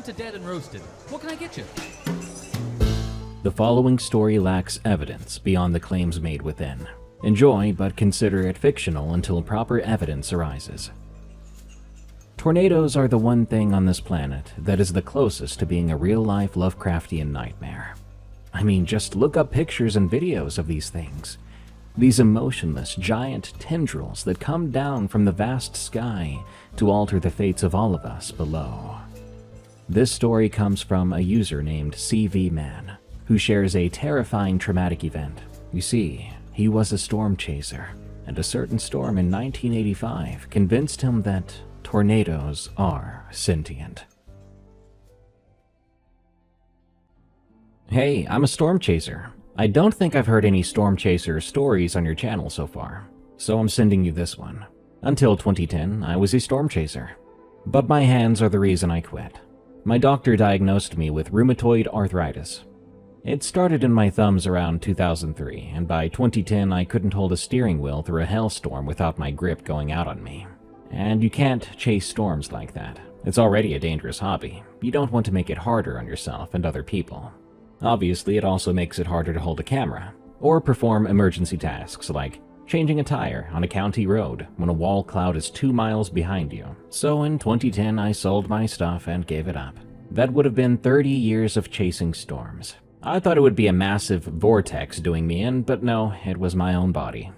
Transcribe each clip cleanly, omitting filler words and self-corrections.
to dead and roasted. What can I get you? The following story lacks evidence beyond the claims made within. Enjoy, but consider it fictional until proper evidence arises. Tornadoes are the one thing on this planet that is the closest to being a real-life Lovecraftian nightmare. I mean, just look up pictures and videos of these things. These emotionless, giant tendrils that come down from the vast sky to alter the fates of all of us below. This story comes from a user named CV Man, who shares a terrifying traumatic event. You see, he was a storm chaser, and a certain storm in 1985 convinced him that tornadoes are sentient. Hey, I'm a storm chaser. I don't think I've heard any storm chaser stories on your channel so far, so I'm sending you this one. Until 2010, I was a storm chaser. But my hands are the reason I quit. My doctor diagnosed me with rheumatoid arthritis. It started in my thumbs around 2003, and by 2010 I couldn't hold a steering wheel through a hailstorm without my grip going out on me. And you can't chase storms like that. It's already a dangerous hobby. You don't want to make it harder on yourself and other people. Obviously, it also makes it harder to hold a camera, or perform emergency tasks like changing a tire on a county road when a wall cloud is 2 miles behind you. So in 2010, I sold my stuff and gave it up. That would have been 30 years of chasing storms. I thought it would be a massive vortex doing me in, but no, it was my own body.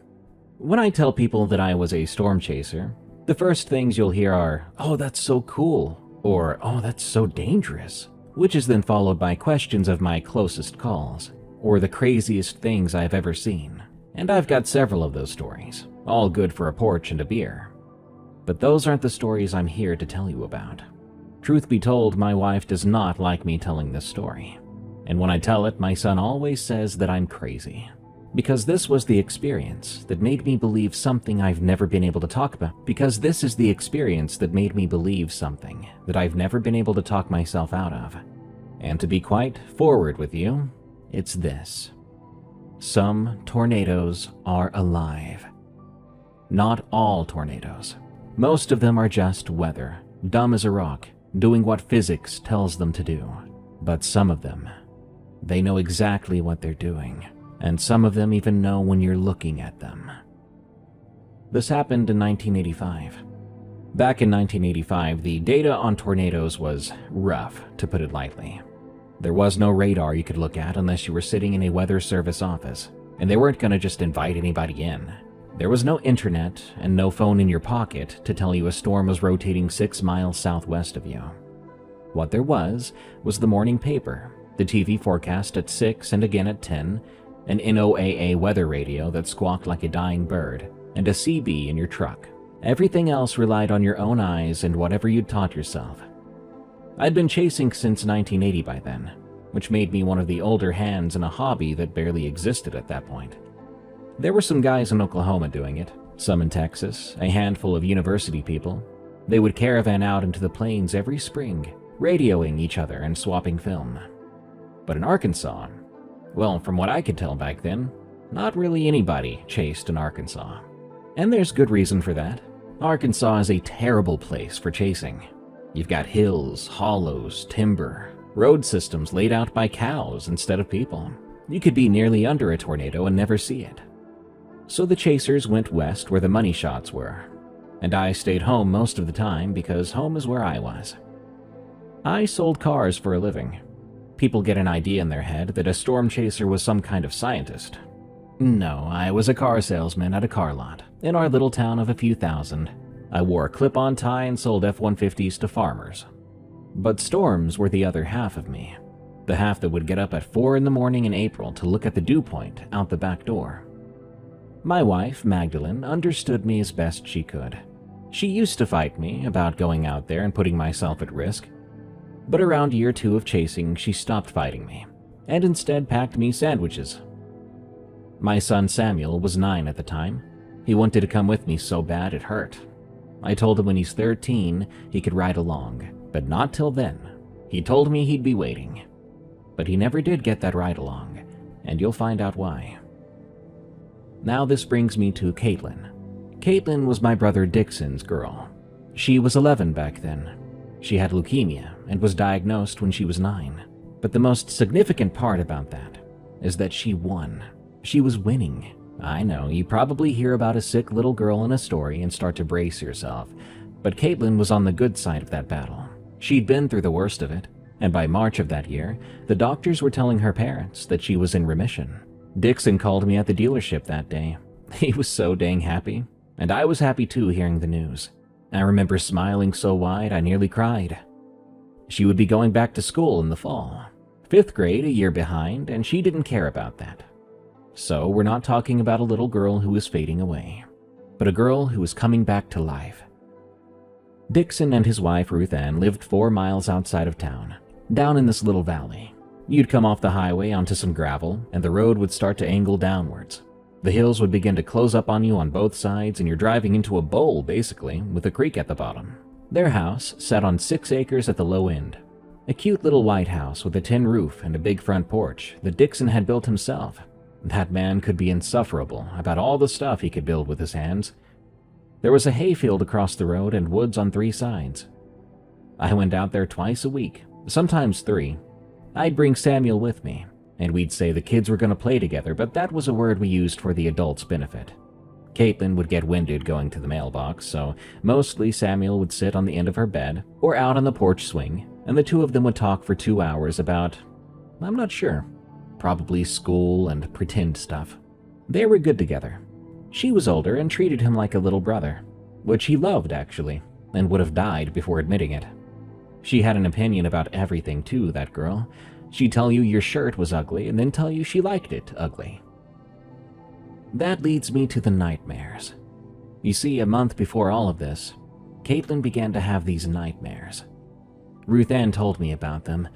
When I tell people that I was a storm chaser, the first things you'll hear are, "Oh, that's so cool," or "Oh, that's so dangerous," which is then followed by questions of my closest calls, or the craziest things I've ever seen. And I've got several of those stories, all good for a porch and a beer. But those aren't the stories I'm here to tell you about. Truth be told, my wife does not like me telling this story. And when I tell it, my son always says that I'm crazy. Because this was the experience that made me believe something I've never been able to talk about. Because this is the experience that made me believe something that I've never been able to talk myself out of. And to be quite forward with you, it's this. Some tornadoes are alive. Not all tornadoes. Most of them are just weather, dumb as a rock, doing what physics tells them to do. But some of them, they know exactly what they're doing. And some of them even know when you're looking at them. This happened in 1985. Back in 1985, the data on tornadoes was rough, to put it lightly. There was no radar you could look at unless you were sitting in a weather service office, and they weren't going to just invite anybody in. There was no internet and no phone in your pocket to tell you a storm was rotating 6 miles southwest of you. What there was the morning paper, the TV forecast at 6 and again at 10, an NOAA weather radio that squawked like a dying bird, and a CB in your truck. Everything else relied on your own eyes and whatever you'd taught yourself. I'd been chasing since 1980 by then, which made me one of the older hands in a hobby that barely existed at that point. There were some guys in Oklahoma doing it, some in Texas, a handful of university people. They would caravan out into the plains every spring, radioing each other and swapping film. But in Arkansas, well, from what I could tell back then, not really anybody chased in Arkansas. And there's good reason for that. Arkansas is a terrible place for chasing. You've got hills, hollows, timber, road systems laid out by cows instead of people. You could be nearly under a tornado and never see it. So the chasers went west where the money shots were. And I stayed home most of the time because home is where I was. I sold cars for a living. People get an idea in their head that a storm chaser was some kind of scientist. No, I was a car salesman at a car lot in our little town of a few thousand. I wore a clip-on tie and sold F-150s to farmers. But storms were the other half of me. The half that would get up at 4 in the morning in April to look at the dew point out the back door. My wife, Magdalene, understood me as best she could. She used to fight me about going out there and putting myself at risk. But around year 2 of chasing, she stopped fighting me, and instead packed me sandwiches. My son Samuel was 9 at the time. He wanted to come with me so bad it hurt. I told him when he's 13, he could ride along, but not till then. He told me he'd be waiting. But he never did get that ride along, and you'll find out why. Now this brings me to Caitlin. Caitlin was my brother Dixon's girl. She was 11 back then. She had leukemia and was diagnosed when she was 9. But the most significant part about that is that she won. She was winning. I know, you probably hear about a sick little girl in a story and start to brace yourself, but Caitlin was on the good side of that battle. She'd been through the worst of it, and by March of that year, the doctors were telling her parents that she was in remission. Dixon called me at the dealership that day. He was so dang happy, and I was happy too hearing the news. I remember smiling so wide I nearly cried. She would be going back to school in the fall. 5th grade, a year behind, and she didn't care about that. So we're not talking about a little girl who was fading away, but a girl who was coming back to life. Dixon and his wife Ruth Ann lived 4 miles outside of town, down in this little valley. You'd come off the highway onto some gravel, and the road would start to angle downwards. The hills would begin to close up on you on both sides, and you're driving into a bowl, basically, with a creek at the bottom. Their house sat on 6 acres at the low end. A cute little white house with a tin roof and a big front porch that Dixon had built himself. That man could be insufferable about all the stuff he could build with his hands. There was a hayfield across the road and woods on 3 sides. I went out there twice a week, sometimes 3. I'd bring Samuel with me, and we'd say the kids were going to play together, but that was a word we used for the adults' benefit. Caitlin would get winded going to the mailbox, so mostly Samuel would sit on the end of her bed or out on the porch swing, and the 2 of them would talk for 2 hours about, I'm not sure, probably school and pretend stuff. They were good together. She was older and treated him like a little brother, which he loved actually, and would have died before admitting it. She had an opinion about everything too, that girl. She'd tell you your shirt was ugly and then tell you she liked it ugly. That leads me to the nightmares. You see, a month before all of this, Caitlin began to have these nightmares. Ruth Ann told me about them.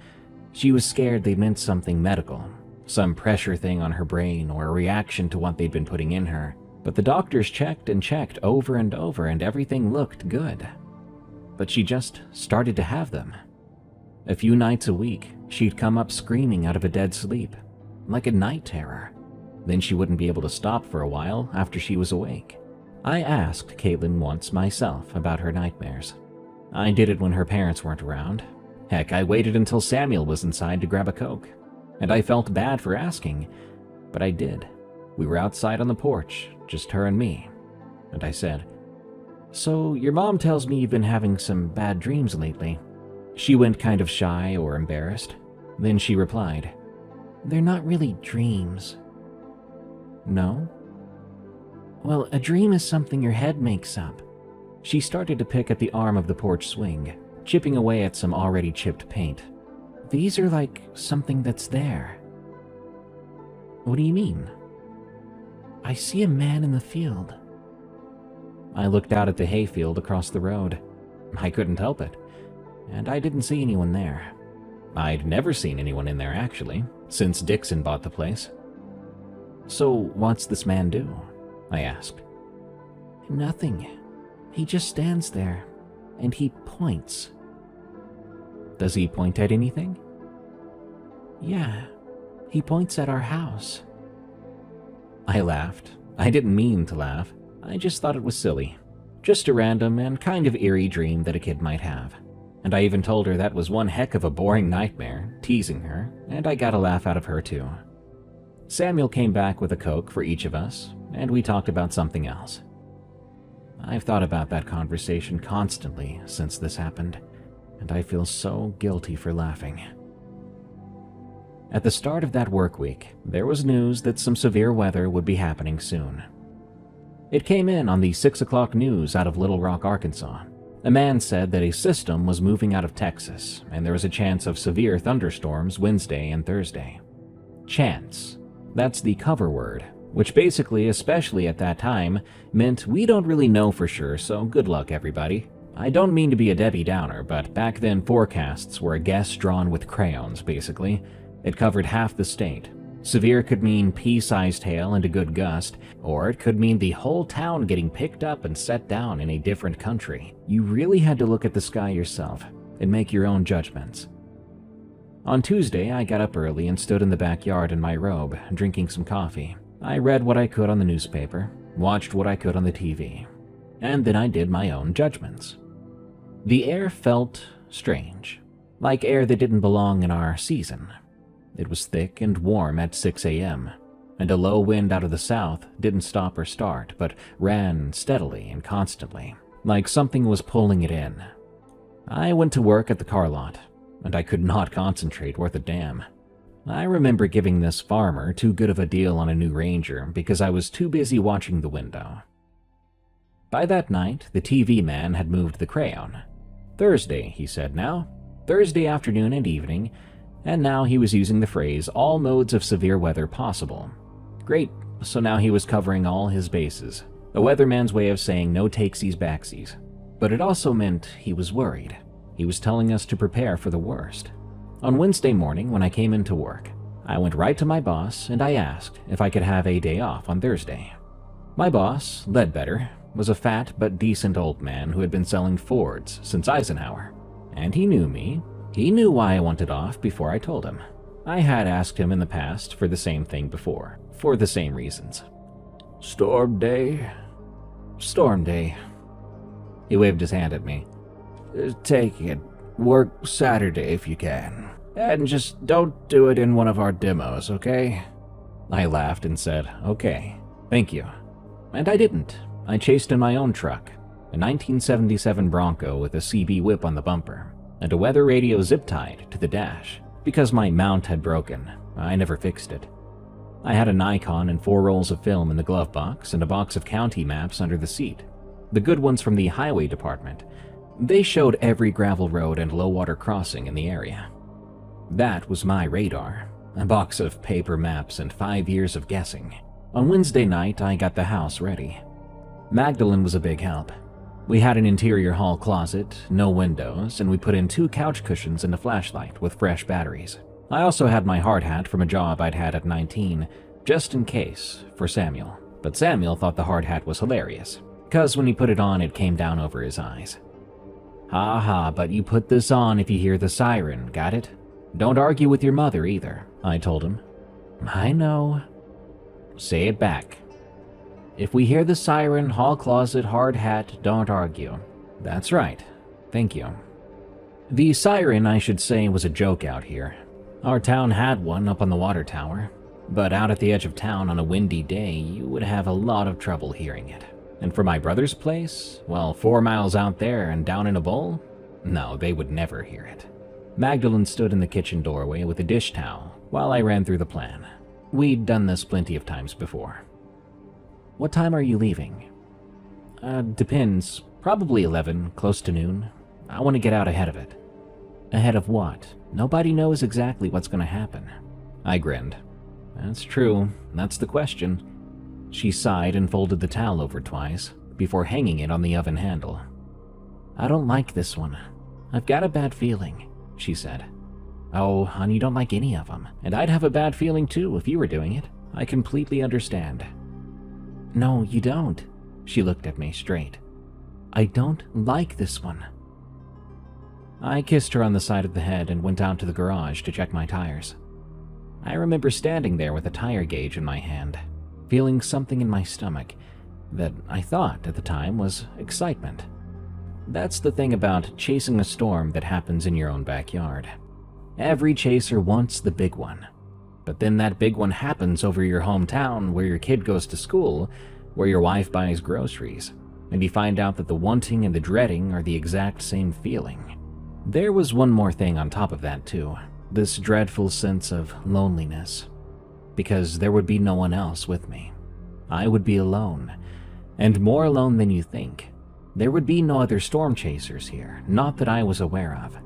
She was scared they meant something medical, some pressure thing on her brain or a reaction to what they'd been putting in her. But the doctors checked and checked over and over and everything looked good. But she just started to have them. A few nights a week, she'd come up screaming out of a dead sleep, like a night terror. Then she wouldn't be able to stop for a while after she was awake. I asked Caitlin once myself about her nightmares. I did it when her parents weren't around. Heck, I waited until Samuel was inside to grab a Coke. And I felt bad for asking, but I did. We were outside on the porch, just her and me. And I said, "So your mom tells me you've been having some bad dreams lately." She went kind of shy or embarrassed. Then she replied, "They're not really dreams." "No?" "Well, a dream is something your head makes up." She started to pick at the arm of the porch swing, chipping away at some already chipped paint. "These are like something that's there." "What do you mean?" "I see a man in the field." I looked out at the hayfield across the road. I couldn't help it, and I didn't see anyone there. I'd never seen anyone in there, actually, since Dixon bought the place. "So what's this man do?" I asked. "Nothing. He just stands there, and he points." "Does he point at anything?" "Yeah, he points at our house." I laughed. I didn't mean to laugh. I just thought it was silly. Just a random and kind of eerie dream that a kid might have. And I even told her that was one heck of a boring nightmare, teasing her, and I got a laugh out of her too. Samuel came back with a Coke for each of us, and we talked about something else. I've thought about that conversation constantly since this happened, and I feel so guilty for laughing. At the start of that work week, there was news that some severe weather would be happening soon. It came in on the 6 o'clock news out of Little Rock, Arkansas. A man said that a system was moving out of Texas, and there was a chance of severe thunderstorms Wednesday and Thursday. Chance. That's the cover word, which basically, especially at that time, meant we don't really know for sure, so good luck everybody. I don't mean to be a Debbie Downer, but back then forecasts were a guess drawn with crayons, basically. It covered half the state. Severe could mean pea-sized hail and a good gust, or it could mean the whole town getting picked up and set down in a different country. You really had to look at the sky yourself and make your own judgments. On Tuesday, I got up early and stood in the backyard in my robe, drinking some coffee. I read what I could on the newspaper, watched what I could on the TV, and then I did my own judgments. The air felt strange, like air that didn't belong in our season. It was thick and warm at 6 a.m., and a low wind out of the south didn't stop or start, but ran steadily and constantly, like something was pulling it in. I went to work at the car lot, and I could not concentrate worth a damn. I remember giving this farmer too good of a deal on a new Ranger because I was too busy watching the window. By that night, the TV man had moved the crayon. Thursday, he said now. Thursday afternoon and evening, and now he was using the phrase, all modes of severe weather possible. Great, so now he was covering all his bases. A weatherman's way of saying no takesies backsies. But it also meant he was worried. He was telling us to prepare for the worst. On Wednesday morning, when I came into work, I went right to my boss and I asked if I could have a day off on Thursday. My boss, Ledbetter, was a fat but decent old man who had been selling Fords since Eisenhower. And he knew me. He knew why I wanted off before I told him. I had asked him in the past for the same thing before, for the same reasons. Storm day? Storm day. He waved his hand at me. Take it. Work Saturday if you can. And just don't do it in one of our demos, okay? I laughed and said, okay, thank you. And I didn't. I chased in my own truck, a 1977 Bronco with a CB whip on the bumper, and a weather radio zip-tied to the dash, because my mount had broken. I never fixed it. I had a Nikon and 4 rolls of film in the glove box and a box of county maps under the seat. The good ones from the highway department. They showed every gravel road and low-water crossing in the area. That was my radar, a box of paper maps and 5 years of guessing. On Wednesday night, I got the house ready. Magdalene was a big help. We had an interior hall closet, no windows, and we put in 2 couch cushions and a flashlight with fresh batteries. I also had my hard hat from a job I'd had at 19, just in case, for Samuel. But Samuel thought the hard hat was hilarious, because when he put it on, it came down over his eyes. Ha ha, but you put this on if you hear the siren, got it? Don't argue with your mother either, I told him. I know. Say it back. If we hear the siren, hall closet, hard hat, don't argue. That's right. Thank you. The siren, I should say, was a joke out here. Our town had one up on the water tower, but out at the edge of town on a windy day, you would have a lot of trouble hearing it. And for my brother's place, well, 4 miles out there and down in a bowl? No, they would never hear it. Magdalene stood in the kitchen doorway with a dish towel while I ran through the plan. We'd done this plenty of times before. What time are you leaving? Depends. Probably 11, close to noon. I want to get out ahead of it. Ahead of what? Nobody knows exactly what's going to happen. I grinned. That's true. That's the question. She sighed and folded the towel over twice before hanging it on the oven handle. I don't like this one. I've got a bad feeling, she said. Oh, honey, you don't like any of them. And I'd have a bad feeling too if you were doing it. I completely understand. No, you don't. She looked at me straight. I don't like this one. I kissed her on the side of the head and went out to the garage to check my tires. I remember standing there with a tire gauge in my hand, feeling something in my stomach that I thought at the time was excitement. That's the thing about chasing a storm that happens in your own backyard. Every chaser wants the big one. But then that big one happens over your hometown where your kid goes to school, where your wife buys groceries, and you find out that the wanting and the dreading are the exact same feeling. There was one more thing on top of that too, this dreadful sense of loneliness. Because there would be no one else with me. I would be alone, and more alone than you think. There would be no other storm chasers here, not that I was aware of.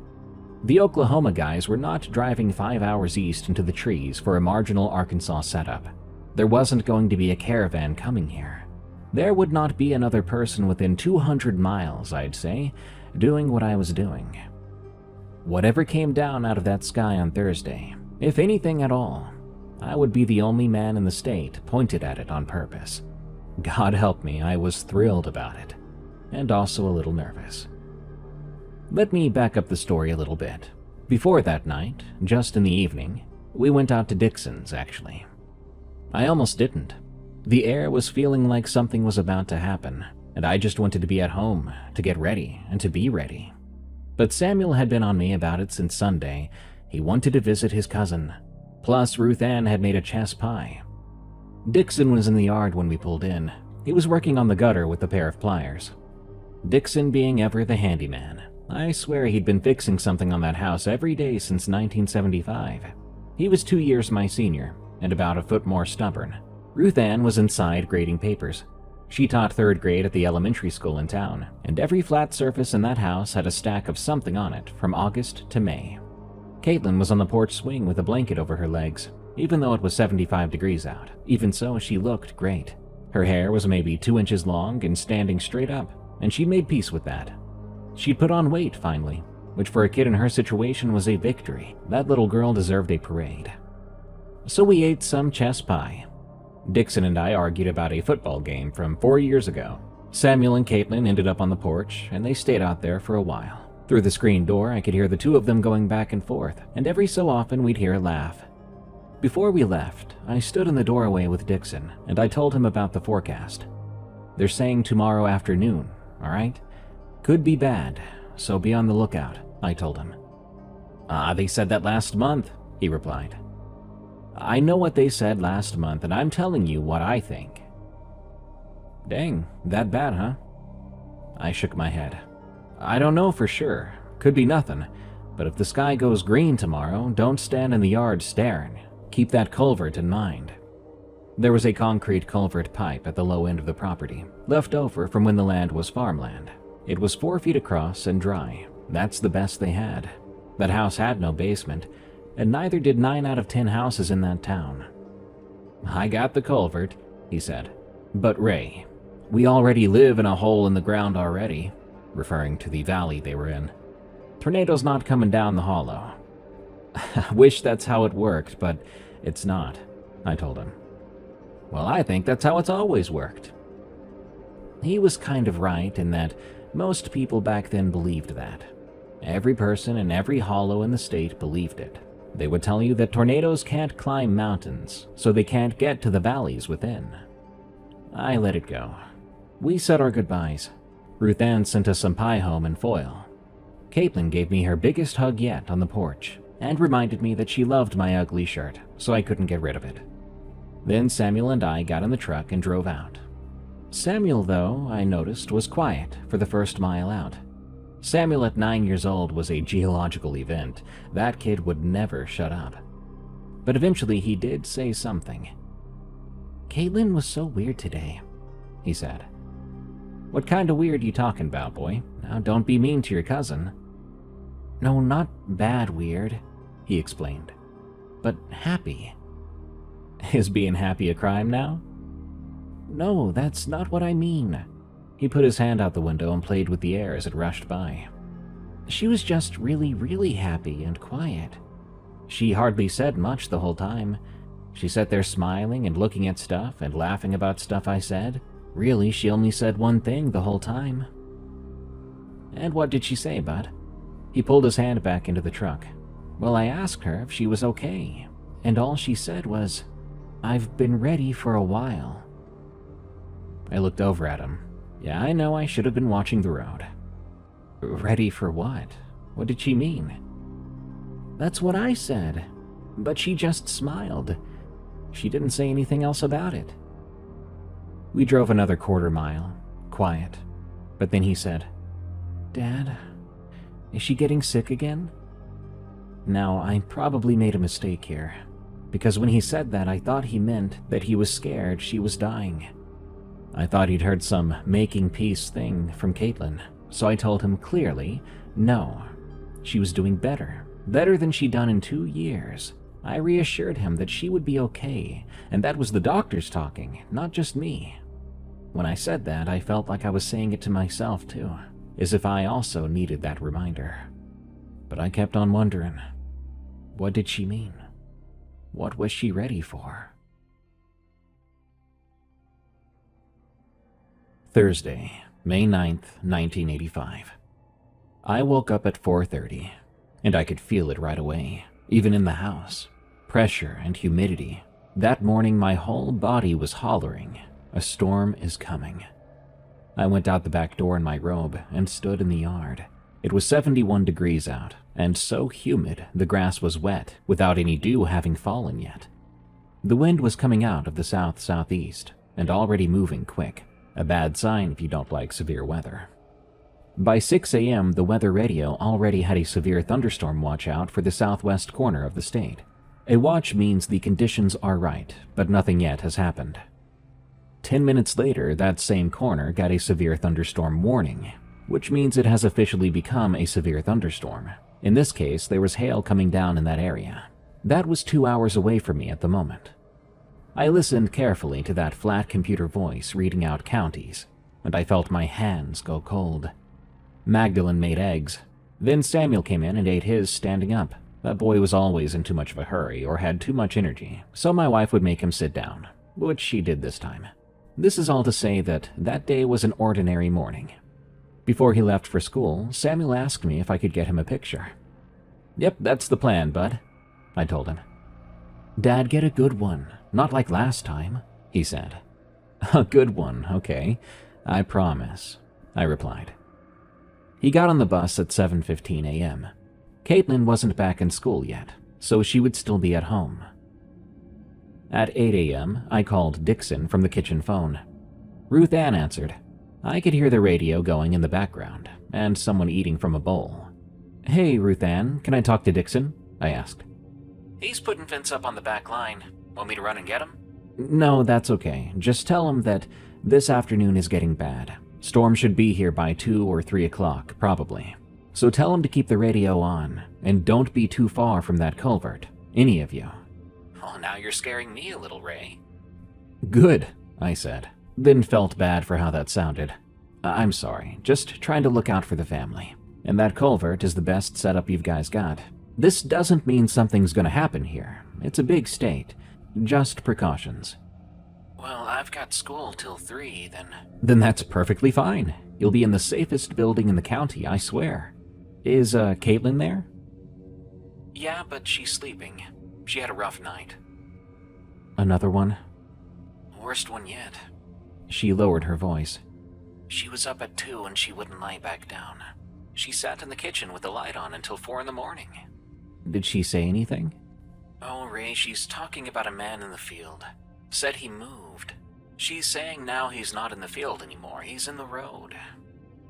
The Oklahoma guys were not driving 5 hours east into the trees for a marginal Arkansas setup. There wasn't going to be a caravan coming here. There would not be another person within 200 miles, I'd say, doing what I was doing. Whatever came down out of that sky on Thursday, if anything at all, I would be the only man in the state pointed at it on purpose. God help me, I was thrilled about it, and also a little nervous. Let me back up the story a little bit. Before that night, just in the evening, we went out to Dixon's, actually. I almost didn't. The air was feeling like something was about to happen, and I just wanted to be at home, to get ready, and to be ready. But Samuel had been on me about it since Sunday. He wanted to visit his cousin. Plus, Ruth Ann had made a chess pie. Dixon was in the yard when we pulled in. He was working on the gutter with a pair of pliers. Dixon being ever the handyman. I swear he'd been fixing something on that house every day since 1975. He was 2 years my senior, and about a foot more stubborn. Ruth Ann was inside grading papers. She taught 3rd grade at the elementary school in town, and every flat surface in that house had a stack of something on it from August to May. Caitlin was on the porch swing with a blanket over her legs, even though it was 75 degrees out. Even so, she looked great. Her hair was maybe 2 inches long and standing straight up, and she made peace with that. She'd put on weight, finally, which for a kid in her situation was a victory. That little girl deserved a parade. So we ate some chess pie. Dixon and I argued about a football game from 4 years ago. Samuel and Caitlin ended up on the porch, and they stayed out there for a while. Through the screen door, I could hear the two of them going back and forth, and every so often we'd hear a laugh. Before we left, I stood in the doorway with Dixon, and I told him about the forecast. They're saying tomorrow afternoon, all right? Could be bad, so be on the lookout, I told him. They said that last month, he replied. I know what they said last month, and I'm telling you what I think. Dang, that bad, huh? I shook my head. I don't know for sure. Could be nothing. But if the sky goes green tomorrow, don't stand in the yard staring. Keep that culvert in mind. There was a concrete culvert pipe at the low end of the property, left over from when the land was farmland. It was 4 feet across and dry. That's the best they had. That house had no basement, and neither did 9 out of 10 houses in that town. I got the culvert, he said. But Ray, we already live in a hole in the ground already, referring to the valley they were in. Tornado's not coming down the hollow. I wish that's how it worked, but it's not, I told him. Well, I think that's how it's always worked. He was kind of right in that most people back then believed that. Every person in every hollow in the state believed it. They would tell you that tornadoes can't climb mountains, so they can't get to the valleys within. I let it go. We said our goodbyes. Ruth Ann sent us some pie home in foil. Caitlin gave me her biggest hug yet on the porch, and reminded me that she loved my ugly shirt, so I couldn't get rid of it. Then Samuel and I got in the truck and drove out. Samuel, though, I noticed, was quiet for the first mile out. Samuel at 9 years old was a geological event. That kid would never shut up. But eventually he did say something. Caitlin was so weird today, he said. What kind of weird you talking about, boy? Now don't be mean to your cousin. No, not bad weird, he explained, but happy. Is being happy a crime now? No, that's not what I mean. He put his hand out the window and played with the air as it rushed by. She was just really, really happy and quiet. She hardly said much the whole time. She sat there smiling and looking at stuff and laughing about stuff I said. Really, she only said one thing the whole time. And what did she say, bud? He pulled his hand back into the truck. Well, I asked her if she was okay, and all she said was, I've been ready for a while. I looked over at him. Yeah, I know I should have been watching the road. Ready for what? What did she mean? That's what I said, but she just smiled. She didn't say anything else about it. We drove another quarter mile, quiet, but then he said, Dad, is she getting sick again? Now, I probably made a mistake here, because when he said that, I thought he meant that he was scared she was dying. I thought he'd heard some making peace thing from Caitlin, so I told him clearly, no, she was doing better than she'd done in 2 years. I reassured him that she would be okay, and that was the doctors talking, not just me. When I said that, I felt like I was saying it to myself too, as if I also needed that reminder. But I kept on wondering, what did she mean? What was she ready for? Thursday, May 9th, 1985. I woke up at 4:30, and I could feel it right away, even in the house. Pressure and humidity. That morning my whole body was hollering, a storm is coming. I went out the back door in my robe and stood in the yard. It was 71 degrees out, and so humid the grass was wet without any dew having fallen yet. The wind was coming out of the south-southeast and already moving quick, a bad sign if you don't like severe weather. By 6 a.m., the weather radio already had a severe thunderstorm watch out for the southwest corner of the state. A watch means the conditions are right, but nothing yet has happened. 10 minutes later, that same corner got a severe thunderstorm warning, which means it has officially become a severe thunderstorm. In this case, there was hail coming down in that area. That was 2 hours away from me at the moment. I listened carefully to that flat computer voice reading out counties, and I felt my hands go cold. Magdalene made eggs. Then Samuel came in and ate his standing up. That boy was always in too much of a hurry or had too much energy, so my wife would make him sit down, which she did this time. This is all to say that that day was an ordinary morning. Before he left for school, Samuel asked me if I could get him a picture. "Yep, that's the plan, bud," I told him. "Dad, get a good one, not like last time," he said. "A good one, okay, I promise," I replied. He got on the bus at 7:15 a.m. Caitlin wasn't back in school yet, so she would still be at home. At 8 a.m., I called Dixon from the kitchen phone. Ruth Ann answered. I could hear the radio going in the background, and someone eating from a bowl. "Hey, Ruth Ann, can I talk to Dixon?" I asked. "He's putting Vince up on the back line. Want me to run and get him?" "No, that's okay. Just tell him that this afternoon is getting bad. Storm should be here by 2 or 3 o'clock, probably. So tell him to keep the radio on, and don't be too far from that culvert, any of you." "Oh, now you're scaring me a little, Ray." "Good," I said, then felt bad for how that sounded. "I'm sorry, just trying to look out for the family. And that culvert is the best setup you guys got. This doesn't mean something's gonna happen here. It's a big state. Just precautions." "Well, I've got school till 3, then..." "Then that's perfectly fine. You'll be in the safest building in the county, I swear. Is, Caitlin there?" "Yeah, but she's sleeping. She had a rough night." "Another one?" "Worst one yet." She lowered her voice. "She was up at 2 and she wouldn't lie back down. She sat in the kitchen with the light on until 4 in the morning." "Did she say anything?" "Oh, Ray, she's talking about a man in the field. Said he moved. She's saying now he's not in the field anymore, he's in the road.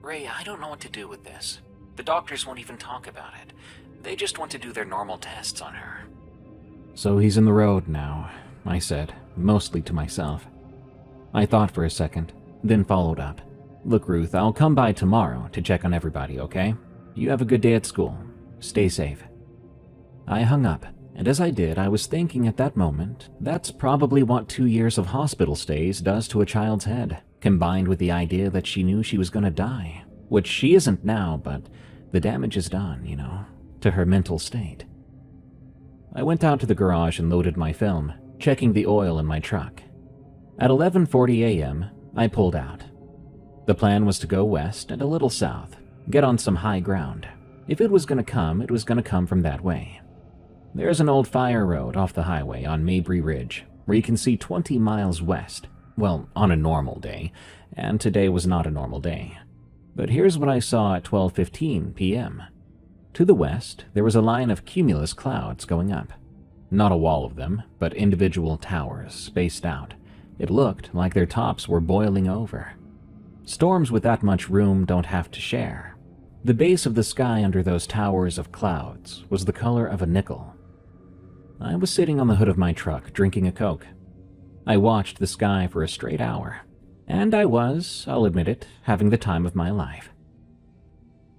Ray, I don't know what to do with this. The doctors won't even talk about it. They just want to do their normal tests on her." "So he's in the road now," I said, mostly to myself. I thought for a second, then followed up. "Look, Ruth, I'll come by tomorrow to check on everybody, okay? You have a good day at school. Stay safe." I hung up, and as I did, I was thinking at that moment, that's probably what 2 years of hospital stays does to a child's head, combined with the idea that she knew she was going to die, which she isn't now, but the damage is done, to her mental state. I went out to the garage and loaded my film, checking the oil in my truck. At 11:40 a.m., I pulled out. The plan was to go west and a little south, get on some high ground. If it was going to come, it was going to come from that way. There's an old fire road off the highway on Mabry Ridge, where you can see 20 miles west, well, on a normal day, and today was not a normal day. But here's what I saw at 12:15 p.m. To the west, there was a line of cumulus clouds going up. Not a wall of them, but individual towers spaced out. It looked like their tops were boiling over. Storms with that much room don't have to share. The base of the sky under those towers of clouds was the color of a nickel. I was sitting on the hood of my truck drinking a Coke. I watched the sky for a straight hour, and I was, I'll admit it, having the time of my life.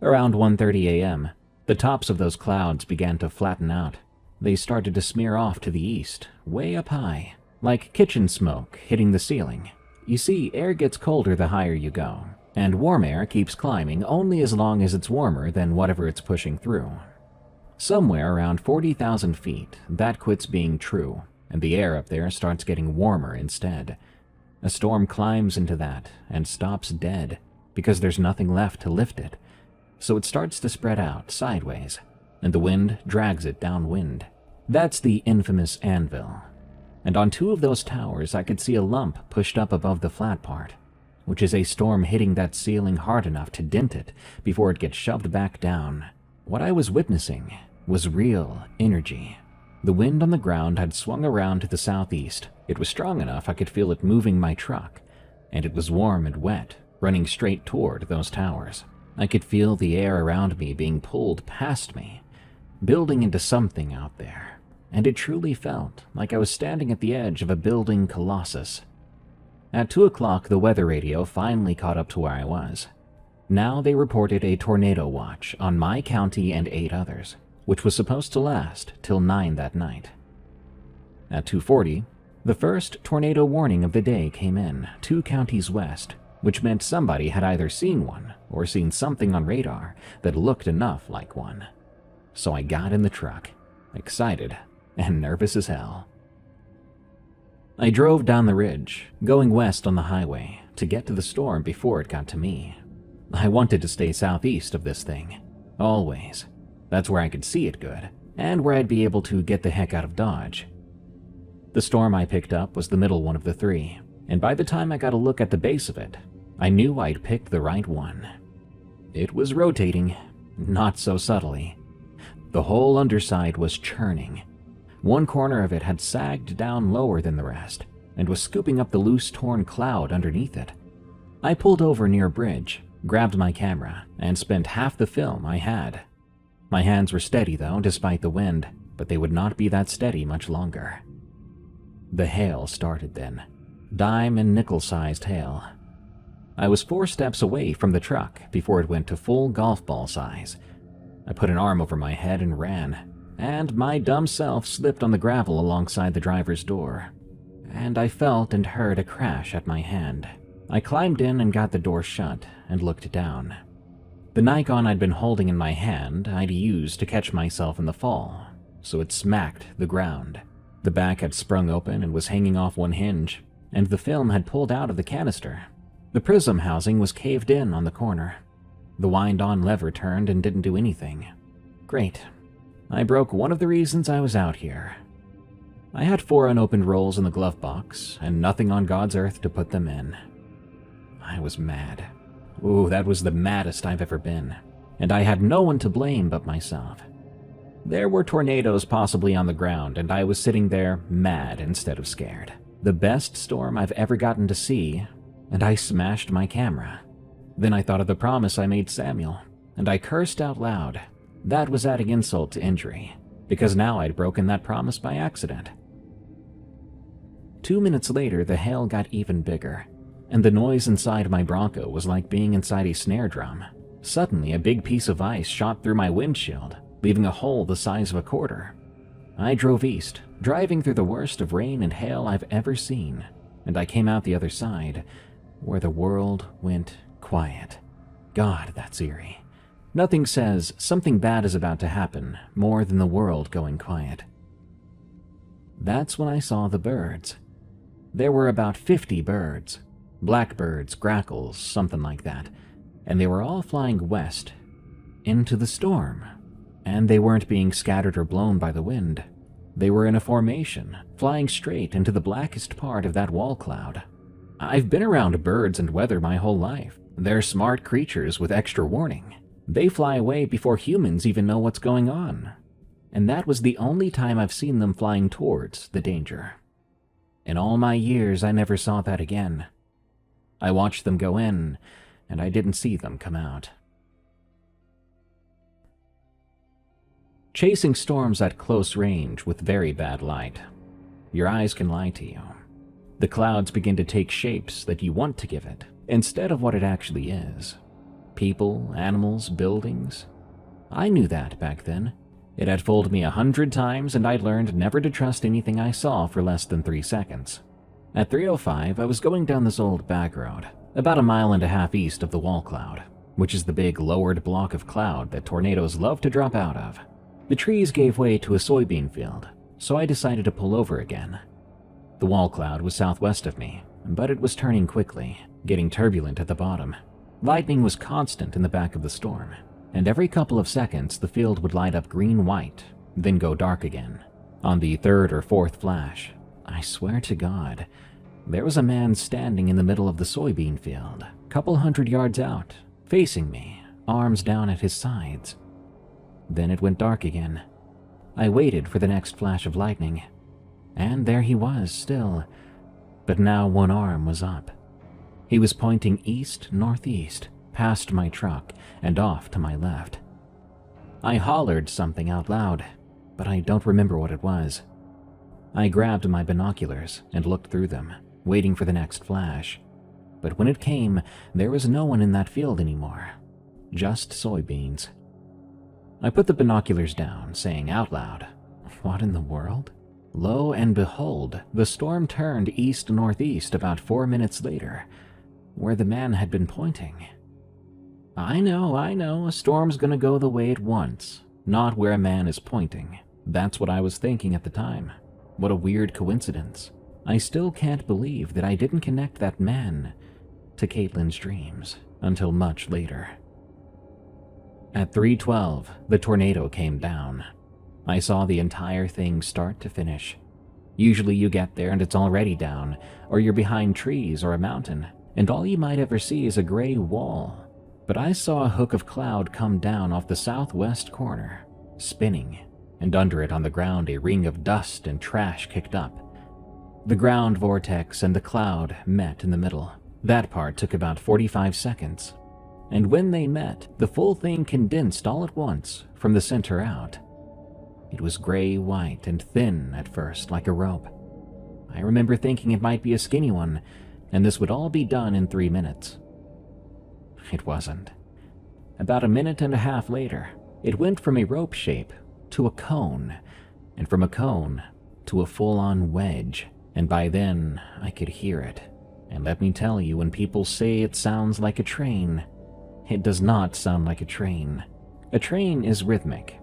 Around 1:30 a.m., the tops of those clouds began to flatten out. They started to smear off to the east, way up high, like kitchen smoke hitting the ceiling. You see, air gets colder the higher you go, and warm air keeps climbing only as long as it's warmer than whatever it's pushing through. Somewhere around 40,000 feet, that quits being true, and the air up there starts getting warmer instead. A storm climbs into that and stops dead because there's nothing left to lift it, so it starts to spread out sideways, and the wind drags it downwind. That's the infamous anvil. And on 2 of those towers, I could see a lump pushed up above the flat part. which is a storm hitting that ceiling hard enough to dent it before it gets shoved back down. What I was witnessing was real energy. The wind on the ground had swung around to the southeast. It was strong enough I could feel it moving my truck, and it was warm and wet, running straight toward those towers. I could feel the air around me being pulled past me, building into something out there, and it truly felt like I was standing at the edge of a building colossus. At 2 o'clock, the weather radio finally caught up to where I was. Now they reported a tornado watch on my county and 8 others, which was supposed to last till 9 that night. At 2:40, the first tornado warning of the day came in, 2 counties west, which meant somebody had either seen one or seen something on radar that looked enough like one. So I got in the truck, excited and nervous as hell. I drove down the ridge, going west on the highway, to get to the storm before it got to me. I wanted to stay southeast of this thing, always. That's where I could see it good, and where I'd be able to get the heck out of Dodge. The storm I picked up was the middle one of the 3, and by the time I got a look at the base of it, I knew I'd picked the right one. It was rotating, not so subtly. The whole underside was churning. One corner of it had sagged down lower than the rest, and was scooping up the loose torn cloud underneath it. I pulled over near a bridge, grabbed my camera, and spent half the film I had. My hands were steady though, despite the wind, but they would not be that steady much longer. The hail started then. Dime and nickel-sized hail. I was 4 steps away from the truck before it went to full golf ball size. I put an arm over my head and ran, and my dumb self slipped on the gravel alongside the driver's door, and I felt and heard a crash at my hand. I climbed in and got the door shut and looked down. The Nikon I'd been holding in my hand I'd used to catch myself in the fall, so it smacked the ground. The back had sprung open and was hanging off one hinge, and the film had pulled out of the canister. The prism housing was caved in on the corner. The wind-on lever turned and didn't do anything. Great. I broke one of the reasons I was out here. I had 4 unopened rolls in the glove box, and nothing on God's earth to put them in. I was mad. Ooh, that was the maddest I've ever been, and I had no one to blame but myself. There were tornadoes possibly on the ground, and I was sitting there mad instead of scared. The best storm I've ever gotten to see, and I smashed my camera. Then I thought of the promise I made Samuel, and I cursed out loud. That was adding insult to injury, because now I'd broken that promise by accident. 2 minutes later, the hail got even bigger, and the noise inside my Bronco was like being inside a snare drum. Suddenly, a big piece of ice shot through my windshield, leaving a hole the size of a quarter. I drove east, driving through the worst of rain and hail I've ever seen, and I came out the other side, where the world went quiet. God, that's eerie. Nothing says something bad is about to happen more than the world going quiet. That's when I saw the birds. There were about 50 birds. Blackbirds, grackles, something like that. And they were all flying west, into the storm. And they weren't being scattered or blown by the wind. They were in a formation, flying straight into the blackest part of that wall cloud. I've been around birds and weather my whole life. They're smart creatures with extra warning. They fly away before humans even know what's going on. And that was the only time I've seen them flying towards the danger. In all my years, I never saw that again. I watched them go in, and I didn't see them come out. Chasing storms at close range with very bad light. Your eyes can lie to you. The clouds begin to take shapes that you want to give it, instead of what it actually is. People, animals, buildings. I knew that back then. It had fooled me 100 times, and I'd learned never to trust anything I saw for less than 3 seconds. At 3:05, I was going down this old back road, about 1.5 miles east of the wall cloud, which is the big lowered block of cloud that tornadoes love to drop out of. The trees gave way to a soybean field, so I decided to pull over again. The wall cloud was southwest of me, but it was turning quickly, getting turbulent at the bottom. Lightning was constant in the back of the storm, and every couple of seconds the field would light up green-white, then go dark again. On the 3rd or 4th flash, I swear to God, There was a man standing in the middle of the soybean field, couple hundred yards out, facing me, arms down at his sides. Then it went dark again. I waited for the next flash of lightning, and there he was still, but now one arm was up. He was pointing east-northeast, past my truck, and off to my left. I hollered something out loud, but I don't remember what it was. I grabbed my binoculars and looked through them, waiting for the next flash. But when it came, there was no one in that field anymore. Just soybeans. I put the binoculars down, saying out loud, "What in the world?" Lo and behold, the storm turned east-northeast about 4 minutes later, where the man had been pointing. I know, a storm's gonna go the way it wants, not where a man is pointing. That's what I was thinking at the time. What a weird coincidence. I still can't believe that I didn't connect that man to Caitlin's dreams until much later. At 3:12, the tornado came down. I saw the entire thing start to finish. Usually you get there and it's already down, or you're behind trees or a mountain, and all you might ever see is a gray wall. But I saw a hook of cloud come down off the southwest corner, spinning, and under it on the ground a ring of dust and trash kicked up. The ground vortex and the cloud met in the middle. That part took about 45 seconds. And when they met, the full thing condensed all at once, from the center out. It was gray-white and thin at first, like a rope. I remember thinking it might be a skinny one, and this would all be done in 3 minutes. It wasn't. About a minute and a half later, it went from a rope shape to a cone, and from a cone to a full-on wedge, and by then I could hear it. And let me tell you, when people say it sounds like a train, it does not sound like a train. A train is rhythmic.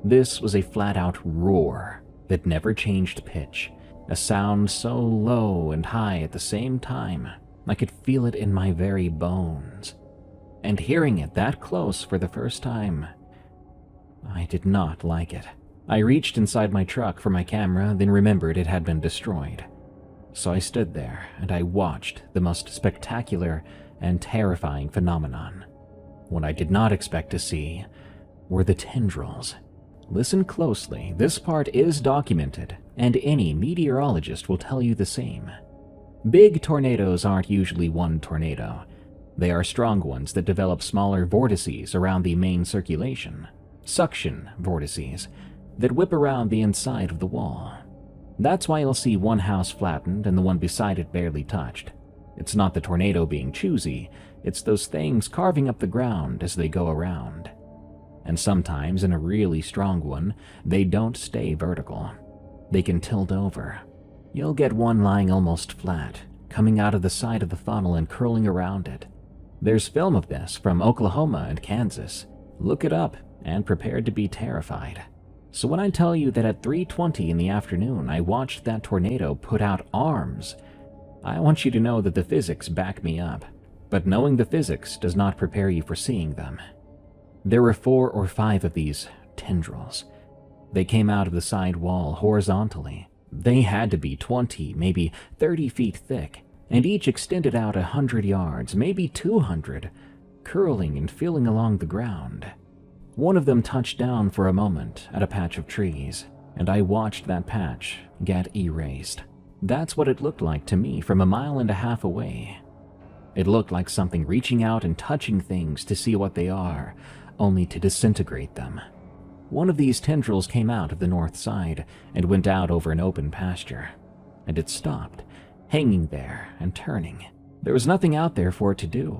This was a flat-out roar that never changed pitch, a sound so low and high at the same time, I could feel it in my very bones. And hearing it that close for the first time, I did not like it. I reached inside my truck for my camera, then remembered it had been destroyed. So I stood there and I watched the most spectacular and terrifying phenomenon. What I did not expect to see were the tendrils. Listen closely, this part is documented, and any meteorologist will tell you the same. Big tornadoes aren't usually one tornado. They are strong ones that develop smaller vortices around the main circulation, suction vortices, that whip around the inside of the wall. That's why you'll see one house flattened and the one beside it barely touched. It's not the tornado being choosy, it's those things carving up the ground as they go around. And sometimes, in a really strong one, they don't stay vertical. They can tilt over. You'll get one lying almost flat, coming out of the side of the funnel and curling around it. There's film of this from Oklahoma and Kansas. Look it up and prepare to be terrified. So when I tell you that at 3:20 in the afternoon I watched that tornado put out arms, I want you to know that the physics back me up. But knowing the physics does not prepare you for seeing them. There were 4 or 5 of these tendrils. They came out of the side wall horizontally. They had to be 20, maybe 30 feet thick, and each extended out 100 yards, maybe 200, curling and feeling along the ground. One of them touched down for a moment at a patch of trees, and I watched that patch get erased. That's what it looked like to me from 1.5 miles away. It looked like something reaching out and touching things to see what they are, only to disintegrate them. One of these tendrils came out of the north side and went out over an open pasture, and it stopped, hanging there and turning. There was nothing out there for it to do.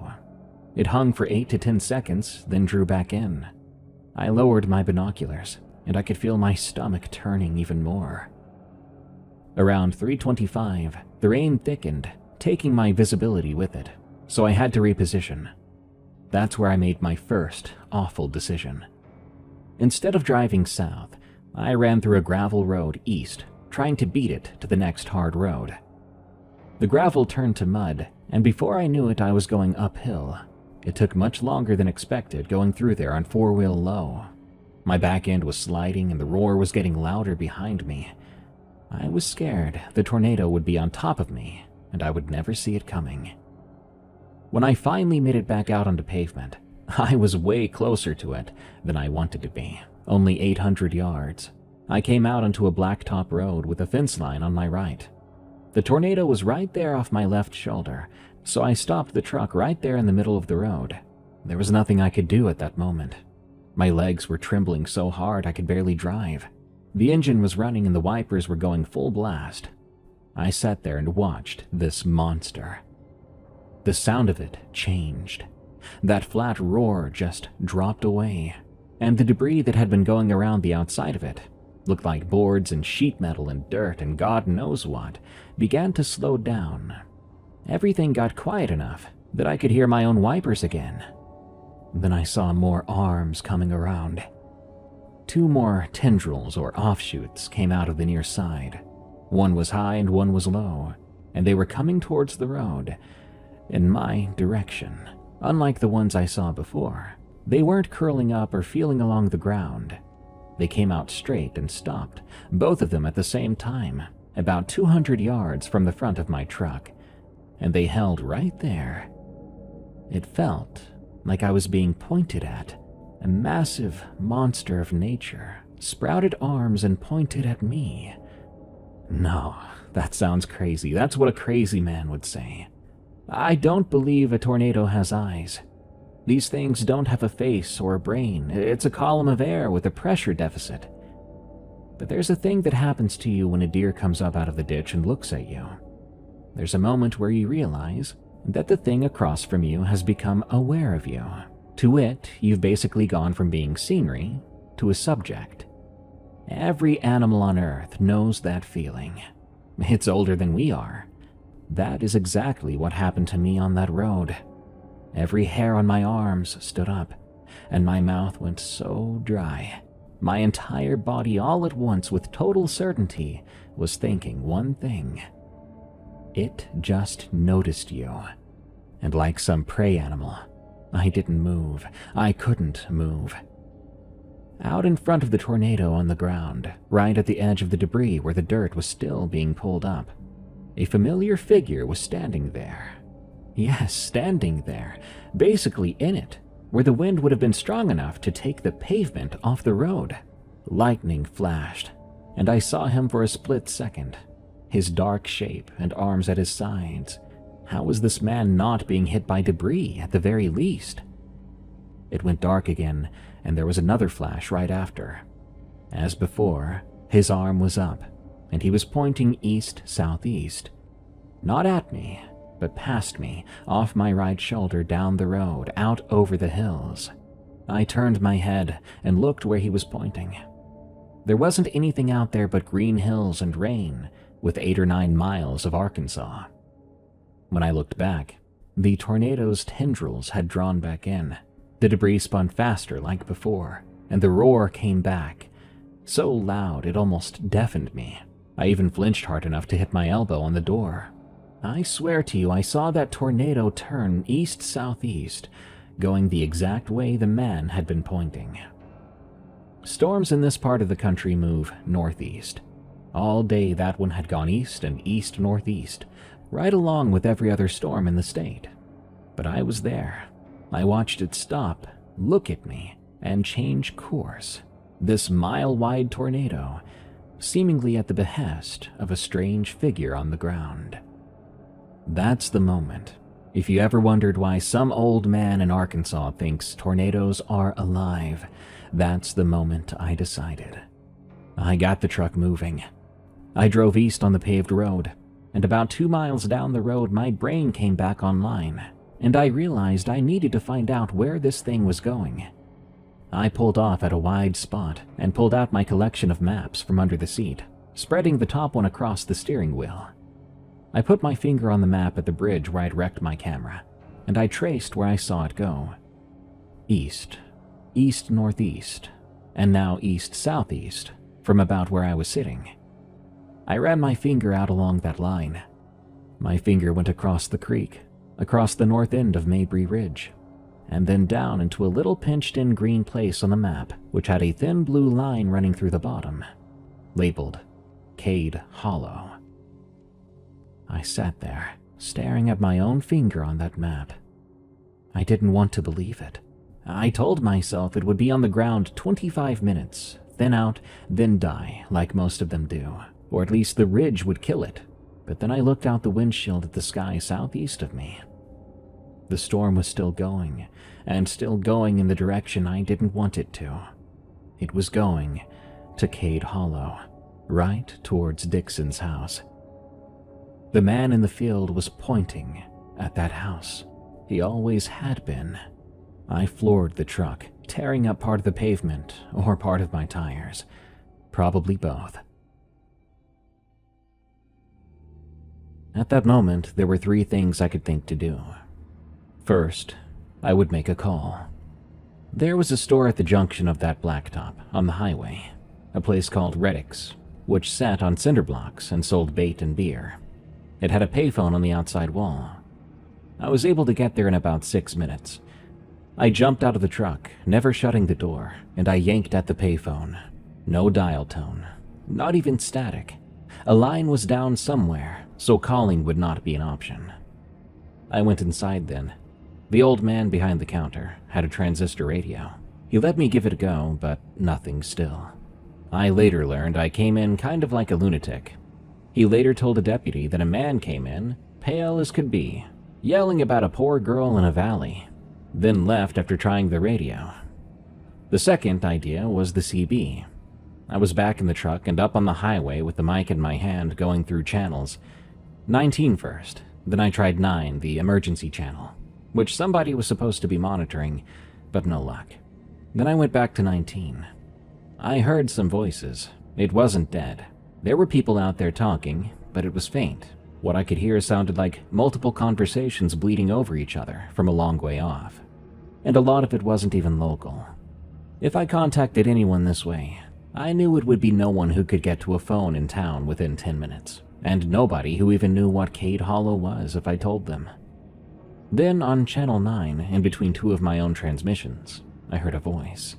It hung for 8 to 10 seconds, then drew back in. I lowered my binoculars, and I could feel my stomach turning even more. Around 3:25, the rain thickened, taking my visibility with it, so I had to reposition. That's where I made my first awful decision. Instead of driving south, I ran through a gravel road east, trying to beat it to the next hard road. The gravel turned to mud, and before I knew it, I was going uphill. It took much longer than expected going through there on 4-wheel low. My back end was sliding and the roar was getting louder behind me. I was scared the tornado would be on top of me, and I would never see it coming. When I finally made it back out onto pavement, I was way closer to it than I wanted to be, only 800 yards. I came out onto a blacktop road with a fence line on my right. The tornado was right there off my left shoulder, so I stopped the truck right there in the middle of the road. There was nothing I could do at that moment. My legs were trembling so hard I could barely drive. The engine was running and the wipers were going full blast. I sat there and watched this monster. The sound of it changed. That flat roar just dropped away, and the debris that had been going around the outside of it, looked like boards and sheet metal and dirt and God knows what, began to slow down. Everything got quiet enough that I could hear my own wipers again. Then I saw more arms coming around. 2 more tendrils or offshoots came out of the near side. One was high and one was low, and they were coming towards the road, in my direction. Unlike the ones I saw before, they weren't curling up or feeling along the ground. They came out straight and stopped, both of them at the same time, about 200 yards from the front of my truck, and they held right there. It felt like I was being pointed at. A massive monster of nature sprouted arms and pointed at me. No, that sounds crazy. That's what a crazy man would say. I don't believe a tornado has eyes. These things don't have a face or a brain. It's a column of air with a pressure deficit. But there's a thing that happens to you when a deer comes up out of the ditch and looks at you. There's a moment where you realize that the thing across from you has become aware of you. To it, you've basically gone from being scenery to a subject. Every animal on Earth knows that feeling. It's older than we are. That is exactly what happened to me on that road. Every hair on my arms stood up, and my mouth went so dry. My entire body all at once, with total certainty, was thinking one thing. It just noticed you. And like some prey animal, I didn't move. I couldn't move. Out in front of the tornado on the ground, right at the edge of the debris where the dirt was still being pulled up, a familiar figure was standing there. Yes, standing there, basically in it, where the wind would have been strong enough to take the pavement off the road. Lightning flashed, and I saw him for a split second. His dark shape and arms at his sides. How was this man not being hit by debris at the very least? It went dark again, and there was another flash right after. As before, his arm was up, and he was pointing east-southeast. Not at me, but past me, off my right shoulder down the road, out over the hills. I turned my head and looked where he was pointing. There wasn't anything out there but green hills and rain, with 8 or 9 miles of Arkansas. When I looked back, the tornado's tendrils had drawn back in. The debris spun faster like before, and the roar came back, so loud it almost deafened me. I even flinched hard enough to hit my elbow on the door. I swear to you, I saw that tornado turn east-southeast, going the exact way the man had been pointing. Storms in this part of the country move northeast. All day that one had gone east and east-northeast, right along with every other storm in the state. But I was there. I watched it stop, look at me, and change course. This mile-wide tornado, seemingly at the behest of a strange figure on the ground. That's the moment. If you ever wondered why some old man in Arkansas thinks tornadoes are alive, that's the moment I decided. I got the truck moving. I drove east on the paved road, and about 2 miles down the road my brain came back online, and I realized I needed to find out where this thing was going. I pulled off at a wide spot and pulled out my collection of maps from under the seat, spreading the top one across the steering wheel. I put my finger on the map at the bridge where I'd wrecked my camera, and I traced where I saw it go. East, east-northeast, and now east-southeast, from about where I was sitting. I ran my finger out along that line. My finger went across the creek, across the north end of Mabry Ridge, and then down into a little pinched-in green place on the map which had a thin blue line running through the bottom, labeled Cade Hollow. I sat there, staring at my own finger on that map. I didn't want to believe it. I told myself it would be on the ground 25 minutes, thin out, then die, like most of them do. Or at least the ridge would kill it. But then I looked out the windshield at the sky southeast of me. The storm was still going, and still going in the direction I didn't want it to. It was going to Cade Hollow, right towards Dixon's house. The man in the field was pointing at that house. He always had been. I floored the truck, tearing up part of the pavement or part of my tires. Probably both. At that moment, there were 3 things I could think to do. First, I would make a call. There was a store at the junction of that blacktop on the highway, a place called Reddick's, which sat on cinder blocks and sold bait and beer. It had a payphone on the outside wall. I was able to get there in about 6 minutes. I jumped out of the truck, never shutting the door, and I yanked at the payphone. No dial tone, not even static. A line was down somewhere, so calling would not be an option. I went inside then. The old man behind the counter had a transistor radio. He let me give it a go, but nothing still. I later learned I came in kind of like a lunatic. He later told a deputy that a man came in, pale as could be, yelling about a poor girl in a valley, then left after trying the radio. The second idea was the CB. I was back in the truck and up on the highway with the mic in my hand going through channels. 19 first, then I tried 9, the emergency channel, which somebody was supposed to be monitoring, but no luck. Then I went back to 19. I heard some voices. It wasn't dead. There were people out there talking, but it was faint. What I could hear sounded like multiple conversations bleeding over each other from a long way off. And a lot of it wasn't even local. If I contacted anyone this way, I knew it would be no one who could get to a phone in town within 10 minutes, and nobody who even knew what Cade Hollow was if I told them. Then on Channel 9, in between 2 of my own transmissions, I heard a voice.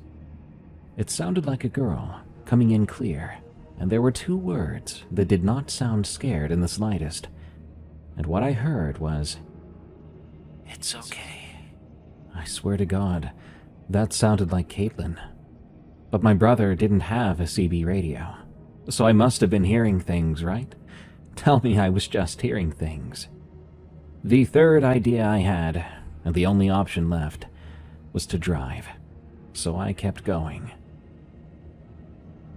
It sounded like a girl, coming in clear, and there were 2 words that did not sound scared in the slightest. And what I heard was, "It's okay." I swear to God, that sounded like Caitlin. But my brother didn't have a CB radio, so I must have been hearing things, right? Tell me I was just hearing things. The third idea I had, and the only option left, was to drive, so I kept going.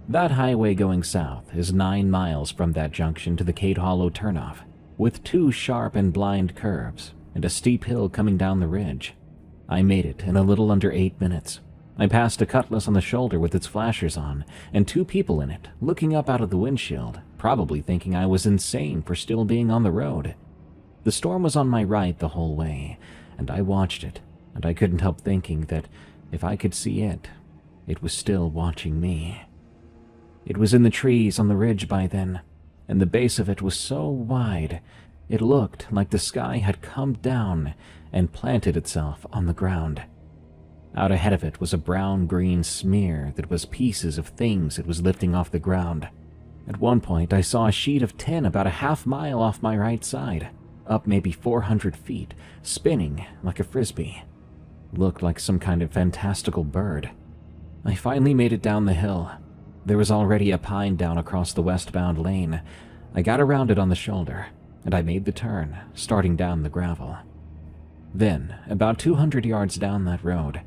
That highway going south is 9 miles from that junction to the Cade Hollow turnoff, with 2 sharp and blind curves and a steep hill coming down the ridge. I made it in a little under 8 minutes. I passed a Cutlass on the shoulder with its flashers on, and 2 people in it, looking up out of the windshield, probably thinking I was insane for still being on the road. The storm was on my right the whole way, and I watched it, and I couldn't help thinking that if I could see it, it was still watching me. It was in the trees on the ridge by then, and the base of it was so wide, it looked like the sky had come down and planted itself on the ground. Out ahead of it was a brown-green smear that was pieces of things it was lifting off the ground. At one point, I saw a sheet of tin about a half mile off my right side, up maybe 400 feet, spinning like a frisbee. Looked like some kind of fantastical bird. I finally made it down the hill. There was already a pine down across the westbound lane. I got around it on the shoulder, and I made the turn, starting down the gravel. Then, about 200 yards down that road,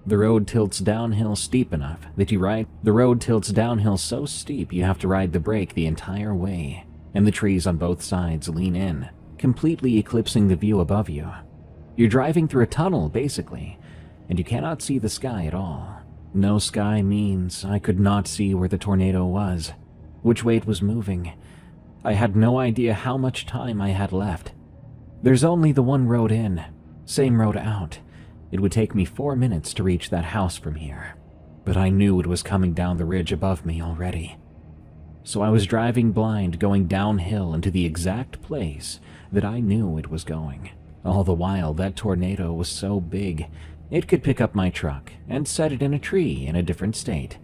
the road tilts downhill steep enough that the road tilts downhill so steep you have to ride the brake the entire way, and the trees on both sides lean in, completely eclipsing the view above you. You're driving through a tunnel, basically, and you cannot see the sky at all. No sky means I could not see where the tornado was, which way it was moving. I had no idea how much time I had left. There's only the one road in, same road out. It would take me 4 minutes to reach that house from here, but I knew it was coming down the ridge above me already. So I was driving blind, going downhill into the exact place that I knew it was going. All the while, that tornado was so big, it could pick up my truck and set it in a tree in a different state.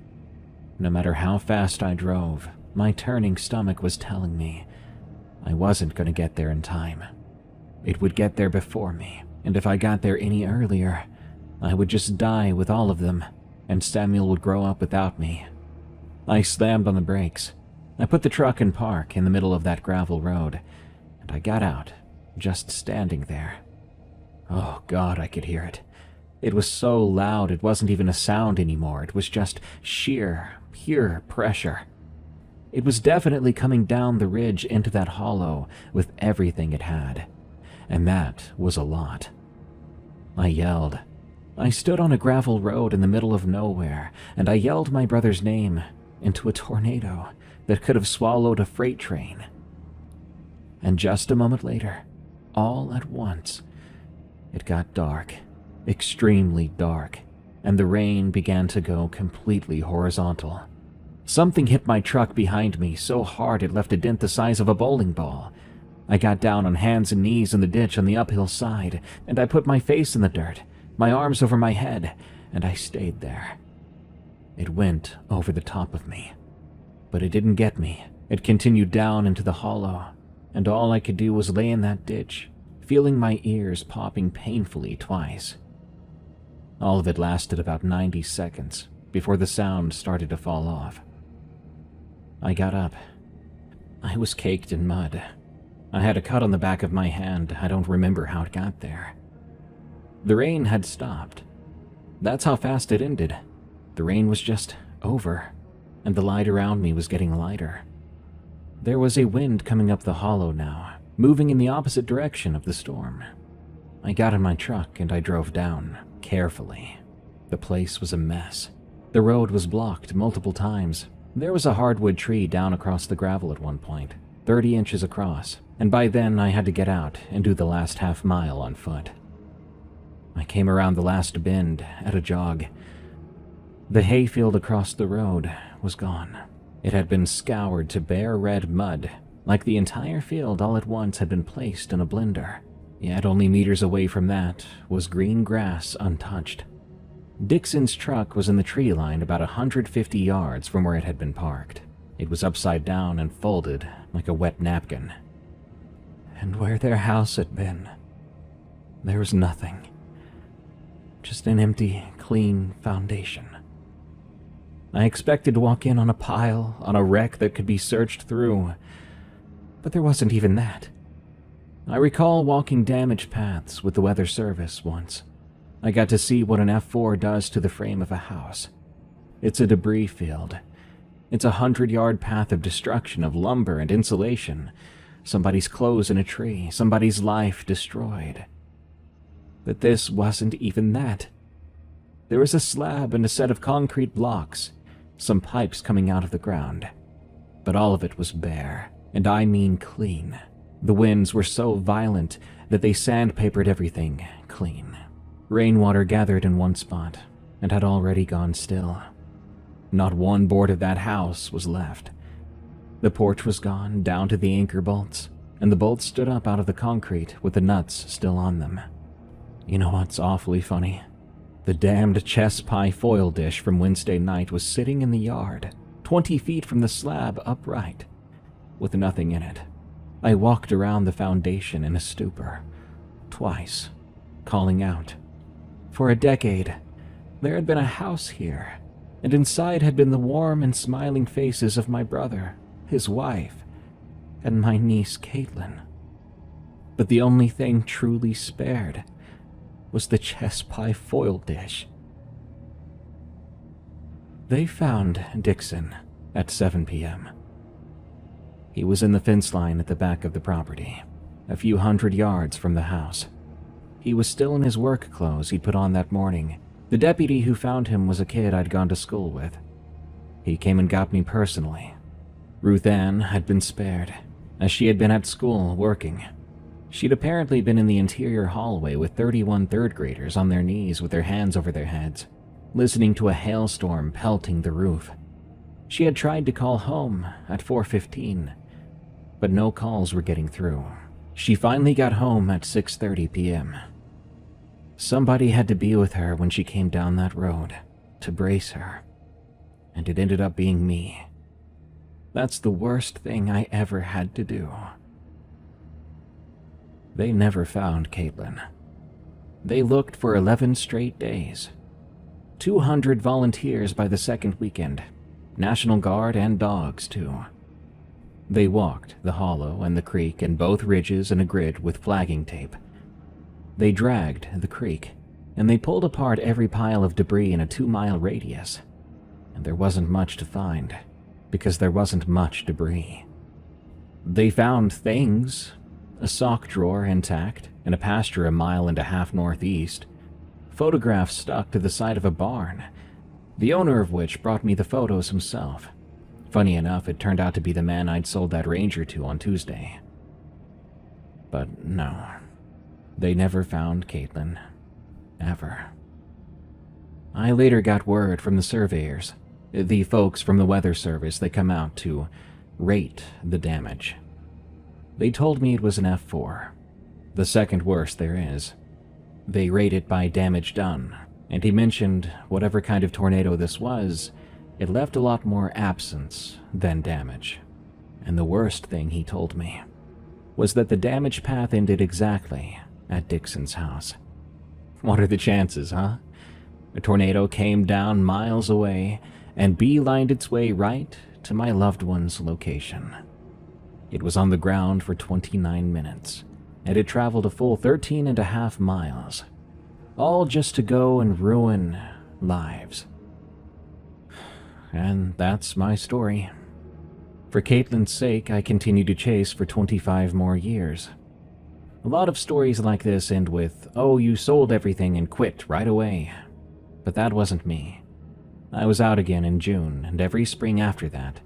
No matter how fast I drove, my turning stomach was telling me I wasn't going to get there in time. It would get there before me, and if I got there any earlier, I would just die with all of them, and Samuel would grow up without me. I slammed on the brakes. I put the truck in park in the middle of that gravel road, and I got out, just standing there. Oh God, I could hear it. It was so loud it wasn't even a sound anymore. It was just sheer, pure pressure. It was definitely coming down the ridge into that hollow with everything it had. And that was a lot. I yelled. I stood on a gravel road in the middle of nowhere, and I yelled my brother's name into a tornado that could have swallowed a freight train. And just a moment later, all at once, it got dark, extremely dark, and the rain began to go completely horizontal. Something hit my truck behind me so hard it left a dent the size of a bowling ball. I got down on hands and knees in the ditch on the uphill side, and I put my face in the dirt, my arms over my head, and I stayed there. It went over the top of me. But it didn't get me. It continued down into the hollow, and all I could do was lay in that ditch, feeling my ears popping painfully twice. All of it lasted about 90 seconds before the sound started to fall off. I got up. I was caked in mud. I had a cut on the back of my hand. I don't remember how it got there. The rain had stopped. That's how fast it ended. The rain was just over, and the light around me was getting lighter. There was a wind coming up the hollow now, moving in the opposite direction of the storm. I got in my truck and I drove down, carefully. The place was a mess. The road was blocked multiple times. There was a hardwood tree down across the gravel at one point, 30 inches across, and by then I had to get out and do the last half mile on foot. I came around the last bend at a jog. The hayfield across the road was gone. It had been scoured to bare red mud, like the entire field all at once had been placed in a blender. Yet only meters away from that was green grass untouched. Dixon's truck was in the tree line about 150 yards from where it had been parked. It was upside down and folded like a wet napkin. And where their house had been, there was nothing. Just an empty, clean foundation. I expected to walk in on a pile, on a wreck that could be searched through, but there wasn't even that. I recall walking damaged paths with the weather service once. I got to see what an F4 does to the frame of a house. It's a debris field. It's a 100-yard path of destruction of lumber and insulation. Somebody's clothes in a tree, somebody's life destroyed. But this wasn't even that. There was a slab and a set of concrete blocks, some pipes coming out of the ground. But all of it was bare, and I mean clean. The winds were so violent that they sandpapered everything clean. Rainwater gathered in one spot and had already gone still. Not one board of that house was left. The porch was gone down to the anchor bolts, and the bolts stood up out of the concrete with the nuts still on them. You know what's awfully funny? The damned chess pie foil dish from Wednesday night was sitting in the yard, 20 feet from the slab upright, with nothing in it. I walked around the foundation in a stupor, twice, calling out. For a decade, there had been a house here, and inside had been the warm and smiling faces of my brother, his wife, and my niece Caitlin. But the only thing truly spared was the chess pie foil dish. They found Dixon at 7 p.m. He was in the fence line at the back of the property, a few hundred yards from the house. He was still in his work clothes he'd put on that morning. The deputy who found him was a kid I'd gone to school with. He came and got me personally. Ruth Ann had been spared, as she had been at school working. She'd apparently been in the interior hallway with 31 third graders on their knees with their hands over their heads, listening to a hailstorm pelting the roof. She had tried to call home at 4:15, but no calls were getting through. She finally got home at 6:30 p.m. Somebody had to be with her when she came down that road, to brace her, and it ended up being me. That's the worst thing I ever had to do. They never found Caitlin. They looked for 11 straight days. 200 volunteers by the second weekend, National Guard and dogs too. They walked the hollow and the creek and both ridges in a grid with flagging tape. They dragged the creek, and they pulled apart every pile of debris in a 2-mile radius. And there wasn't much to find, because there wasn't much debris. They found things: a sock drawer intact, and a pasture 1.5 miles northeast, photographs stuck to the side of a barn, the owner of which brought me the photos himself. Funny enough, it turned out to be the man I'd sold that Ranger to on Tuesday. But no, they never found Caitlin. Ever. I later got word from the surveyors, the folks from the weather service that come out to rate the damage. They told me it was an F4, the second worst there is. They rate it by damage done, and he mentioned whatever kind of tornado this was, it left a lot more absence than damage. And the worst thing he told me was that the damage path ended exactly at Dixon's house. What are the chances, huh? A tornado came down miles away and beelined its way right to my loved one's location. It was on the ground for 29 minutes, and it traveled a full 13.5 miles, all just to go and ruin lives. And that's my story. For Caitlin's sake, I continued to chase for 25 more years. A lot of stories like this end with, "Oh, you sold everything and quit right away." But that wasn't me. I was out again in June and every spring after that,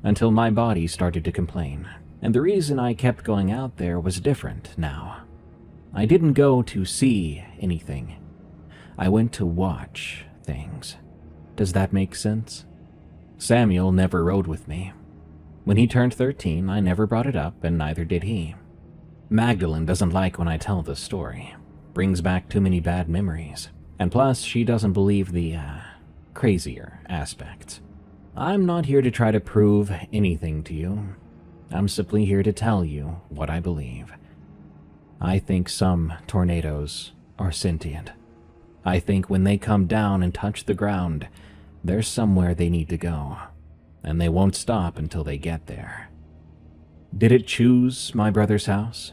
until my body started to complain. And the reason I kept going out there was different now. I didn't go to see anything. I went to watch things. Does that make sense? Samuel never rode with me. When he turned 13, I never brought it up, and neither did he. Magdalene doesn't like when I tell this story. Brings back too many bad memories. And plus, she doesn't believe the, crazier aspects. I'm not here to try to prove anything to you. I'm simply here to tell you what I believe. I think some tornadoes are sentient. I think when they come down and touch the ground, there's somewhere they need to go, and they won't stop until they get there. Did it choose my brother's house?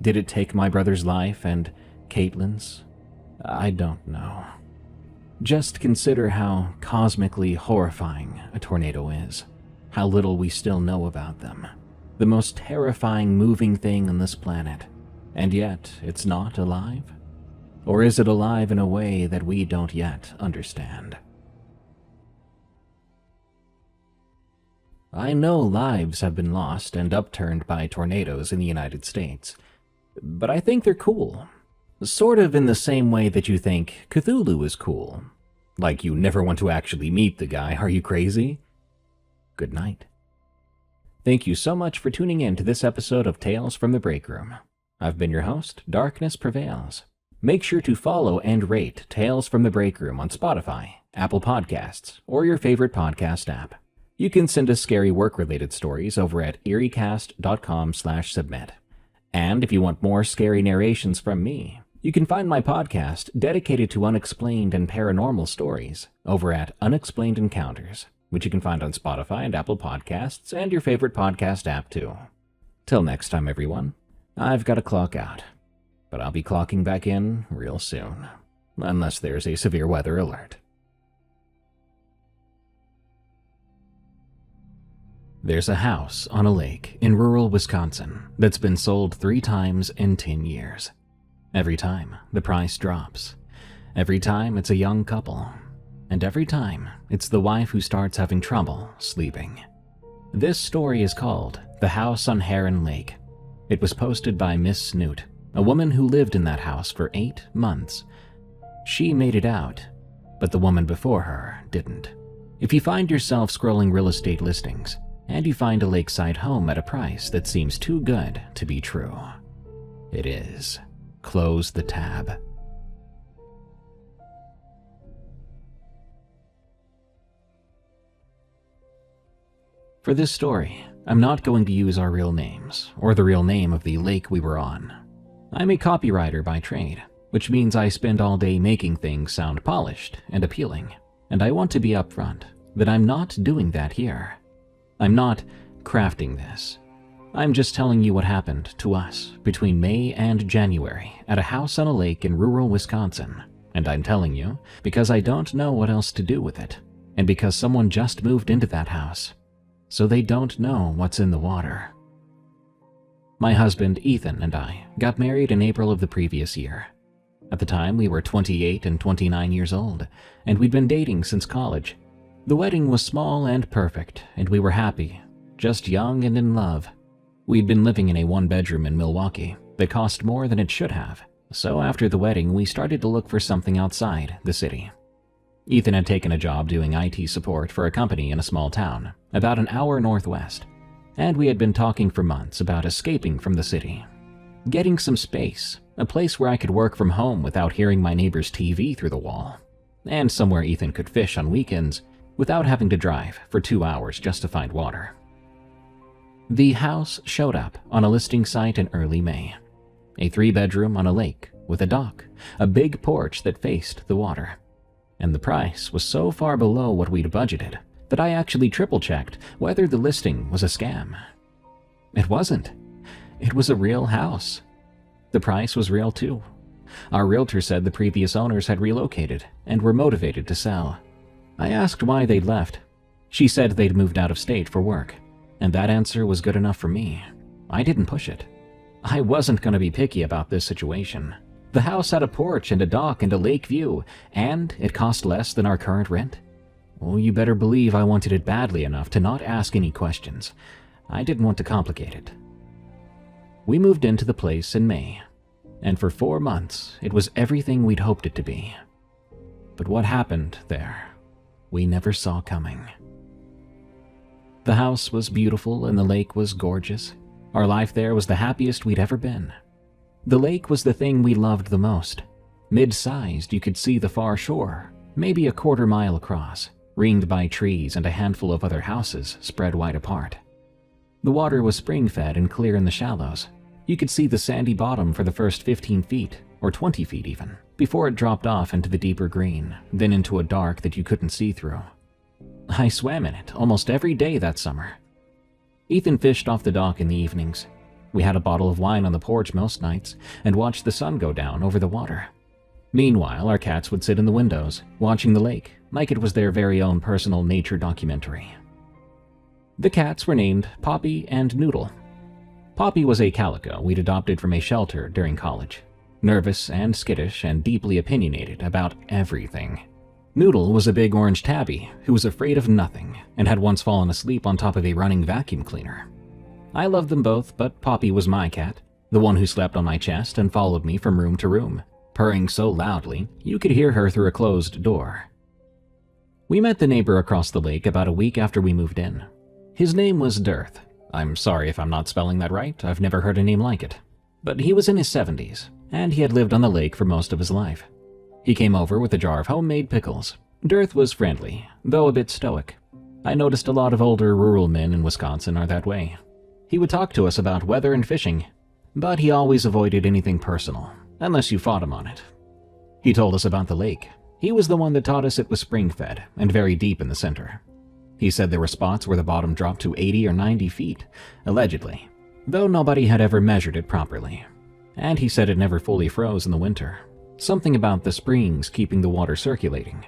Did it take my brother's life and Caitlin's? I don't know. Just consider how cosmically horrifying a tornado is, how little we still know about them. The most terrifying moving thing on this planet, and yet it's not alive? Or is it alive in a way that we don't yet understand? I know lives have been lost and upturned by tornadoes in the United States, but I think they're cool. Sort of in the same way that you think Cthulhu is cool. Like you never want to actually meet the guy, are you crazy? Good night. Thank you so much for tuning in to this episode of Tales from the Break Room. I've been your host, Darkness Prevails. Make sure to follow and rate Tales from the Break Room on Spotify, Apple Podcasts, or your favorite podcast app. You can send us scary work-related stories over at eeriecast.com/submit. And if you want more scary narrations from me, you can find my podcast dedicated to unexplained and paranormal stories over at Unexplained Encounters, which you can find on Spotify and Apple Podcasts and your favorite podcast app too. Till next time, everyone, I've got to clock out, but I'll be clocking back in real soon, unless there's a severe weather alert. There's a house on a lake in rural Wisconsin that's been sold 3 times in 10 years. Every time, the price drops. Every time, it's a young couple. And every time, it's the wife who starts having trouble sleeping. This story is called The House on Heron Lake. It was posted by Miss Snoot, a woman who lived in that house for 8 months. She made it out, but the woman before her didn't. If you find yourself scrolling real estate listings, and you find a lakeside home at a price that seems too good to be true, it is. Close the tab. For this story, I'm not going to use our real names, or the real name of the lake we were on. I'm a copywriter by trade, which means I spend all day making things sound polished and appealing, and I want to be upfront that I'm not doing that here. I'm not crafting this. I'm just telling you what happened to us between May and January at a house on a lake in rural Wisconsin, and I'm telling you because I don't know what else to do with it, and because someone just moved into that house, so they don't know what's in the water. My husband, Ethan, and I got married in April of the previous year. At the time, we were 28 and 29 years old, and we'd been dating since college. The wedding was small and perfect, and we were happy, just young and in love. We'd been living in a one-bedroom in Milwaukee that cost more than it should have, so after the wedding, we started to look for something outside the city. Ethan had taken a job doing IT support for a company in a small town, about an hour northwest, and we had been talking for months about escaping from the city. Getting some space, a place where I could work from home without hearing my neighbor's TV through the wall, and somewhere Ethan could fish on weekends without having to drive for 2 hours just to find water. The house showed up on a listing site in early May. A 3-bedroom on a lake with a dock, a big porch that faced the water. And the price was so far below what we'd budgeted that I actually triple-checked whether the listing was a scam. It wasn't. It was a real house. The price was real too. Our realtor said the previous owners had relocated and were motivated to sell. I asked why they'd left. She said they'd moved out of state for work, and that answer was good enough for me. I didn't push it. I wasn't going to be picky about this situation. The house had a porch and a dock and a lake view, and it cost less than our current rent. Oh, you better believe I wanted it badly enough to not ask any questions. I didn't want to complicate it. We moved into the place in May, and for 4 months, it was everything we'd hoped it to be. But what happened there, we never saw coming. The house was beautiful and the lake was gorgeous. Our life there was the happiest we'd ever been. The lake was the thing we loved the most. Mid-sized, you could see the far shore, maybe a 1/4 mile across, ringed by trees and a handful of other houses spread wide apart. The water was spring-fed and clear in the shallows. You could see the sandy bottom for the first 15 feet, or 20 feet even, before it dropped off into the deeper green, then into a dark that you couldn't see through. I swam in it almost every day that summer. Ethan fished off the dock in the evenings. We had a bottle of wine on the porch most nights and watched the sun go down over the water. Meanwhile, our cats would sit in the windows, watching the lake like it was their very own personal nature documentary. The cats were named Poppy and Noodle. Poppy was a calico we'd adopted from a shelter during college, nervous and skittish and deeply opinionated about everything. Noodle was a big orange tabby who was afraid of nothing and had once fallen asleep on top of a running vacuum cleaner. I loved them both, but Poppy was my cat, the one who slept on my chest and followed me from room to room, purring so loudly you could hear her through a closed door. We met the neighbor across the lake about a week after we moved in. His name was Dearth. I'm sorry if I'm not spelling that right, I've never heard a name like it. But he was in his 70s, and he had lived on the lake for most of his life. He came over with a jar of homemade pickles. Dearth was friendly, though a bit stoic. I noticed a lot of older rural men in Wisconsin are that way. He would talk to us about weather and fishing, but he always avoided anything personal, unless you fought him on it. He told us about the lake. He was the one that taught us it was spring-fed and very deep in the center. He said there were spots where the bottom dropped to 80 or 90 feet, allegedly, though nobody had ever measured it properly. And he said it never fully froze in the winter. Something about the springs keeping the water circulating.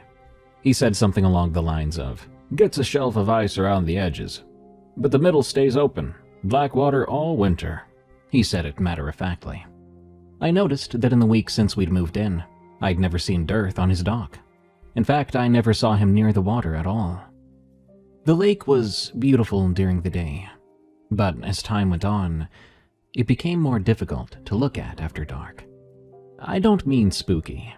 He said something along the lines of, "Gets a shelf of ice around the edges, but the middle stays open, black water all winter." He said it matter-of-factly. I noticed that in the weeks since we'd moved in, I'd never seen Dearth on his dock. In fact, I never saw him near the water at all. The lake was beautiful during the day, but as time went on, it became more difficult to look at after dark. I don't mean spooky,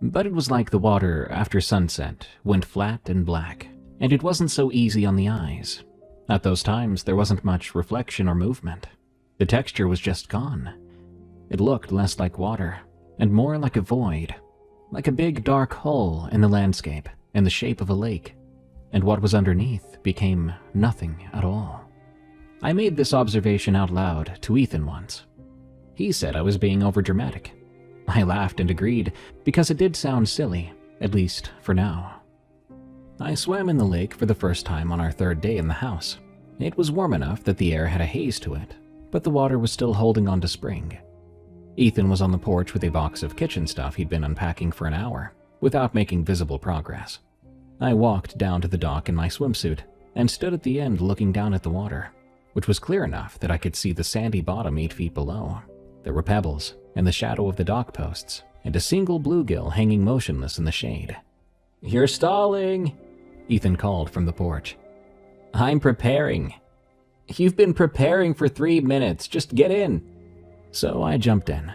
but it was like the water after sunset went flat and black, and it wasn't so easy on the eyes. At those times, there wasn't much reflection or movement. The texture was just gone. It looked less like water, and more like a void, like a big dark hole in the landscape in the shape of a lake, and what was underneath became nothing at all. I made this observation out loud to Ethan once. He said I was being overdramatic. I laughed and agreed, because it did sound silly, at least for now. I swam in the lake for the first time on our third day in the house. It was warm enough that the air had a haze to it, but the water was still holding on to spring. Ethan was on the porch with a box of kitchen stuff he'd been unpacking for an hour, without making visible progress. I walked down to the dock in my swimsuit and stood at the end looking down at the water, which was clear enough that I could see the sandy bottom 8 feet below. There were pebbles and the shadow of the dock posts, and a single bluegill hanging motionless in the shade. "You're stalling," Ethan called from the porch. "I'm preparing." "You've been preparing for 3 minutes, just get in." So I jumped in.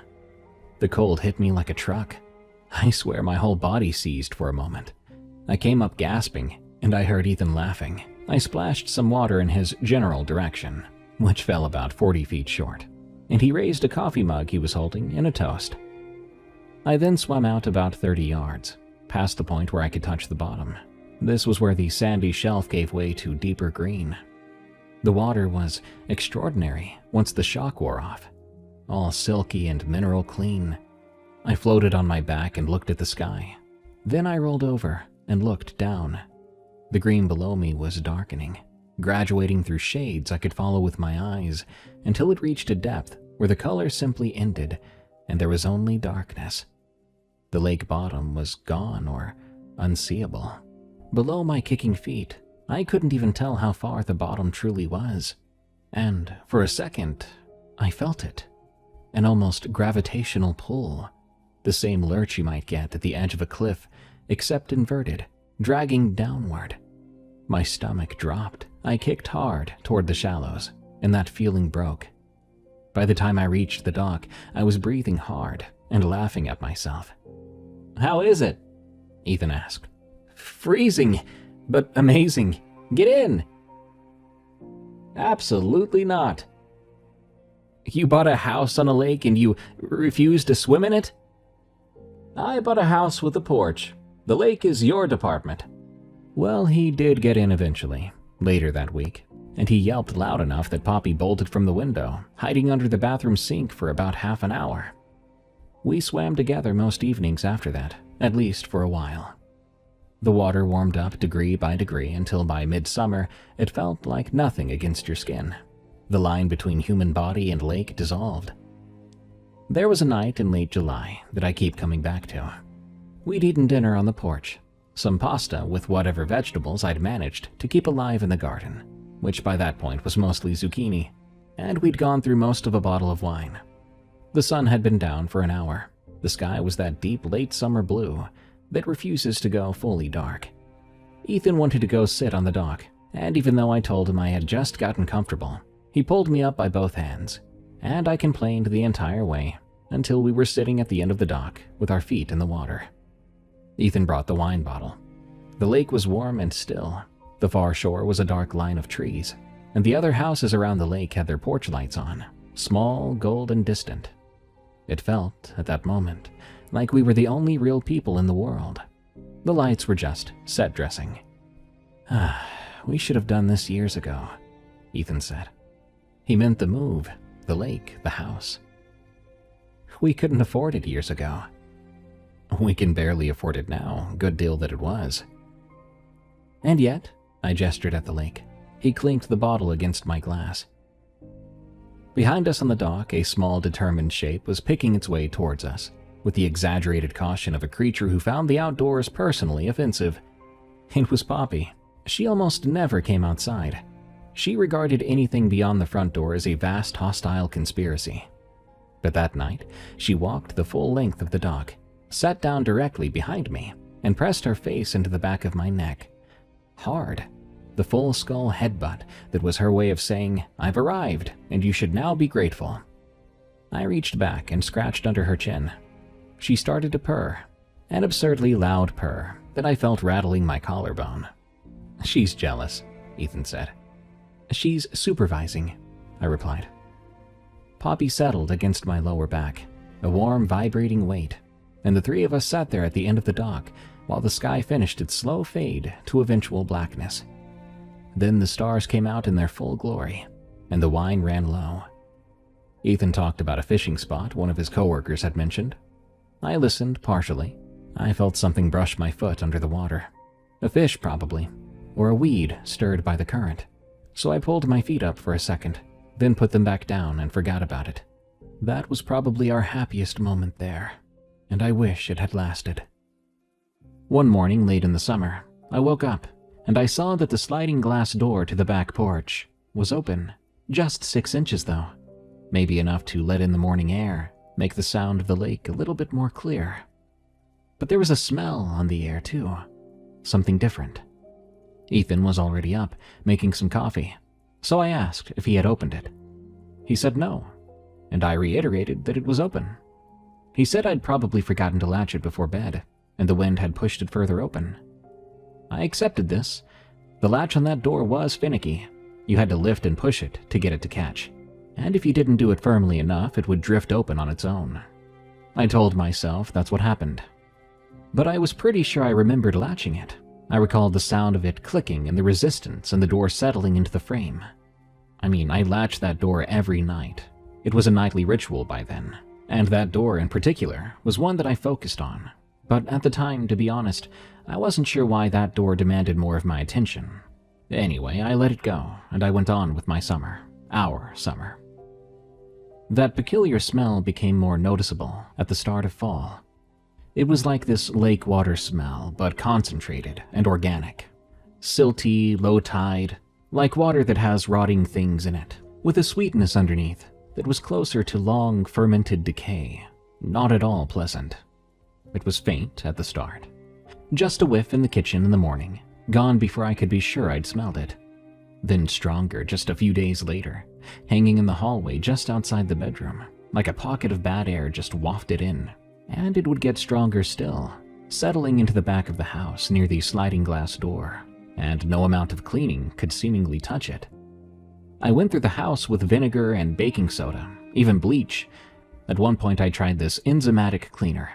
The cold hit me like a truck. I swear my whole body seized for a moment. I came up gasping, and I heard Ethan laughing. I splashed some water in his general direction, which fell about 40 feet short, and he raised a coffee mug he was holding in a toast. I then swam out about 30 yards, past the point where I could touch the bottom. This was where the sandy shelf gave way to deeper green. The water was extraordinary once the shock wore off, all silky and mineral clean. I floated on my back and looked at the sky. Then I rolled over and looked down. The green below me was darkening, graduating through shades I could follow with my eyes until it reached a depth where the color simply ended and there was only darkness. The lake bottom was gone or unseeable. Below my kicking feet, I couldn't even tell how far the bottom truly was. And for a second, I felt it. An almost gravitational pull. The same lurch you might get at the edge of a cliff, except inverted, dragging downward. My stomach dropped. I kicked hard toward the shallows, and that feeling broke. By the time I reached the dock, I was breathing hard and laughing at myself. "How is it?" Ethan asked. "Freezing, but amazing. Get in." "Absolutely not." "You bought a house on a lake and you refuse to swim in it?" "I bought a house with a porch. The lake is your department." Well, he did get in eventually, later that week, and he yelped loud enough that Poppy bolted from the window, hiding under the bathroom sink for about half an hour. We swam together most evenings after that, at least for a while. The water warmed up degree by degree until by midsummer it felt like nothing against your skin. The line between human body and lake dissolved. There was a night in late July that I keep coming back to. We'd eaten dinner on the porch, some pasta with whatever vegetables I'd managed to keep alive in the garden, which by that point was mostly zucchini, and we'd gone through most of a bottle of wine. The sun had been down for an hour. The sky was that deep late summer blue that refuses to go fully dark. Ethan wanted to go sit on the dock, and even though I told him I had just gotten comfortable, he pulled me up by both hands, and I complained the entire way until we were sitting at the end of the dock with our feet in the water. Ethan brought the wine bottle. The lake was warm and still. The far shore was a dark line of trees, and the other houses around the lake had their porch lights on, small, gold, and distant. It felt, at that moment, like we were the only real people in the world. The lights were just set dressing. "We should have done this years ago," Ethan said. He meant the move, the lake, the house. "We couldn't afford it years ago." "We can barely afford it now, good deal that it was." "And yet," I gestured at the lake. He clinked the bottle against my glass. Behind us on the dock, a small, determined shape was picking its way towards us, with the exaggerated caution of a creature who found the outdoors personally offensive. It was Poppy. She almost never came outside. She regarded anything beyond the front door as a vast hostile conspiracy. But that night, she walked the full length of the dock, sat down directly behind me, and pressed her face into the back of my neck. Hard. The full skull headbutt that was her way of saying, "I've arrived, and you should now be grateful." I reached back and scratched under her chin. She started to purr, an absurdly loud purr that I felt rattling my collarbone. "She's jealous," Ethan said. "She's supervising," I replied. Poppy settled against my lower back, a warm, vibrating weight, and the three of us sat there at the end of the dock while the sky finished its slow fade to eventual blackness. Then the stars came out in their full glory, and the wine ran low. Ethan talked about a fishing spot one of his coworkers had mentioned. I listened partially. I felt something brush my foot under the water. A fish, probably, or a weed stirred by the current. So I pulled my feet up for a second, then put them back down and forgot about it. That was probably our happiest moment there, and I wish it had lasted. One morning late in the summer, I woke up, and I saw that the sliding glass door to the back porch was open. Just 6 inches though. Maybe enough to let in the morning air, make the sound of the lake a little bit more clear. But there was a smell on the air too. Something different. Ethan was already up, making some coffee, so I asked if he had opened it. He said no, and I reiterated that it was open. He said I'd probably forgotten to latch it before bed, and the wind had pushed it further open. I accepted this. The latch on that door was finicky. You had to lift and push it to get it to catch, and if you didn't do it firmly enough, it would drift open on its own. I told myself that's what happened. But I was pretty sure I remembered latching it. I recalled the sound of it clicking and the resistance and the door settling into the frame. I mean, I latched that door every night. It was a nightly ritual by then, and that door in particular was one that I focused on. But at the time, to be honest, I wasn't sure why that door demanded more of my attention. Anyway, I let it go, and I went on with my summer. Our summer. That peculiar smell became more noticeable at the start of fall. It was like this lake water smell, but concentrated and organic. Silty, low tide, like water that has rotting things in it, with a sweetness underneath that was closer to long fermented decay. Not at all pleasant. It was faint at the start. Just a whiff in the kitchen in the morning, gone before I could be sure I'd smelled it. Then stronger just a few days later, hanging in the hallway just outside the bedroom, like a pocket of bad air just wafted in. And it would get stronger still, settling into the back of the house near the sliding glass door, and no amount of cleaning could seemingly touch it. I went through the house with vinegar and baking soda, even bleach. At one point I tried this enzymatic cleaner.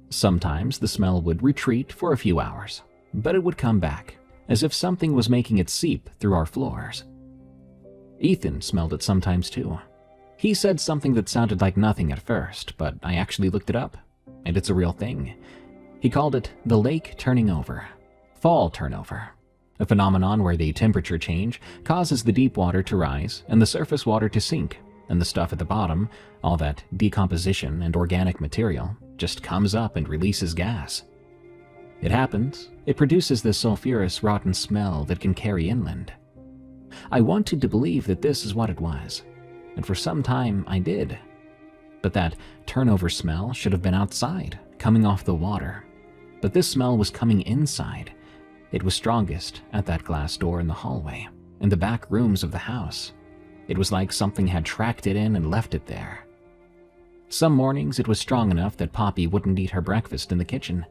Sometimes the smell would retreat for a few hours, but it would come back, as if something was making it seep through our floors. Ethan smelled it sometimes too. He said something that sounded like nothing at first, but I actually looked it up, and it's a real thing. He called it the lake turning over, fall turnover, a phenomenon where the temperature change causes the deep water to rise and the surface water to sink, and the stuff at the bottom, all that decomposition and organic material, just comes up and releases gas. It happens, it produces this sulfurous, rotten smell that can carry inland. I wanted to believe that this is what it was, and for some time I did. But that turnover smell should have been outside, coming off the water. But this smell was coming inside. It was strongest at that glass door in the hallway, in the back rooms of the house. It was like something had tracked it in and left it there. Some mornings it was strong enough that Poppy wouldn't eat her breakfast in the kitchen.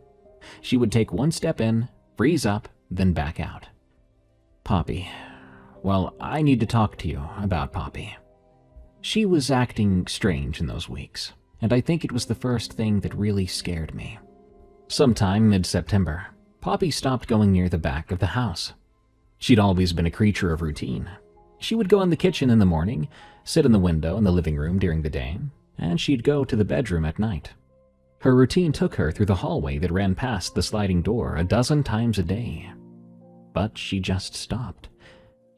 She would take one step in, freeze up, then back out. Poppy. Well, I need to talk to you about Poppy. She was acting strange in those weeks, and I think it was the first thing that really scared me. Sometime mid-September, Poppy stopped going near the back of the house. She'd always been a creature of routine. She would go in the kitchen in the morning, sit in the window in the living room during the day, and she'd go to the bedroom at night. Her routine took her through the hallway that ran past the sliding door 12 times a day. But she just stopped.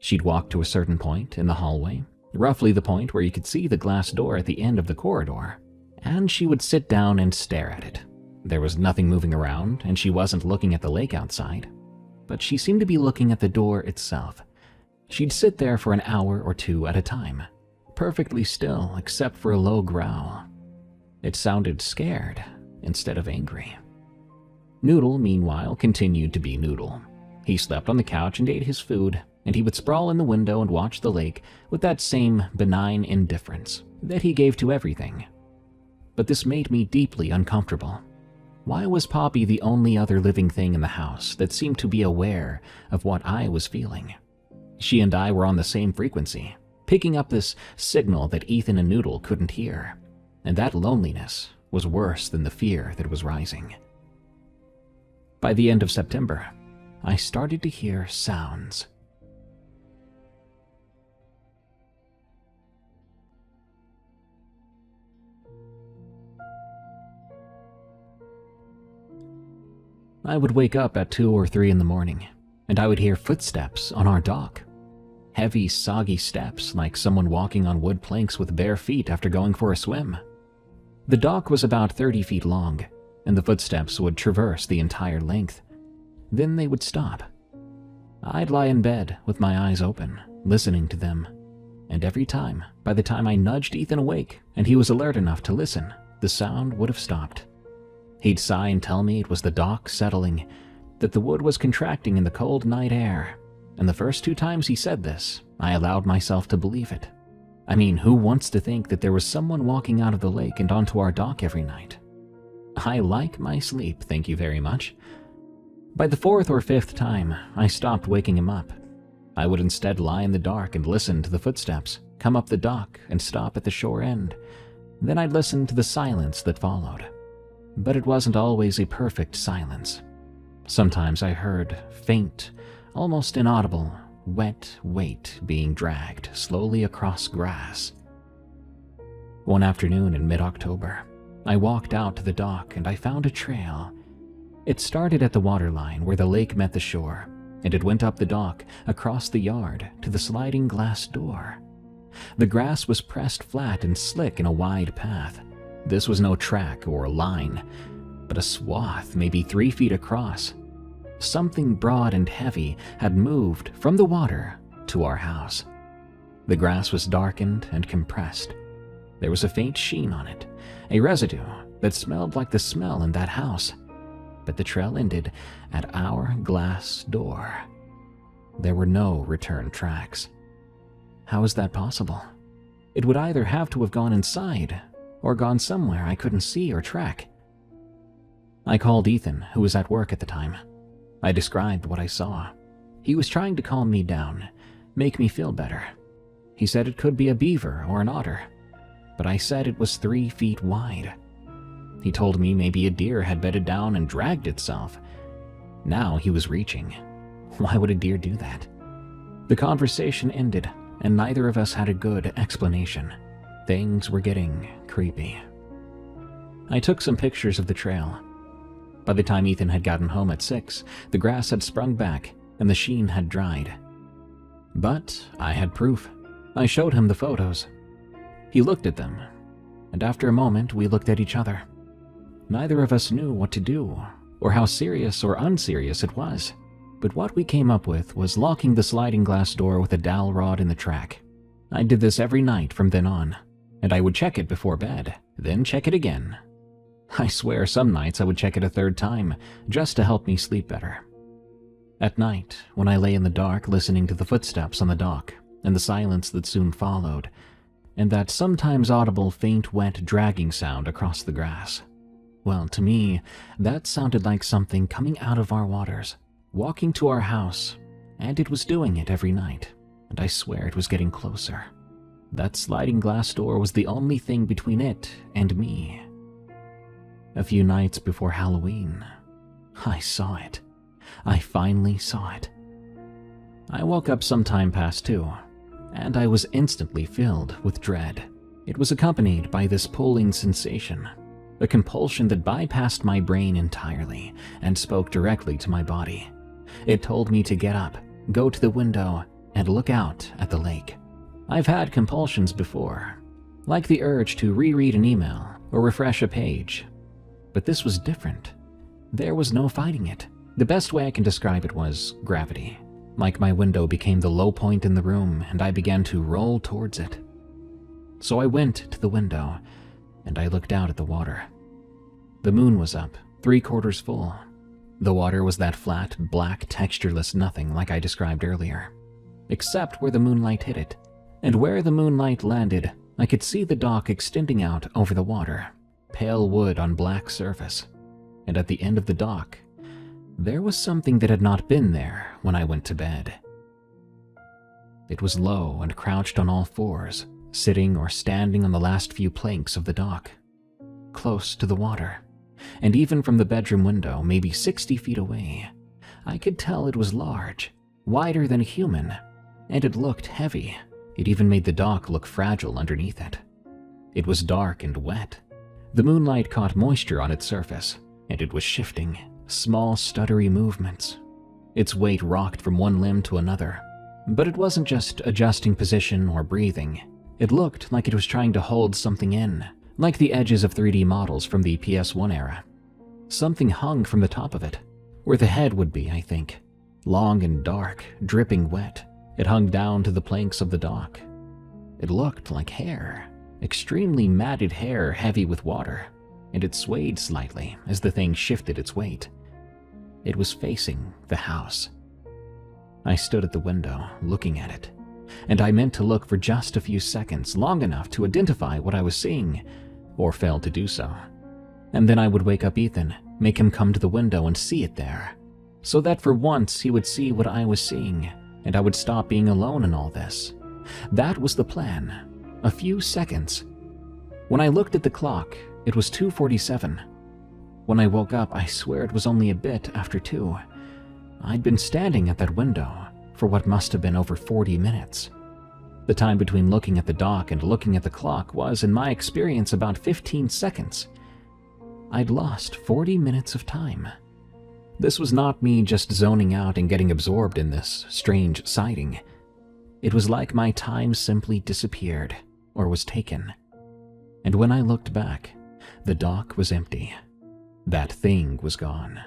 She'd walk to a certain point in the hallway, roughly the point where you could see the glass door at the end of the corridor, and she would sit down and stare at it. There was nothing moving around, and she wasn't looking at the lake outside, but she seemed to be looking at the door itself. She'd sit there for an hour or two at a time, perfectly still except for a low growl. It sounded scared instead of angry. Noodle, meanwhile, continued to be Noodle. He slept on the couch and ate his food, and he would sprawl in the window and watch the lake with that same benign indifference that he gave to everything. But this made me deeply uncomfortable. Why was Poppy the only other living thing in the house that seemed to be aware of what I was feeling? She and I were on the same frequency, picking up this signal that Ethan and Noodle couldn't hear, and that loneliness was worse than the fear that was rising. By the end of September, I started to hear sounds. I would wake up at 2 or 3 in the morning, and I would hear footsteps on our dock. Heavy, soggy steps like someone walking on wood planks with bare feet after going for a swim. The dock was about 30 feet long, and the footsteps would traverse the entire length. Then they would stop. I'd lie in bed with my eyes open, listening to them. And every time, by the time I nudged Ethan awake and he was alert enough to listen, the sound would have stopped. He'd sigh and tell me it was the dock settling, that the wood was contracting in the cold night air. And the first 2 times he said this, I allowed myself to believe it. I mean, who wants to think that there was someone walking out of the lake and onto our dock every night? I like my sleep, thank you very much. By the 4th or 5th time, I stopped waking him up. I would instead lie in the dark and listen to the footsteps, come up the dock and stop at the shore end. Then I'd listen to the silence that followed. But it wasn't always a perfect silence. Sometimes I heard faint, almost inaudible, wet weight being dragged slowly across grass. One afternoon in mid-October, I walked out to the dock and I found a trail. It started at the waterline where the lake met the shore, and it went up the dock, across the yard, to the sliding glass door. The grass was pressed flat and slick in a wide path. This was no track or line, but a swath maybe 3 feet across. Something broad and heavy had moved from the water to our house. The grass was darkened and compressed. There was a faint sheen on it, a residue that smelled like the smell in that house. But the trail ended at our glass door. There were no return tracks. How is that possible? It would either have to have gone inside or gone somewhere I couldn't see or track. I called Ethan, who was at work at the time. I described what I saw. He was trying to calm me down, make me feel better. He said it could be a beaver or an otter, but I said it was 3 feet wide. He told me maybe a deer had bedded down and dragged itself. Now he was reaching. Why would a deer do that? The conversation ended, and neither of us had a good explanation. Things were getting creepy. I took some pictures of the trail. By the time Ethan had gotten home at 6, the grass had sprung back and the sheen had dried. But I had proof. I showed him the photos. He looked at them, and after a moment we looked at each other. Neither of us knew what to do, or how serious or unserious it was, but what we came up with was locking the sliding glass door with a dowel rod in the track. I did this every night from then on, and I would check it before bed, then check it again. I swear some nights I would check it a 3rd time, just to help me sleep better. At night, when I lay in the dark listening to the footsteps on the dock, and the silence that soon followed, and that sometimes audible faint wet dragging sound across the grass, well, to me, that sounded like something coming out of our waters, walking to our house, and it was doing it every night, and I swear it was getting closer. That sliding glass door was the only thing between it and me. A few nights before Halloween, I saw it. I finally saw it. I woke up sometime past 2, and I was instantly filled with dread. It was accompanied by this pulling sensation, a compulsion that bypassed my brain entirely and spoke directly to my body. It told me to get up, go to the window, and look out at the lake. I've had compulsions before, like the urge to reread an email or refresh a page. But this was different. There was no fighting it. The best way I can describe it was gravity. Like my window became the low point in the room and I began to roll towards it. So I went to the window and I looked out at the water. The moon was up, 3/4 full. The water was that flat, black, textureless nothing like I described earlier, except where the moonlight hit it. And where the moonlight landed, I could see the dock extending out over the water. Pale wood on black surface, and at the end of the dock, there was something that had not been there when I went to bed. It was low and crouched on all 4s, sitting or standing on the last few planks of the dock, close to the water, and even from the bedroom window, maybe 60 feet away, I could tell it was large, wider than a human, and it looked heavy. It even made the dock look fragile underneath it. It was dark and wet. The moonlight caught moisture on its surface, and it was shifting, Small, stuttery movements. Its weight rocked from one limb to another. But it wasn't just adjusting position or breathing. It looked like it was trying to hold something in, like the edges of 3D models from the PS1 era. Something hung from the top of it, where the head would be, I think. Long and dark, dripping wet. It hung down to the planks of the dock. It looked like hair, extremely matted hair heavy with water, and it swayed slightly as the thing shifted its weight. It was facing the house. I stood at the window, looking at it, and I meant to look for just a few seconds, long enough to identify what I was seeing, or failed to do so. And then I would wake up Ethan, make him come to the window and see it there, so that for once he would see what I was seeing, and I would stop being alone in all this. That was the plan. A few seconds. When I looked at the clock, it was 2:47. When I woke up, I swear it was only a bit after 2. I'd been standing at that window for what must have been over 40 minutes. The time between looking at the dock and looking at the clock was, in my experience, about 15 seconds. I'd lost 40 minutes of time. This was not me just zoning out and getting absorbed in this strange sighting. It was like my time simply disappeared, or was taken. And when I looked back, the dock was empty. That thing was gone.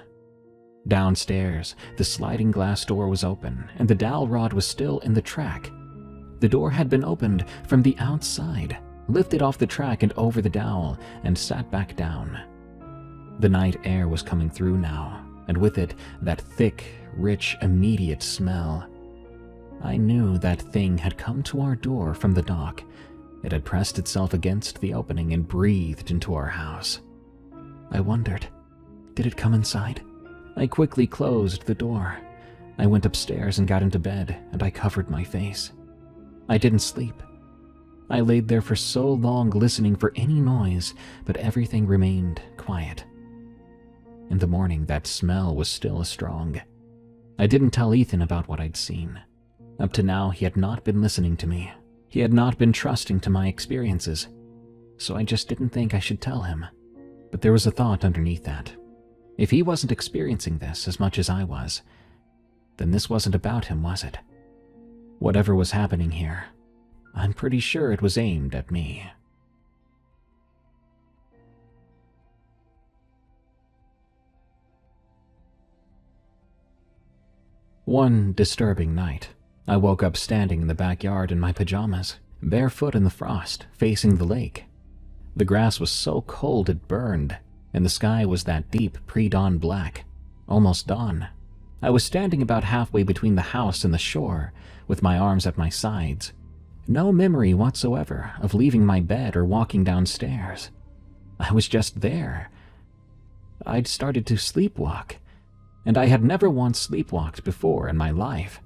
Downstairs, the sliding glass door was open, and the dowel rod was still in the track. The door had been opened from the outside, lifted off the track and over the dowel, and sat back down. The night air was coming through now, and with it, that thick, rich, immediate smell. I knew that thing had come to our door from the dock. It had pressed itself against the opening and breathed into our house. I wondered, did it come inside? I quickly closed the door. I went upstairs and got into bed, and I covered my face. I didn't sleep. I laid there for so long listening for any noise, but everything remained quiet. In the morning, that smell was still strong. I didn't tell Ethan about what I'd seen. Up to now, he had not been listening to me. He had not been trusting to my experiences. So I just didn't think I should tell him. But there was a thought underneath that. If he wasn't experiencing this as much as I was, then this wasn't about him, was it? Whatever was happening here, I'm pretty sure it was aimed at me. One disturbing night, I woke up standing in the backyard in my pajamas, barefoot in the frost, facing the lake. The grass was so cold it burned, and the sky was that deep pre-dawn black, almost dawn. I was standing about halfway between the house and the shore, with my arms at my sides. No memory whatsoever of leaving my bed or walking downstairs. I was just there. I'd started to sleepwalk, and I had never once sleepwalked before in my life.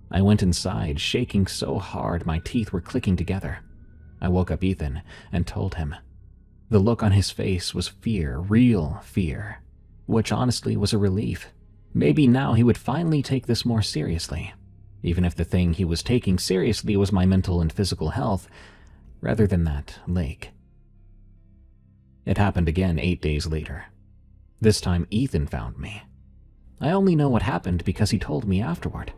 I went inside, shaking so hard my teeth were clicking together. I woke up Ethan and told him. The look on his face was fear, real fear, which honestly was a relief. Maybe now he would finally take this more seriously, even if the thing he was taking seriously was my mental and physical health, rather than that lake. It happened again 8 days later. This time Ethan found me. I only know what happened because he told me afterward.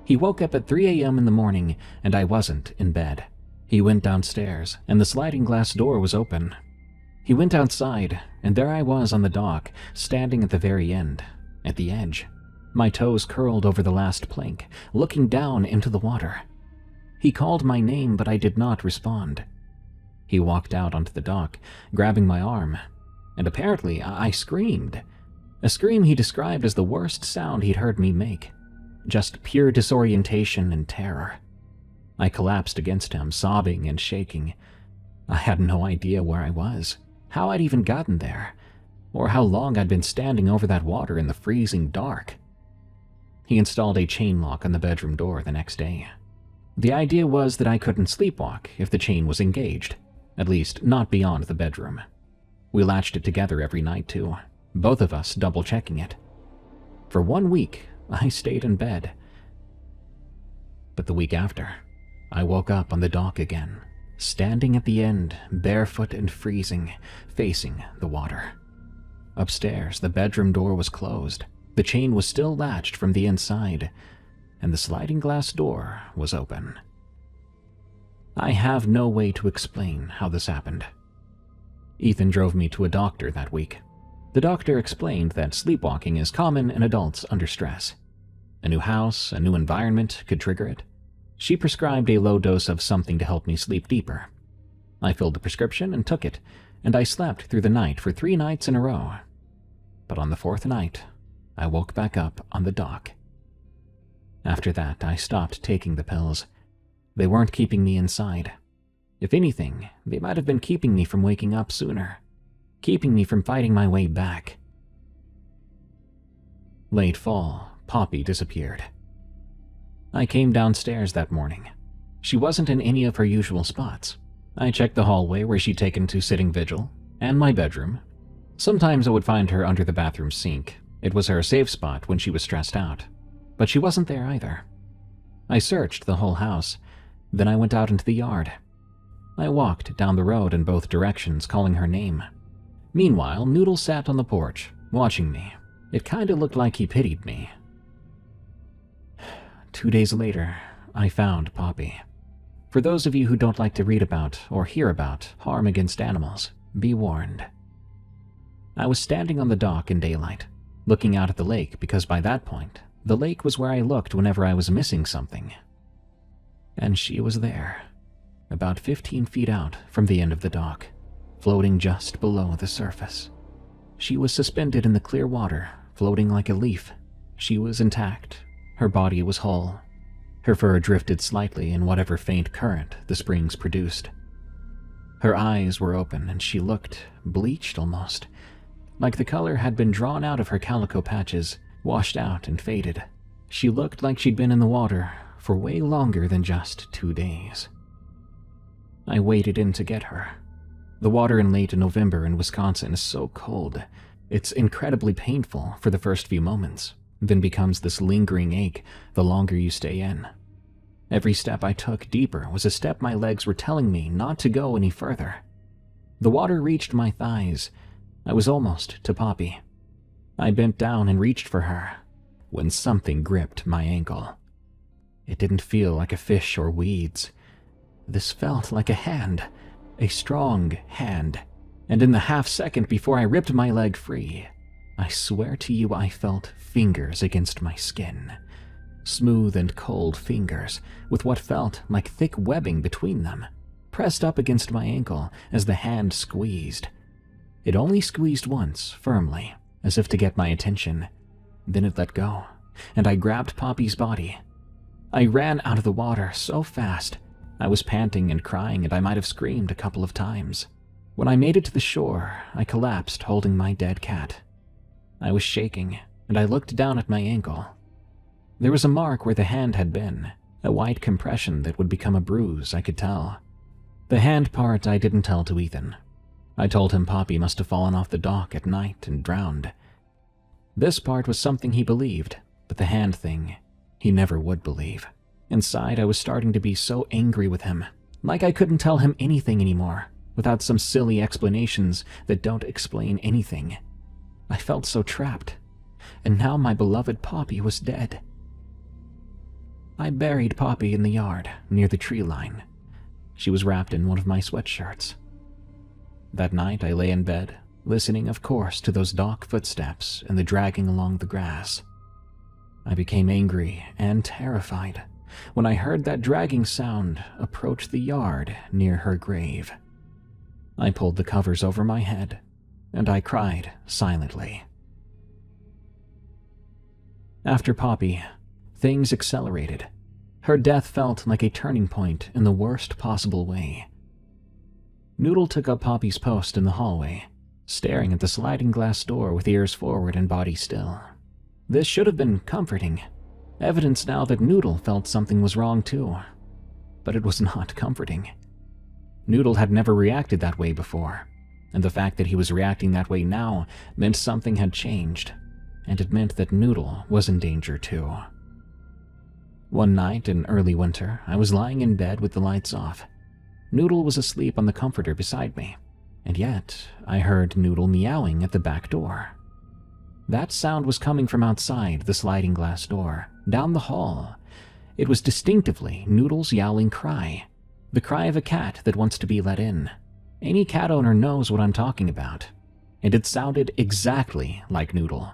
He woke up at 3 a.m. in the morning, and I wasn't in bed. He went downstairs, and the sliding glass door was open. He went outside, and there I was on the dock, standing at the very end, at the edge, my toes curled over the last plank, looking down into the water. He called my name, but I did not respond. He walked out onto the dock, grabbing my arm, and apparently I screamed. A scream he described as the worst sound he'd heard me make. Just pure disorientation and terror. I collapsed against him, sobbing and shaking. I had no idea where I was, how I'd even gotten there, or how long I'd been standing over that water in the freezing dark. He installed a chain lock on the bedroom door the next day. The idea was that I couldn't sleepwalk if the chain was engaged, at least not beyond the bedroom. We latched it together every night too, both of us double-checking it. For 1 week, I stayed in bed. But the week after, I woke up on the dock again, standing at the end, barefoot and freezing, facing the water. Upstairs, the bedroom door was closed. The chain was still latched from the inside, and the sliding glass door was open. I have no way to explain how this happened. Ethan drove me to a doctor that week. The doctor explained that sleepwalking is common in adults under stress. A new house, a new environment could trigger it. She prescribed a low dose of something to help me sleep deeper. I filled the prescription and took it, and I slept through the night for 3 nights in a row. But on the 4th night, I woke back up on the dock. After that, I stopped taking the pills. They weren't keeping me inside. If anything, they might have been keeping me from waking up sooner, keeping me from fighting my way back. Late fall, Poppy disappeared. I came downstairs that morning. She wasn't in any of her usual spots. I checked the hallway where she'd taken to sitting vigil, and my bedroom. Sometimes I would find her under the bathroom sink. It was her safe spot when she was stressed out. But she wasn't there either. I searched the whole house. Then I went out into the yard. I walked down the road in both directions, calling her name. Meanwhile, Noodle sat on the porch, watching me. It kinda looked like he pitied me. 2 days later, I found Poppy. For those of you who don't like to read about or hear about harm against animals, be warned. I was standing on the dock in daylight, looking out at the lake because by that point, the lake was where I looked whenever I was missing something. And she was there, about 15 feet out from the end of the dock, floating just below the surface. She was suspended in the clear water, floating like a leaf. She was intact. Her body was whole. Her fur drifted slightly in whatever faint current the springs produced. Her eyes were open and she looked bleached almost, like the color had been drawn out of her calico patches, washed out and faded. She looked like she'd been in the water for way longer than just 2 days. I waded in to get her. The water in late November in Wisconsin is so cold, it's incredibly painful for the first few moments, then becomes this lingering ache the longer you stay in. Every step I took deeper was a step my legs were telling me not to go any further. The water reached my thighs. I was almost to Poppy. I bent down and reached for her, when something gripped my ankle. It didn't feel like a fish or weeds. This felt like a hand, a strong hand, and in the half-second before I ripped my leg free, I swear to you I felt fingers against my skin. Smooth and cold fingers, with what felt like thick webbing between them, pressed up against my ankle as the hand squeezed. It only squeezed once, firmly, as if to get my attention. Then it let go, and I grabbed Poppy's body. I ran out of the water so fast. I was panting and crying, and I might have screamed a couple of times. When I made it to the shore, I collapsed holding my dead cat. I was shaking, and I looked down at my ankle. There was a mark where the hand had been, a white compression that would become a bruise, I could tell. The hand part I didn't tell to Ethan. I told him Poppy must have fallen off the dock at night and drowned. This part was something he believed, but the hand thing, he never would believe. Inside, I was starting to be so angry with him, like I couldn't tell him anything anymore, without some silly explanations that don't explain anything. I felt so trapped, and now my beloved Poppy was dead. I buried Poppy in the yard, near the tree line. She was wrapped in one of my sweatshirts. That night I lay in bed, listening of course to those dock footsteps and the dragging along the grass. I became angry and terrified when I heard that dragging sound approach the yard near her grave. I pulled the covers over my head, and I cried silently. After Poppy, things accelerated. Her death felt like a turning point in the worst possible way. Noodle took up Poppy's post in the hallway, staring at the sliding glass door with ears forward and body still. This should have been comforting, evidence now that Noodle felt something was wrong too. But it was not comforting. Noodle had never reacted that way before, and the fact that he was reacting that way now meant something had changed, and it meant that Noodle was in danger too. One night in early winter, I was lying in bed with the lights off. Noodle was asleep on the comforter beside me. And yet, I heard Noodle meowing at the back door. That sound was coming from outside the sliding glass door, down the hall. It was distinctively Noodle's yowling cry, the cry of a cat that wants to be let in. Any cat owner knows what I'm talking about, and it sounded exactly like Noodle.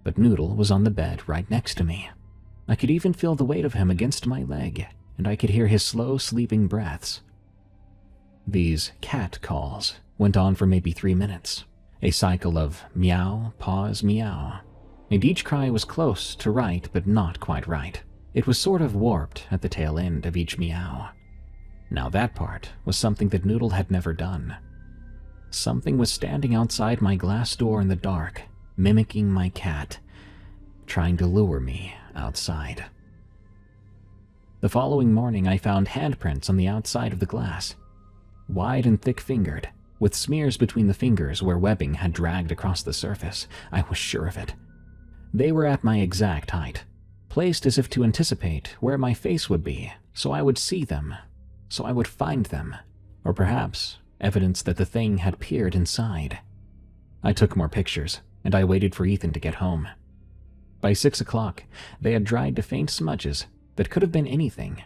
But Noodle was on the bed right next to me. I could even feel the weight of him against my leg, and I could hear his slow, sleeping breaths. These cat calls went on for maybe 3 minutes, a cycle of meow, pause, meow, and each cry was close to right but not quite right. It was sort of warped at the tail end of each meow. Now that part was something that Noodle had never done. Something was standing outside my glass door in the dark, mimicking my cat, trying to lure me outside. The following morning I found handprints on the outside of the glass, wide and thick-fingered, with smears between the fingers where webbing had dragged across the surface. I was sure of it. They were at my exact height, placed as if to anticipate where my face would be, so I would see them, so I would find them, or perhaps evidence that the thing had peered inside. I took more pictures, and I waited for Ethan to get home. By 6 o'clock, they had dried to faint smudges that could have been anything,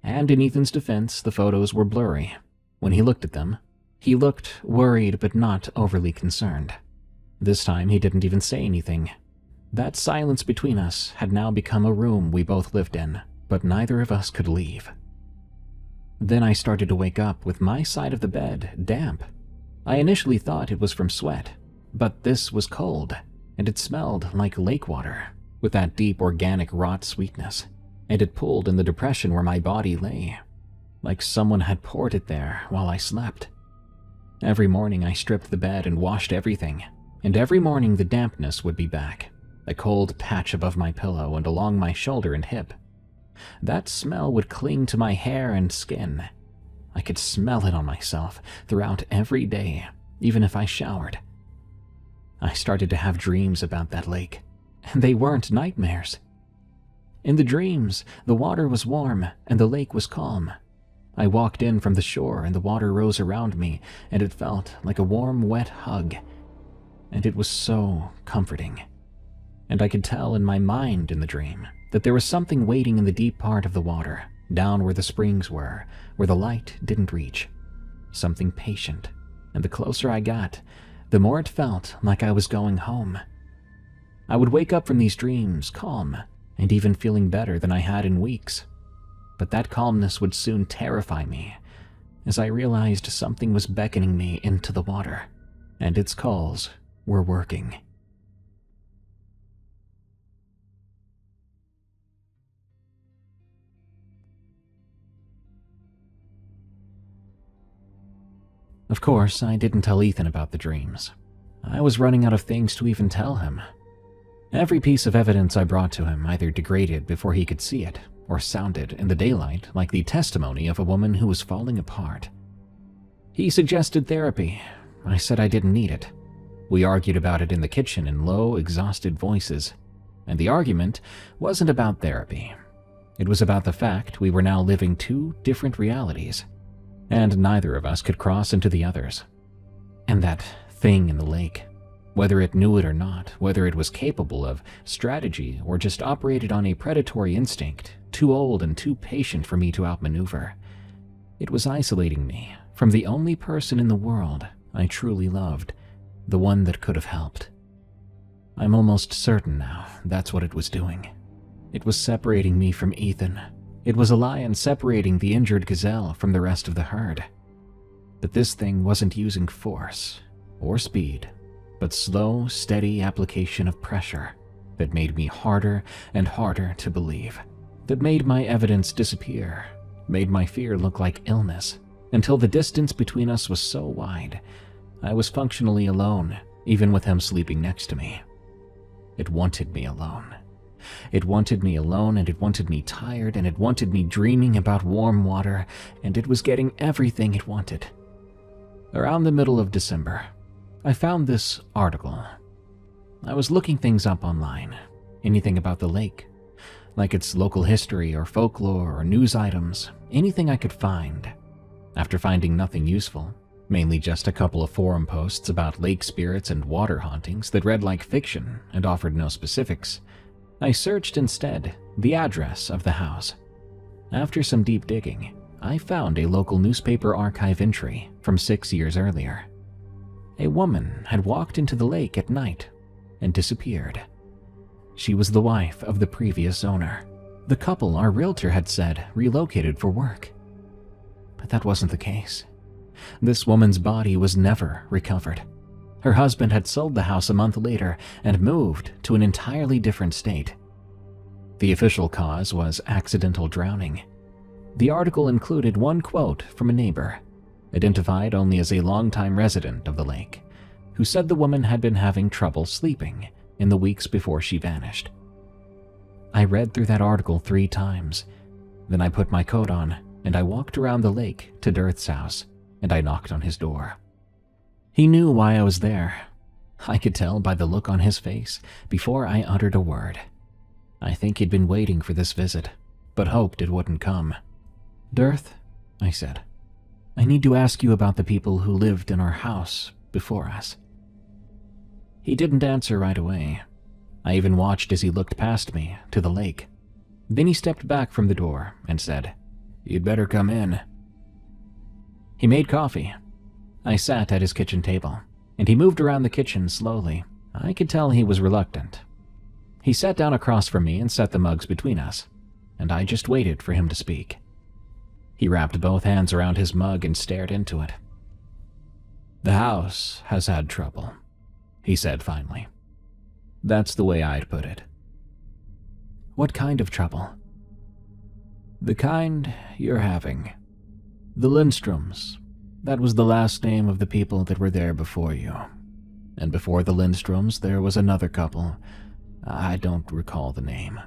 and in Ethan's defense, the photos were blurry. When he looked at them, he looked worried but not overly concerned. This time, he didn't even say anything. That silence between us had now become a room we both lived in, but neither of us could leave. Then I started to wake up with my side of the bed damp. I initially thought it was from sweat, but this was cold, and it smelled like lake water, with that deep organic rot sweetness, and it pulled in the depression where my body lay, like someone had poured it there while I slept. Every morning I stripped the bed and washed everything, and every morning the dampness would be back, a cold patch above my pillow and along my shoulder and hip. That smell would cling to my hair and skin. I could smell it on myself throughout every day, even if I showered. I started to have dreams about that lake, and they weren't nightmares. In the dreams, the water was warm and the lake was calm. I walked in from the shore and the water rose around me, and it felt like a warm, wet hug, and it was so comforting. And I could tell in my mind in the dream that there was something waiting in the deep part of the water, down where the springs were, where the light didn't reach. Something patient, and the closer I got, the more it felt like I was going home. I would wake up from these dreams calm, and even feeling better than I had in weeks. But that calmness would soon terrify me, as I realized something was beckoning me into the water, and its calls were working. Of course, I didn't tell Ethan about the dreams. I was running out of things to even tell him. Every piece of evidence I brought to him either degraded before he could see it, or sounded in the daylight like the testimony of a woman who was falling apart. He suggested therapy. I said I didn't need it. We argued about it in the kitchen in low, exhausted voices, and the argument wasn't about therapy. It was about the fact we were now living 2 different realities, and neither of us could cross into the other's. And that thing in the lake, whether it knew it or not, whether it was capable of strategy or just operated on a predatory instinct, too old and too patient for me to outmaneuver, it was isolating me from the only person in the world I truly loved, the one that could have helped. I'm almost certain now that's what it was doing. It was separating me from Ethan. It was a lion separating the injured gazelle from the rest of the herd. But this thing wasn't using force or speed, but slow, steady application of pressure that made me harder and harder to believe, that made my evidence disappear, made my fear look like illness, until the distance between us was so wide, I was functionally alone, even with him sleeping next to me. It wanted me alone. It wanted me alone, and it wanted me tired, and it wanted me dreaming about warm water, and it was getting everything it wanted. Around the middle of December, I found this article. I was looking things up online, anything about the lake, like its local history or folklore or news items, anything I could find. After finding nothing useful, mainly just a couple of forum posts about lake spirits and water hauntings that read like fiction and offered no specifics. I searched instead the address of the house. After some deep digging, I found a local newspaper archive entry from 6 years earlier. A woman had walked into the lake at night and disappeared. She was the wife of the previous owner, the couple our realtor had said relocated for work. But that wasn't the case. This woman's body was never recovered. Her husband had sold the house a month later and moved to an entirely different state. The official cause was accidental drowning. The article included one quote from a neighbor, identified only as a longtime resident of the lake, who said the woman had been having trouble sleeping in the weeks before she vanished. I read through that article 3 times. Then I put my coat on and I walked around the lake to Dirth's house, and I knocked on his door. He knew why I was there. I could tell by the look on his face before I uttered a word. I think he'd been waiting for this visit, but hoped it wouldn't come. "Dirth," I said, "I need to ask you about the people who lived in our house before us." He didn't answer right away. I even watched as he looked past me to the lake. Then he stepped back from the door and said, "You'd better come in." He made coffee. I sat at his kitchen table, and he moved around the kitchen slowly. I could tell he was reluctant. He sat down across from me and set the mugs between us, and I just waited for him to speak. He wrapped both hands around his mug and stared into it. "The house has had trouble," he said finally. That's the way I'd put it. "What kind of trouble?" "The kind you're having. The Lindstroms. That was the last name of the people that were there before you. And before the Lindstroms, there was another couple. I don't recall the name.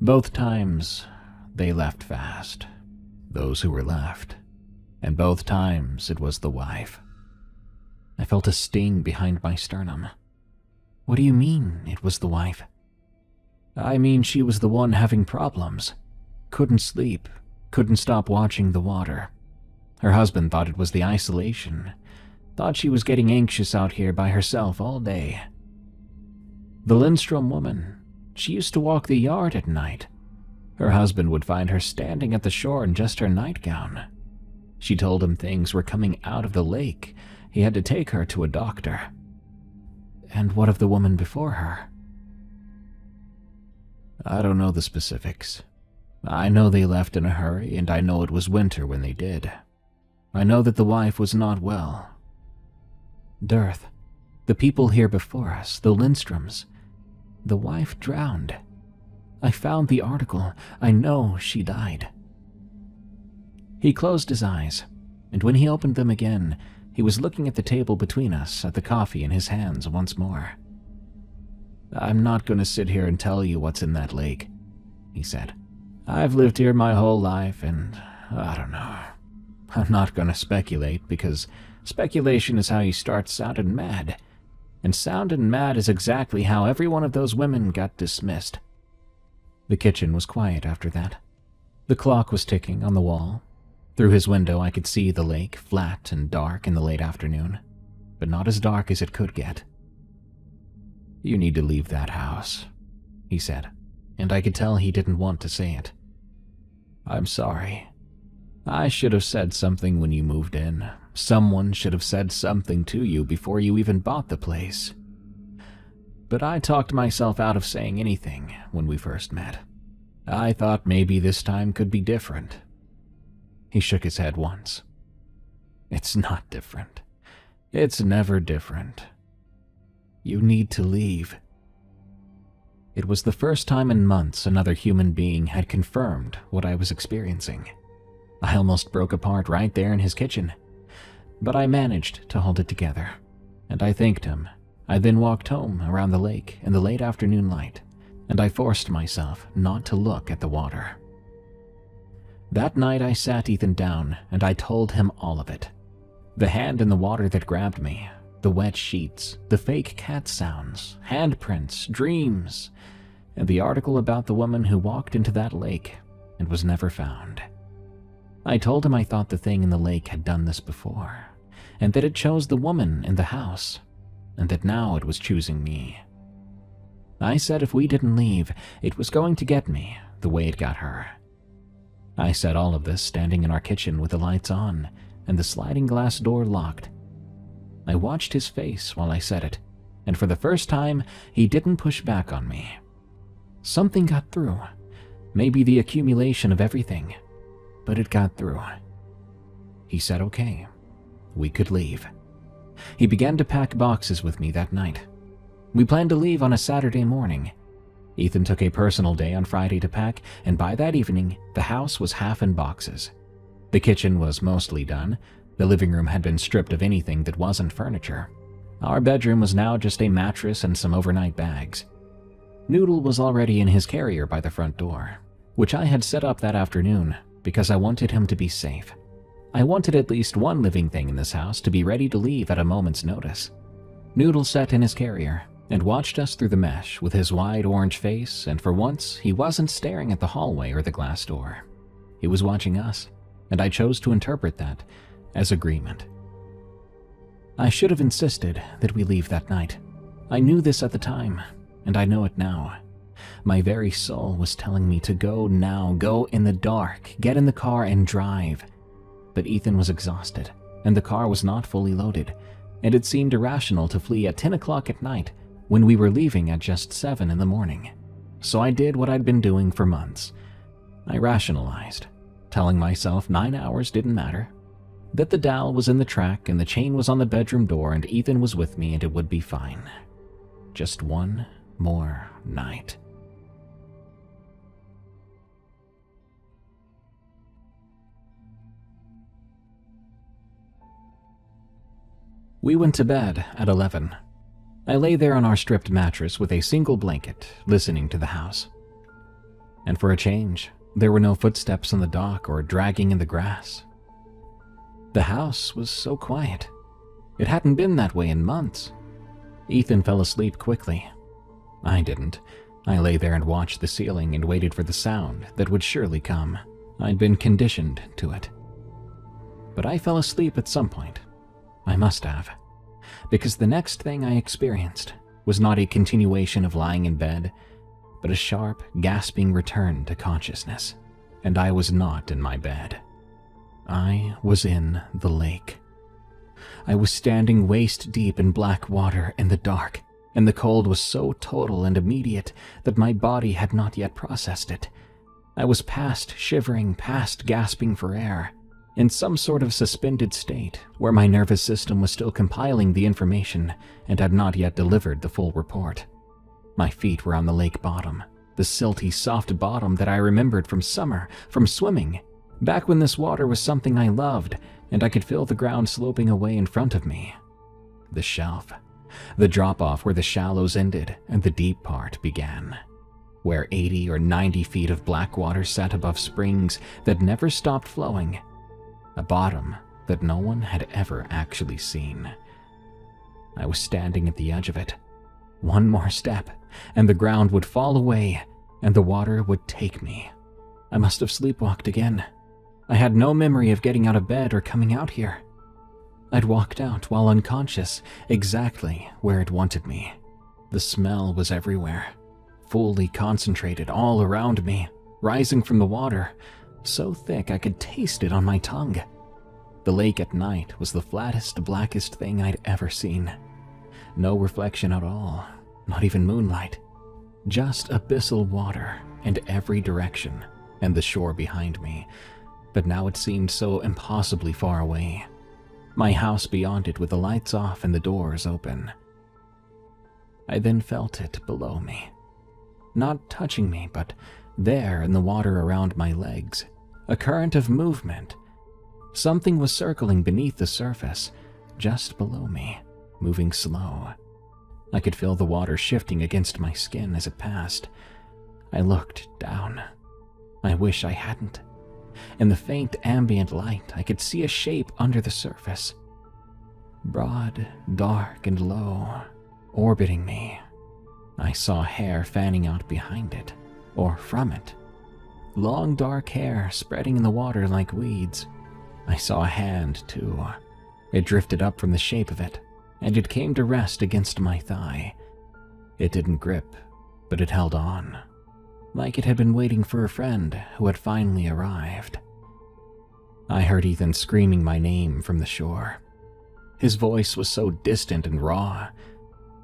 Both times, they left fast. Those who were left. And both times, it was the wife." I felt a sting behind my sternum. "What do you mean, it was the wife?" "I mean she was the one having problems. Couldn't sleep, couldn't stop watching the water. Her husband thought it was the isolation, thought she was getting anxious out here by herself all day. The Lindstrom woman, she used to walk the yard at night. Her husband would find her standing at the shore in just her nightgown. She told him things were coming out of the lake. He had to take her to a doctor." "And what of the woman before her?" "I don't know the specifics. I know they left in a hurry, and I know it was winter when they did. I know that the wife was not well." "Dirth, the people here before us, the Lindstroms, the wife drowned. I found the article. I know she died." He closed his eyes, and when he opened them again, he was looking at the table between us at the coffee in his hands once more. "I'm not going to sit here and tell you what's in that lake," he said. "I've lived here my whole life, and I don't know. I'm not going to speculate, because speculation is how you start sounding mad. And sounding mad is exactly how every one of those women got dismissed." The kitchen was quiet after that. The clock was ticking on the wall. Through his window I could see the lake, flat and dark in the late afternoon, but not as dark as it could get. "You need to leave that house," he said, and I could tell he didn't want to say it. "I'm sorry. I should have said something when you moved in. Someone should have said something to you before you even bought the place. But I talked myself out of saying anything when we first met. I thought maybe this time could be different." He shook his head once. "It's not different. It's never different. You need to leave." It was the first time in months another human being had confirmed what I was experiencing. I almost broke apart right there in his kitchen. But I managed to hold it together, and I thanked him. I then walked home around the lake in the late afternoon light, and I forced myself not to look at the water. That night I sat Ethan down and I told him all of it. The hand in the water that grabbed me, the wet sheets, the fake cat sounds, handprints, dreams, and the article about the woman who walked into that lake and was never found. I told him I thought the thing in the lake had done this before, and that it chose the woman in the house, and that now it was choosing me. I said if we didn't leave, it was going to get me the way it got her. I said all of this standing in our kitchen with the lights on and the sliding glass door locked. I watched his face while I said it, and for the first time, he didn't push back on me. Something got through. Maybe the accumulation of everything, but it got through. He said okay, we could leave. He began to pack boxes with me that night. We planned to leave on a Saturday morning. Ethan took a personal day on Friday to pack, and by that evening, the house was half in boxes. The kitchen was mostly done. The living room had been stripped of anything that wasn't furniture. Our bedroom was now just a mattress and some overnight bags. Noodle was already in his carrier by the front door, which I had set up that afternoon because I wanted him to be safe. I wanted at least one living thing in this house to be ready to leave at a moment's notice. Noodle sat in his carrier and watched us through the mesh with his wide orange face, and for once he wasn't staring at the hallway or the glass door. He was watching us, and I chose to interpret that as agreement. I should have insisted that we leave that night. I knew this at the time, and I know it now. My very soul was telling me to go now, go in the dark, get in the car and drive. But Ethan was exhausted, and the car was not fully loaded, and it seemed irrational to flee at 10 o'clock at night when we were leaving at just 7 in the morning. So I did what I'd been doing for months. I rationalized, telling myself 9 hours didn't matter, that the dowel was in the track and the chain was on the bedroom door and Ethan was with me and it would be fine. Just one more night. We went to bed at 11. I lay there on our stripped mattress with a single blanket, listening to the house. And for a change, there were no footsteps on the dock or dragging in the grass. The house was so quiet. It hadn't been that way in months. Ethan fell asleep quickly. I didn't. I lay there and watched the ceiling and waited for the sound that would surely come. I'd been conditioned to it. But I fell asleep at some point. I must have. Because the next thing I experienced was not a continuation of lying in bed, but a sharp, gasping return to consciousness, and I was not in my bed. I was in the lake. I was standing waist deep in black water in the dark, and the cold was so total and immediate that my body had not yet processed it. I was past shivering, past gasping for air, in some sort of suspended state where my nervous system was still compiling the information and had not yet delivered the full report. My feet were on the lake bottom, the silty, soft bottom that I remembered from summer, from swimming, back when this water was something I loved and I could feel the ground sloping away in front of me. The shelf, the drop-off where the shallows ended and the deep part began, where 80 or 90 feet of black water sat above springs that never stopped flowing, a bottom that no one had ever actually seen. I was standing at the edge of it. One more step, and the ground would fall away, and the water would take me. I must have sleepwalked again. I had no memory of getting out of bed or coming out here. I'd walked out while unconscious, exactly where it wanted me. The smell was everywhere, fully concentrated all around me, rising from the water, so thick I could taste it on my tongue. The lake at night was the flattest, blackest thing I'd ever seen. No reflection at all, not even moonlight. Just abyssal water in every direction, and the shore behind me. But now it seemed so impossibly far away. My house beyond it with the lights off and the doors open. I then felt it below me. Not touching me, but there in the water around my legs. A current of movement. Something was circling beneath the surface, just below me, moving slow. I could feel the water shifting against my skin as it passed. I looked down. I wish I hadn't. In the faint ambient light, I could see a shape under the surface. Broad, dark, and low, orbiting me. I saw hair fanning out behind it, or from it. Long dark hair spreading in the water like weeds. I saw a hand, too. It drifted up from the shape of it, and it came to rest against my thigh. It didn't grip, but it held on, like it had been waiting for a friend who had finally arrived. I heard Ethan screaming my name from the shore. His voice was so distant and raw.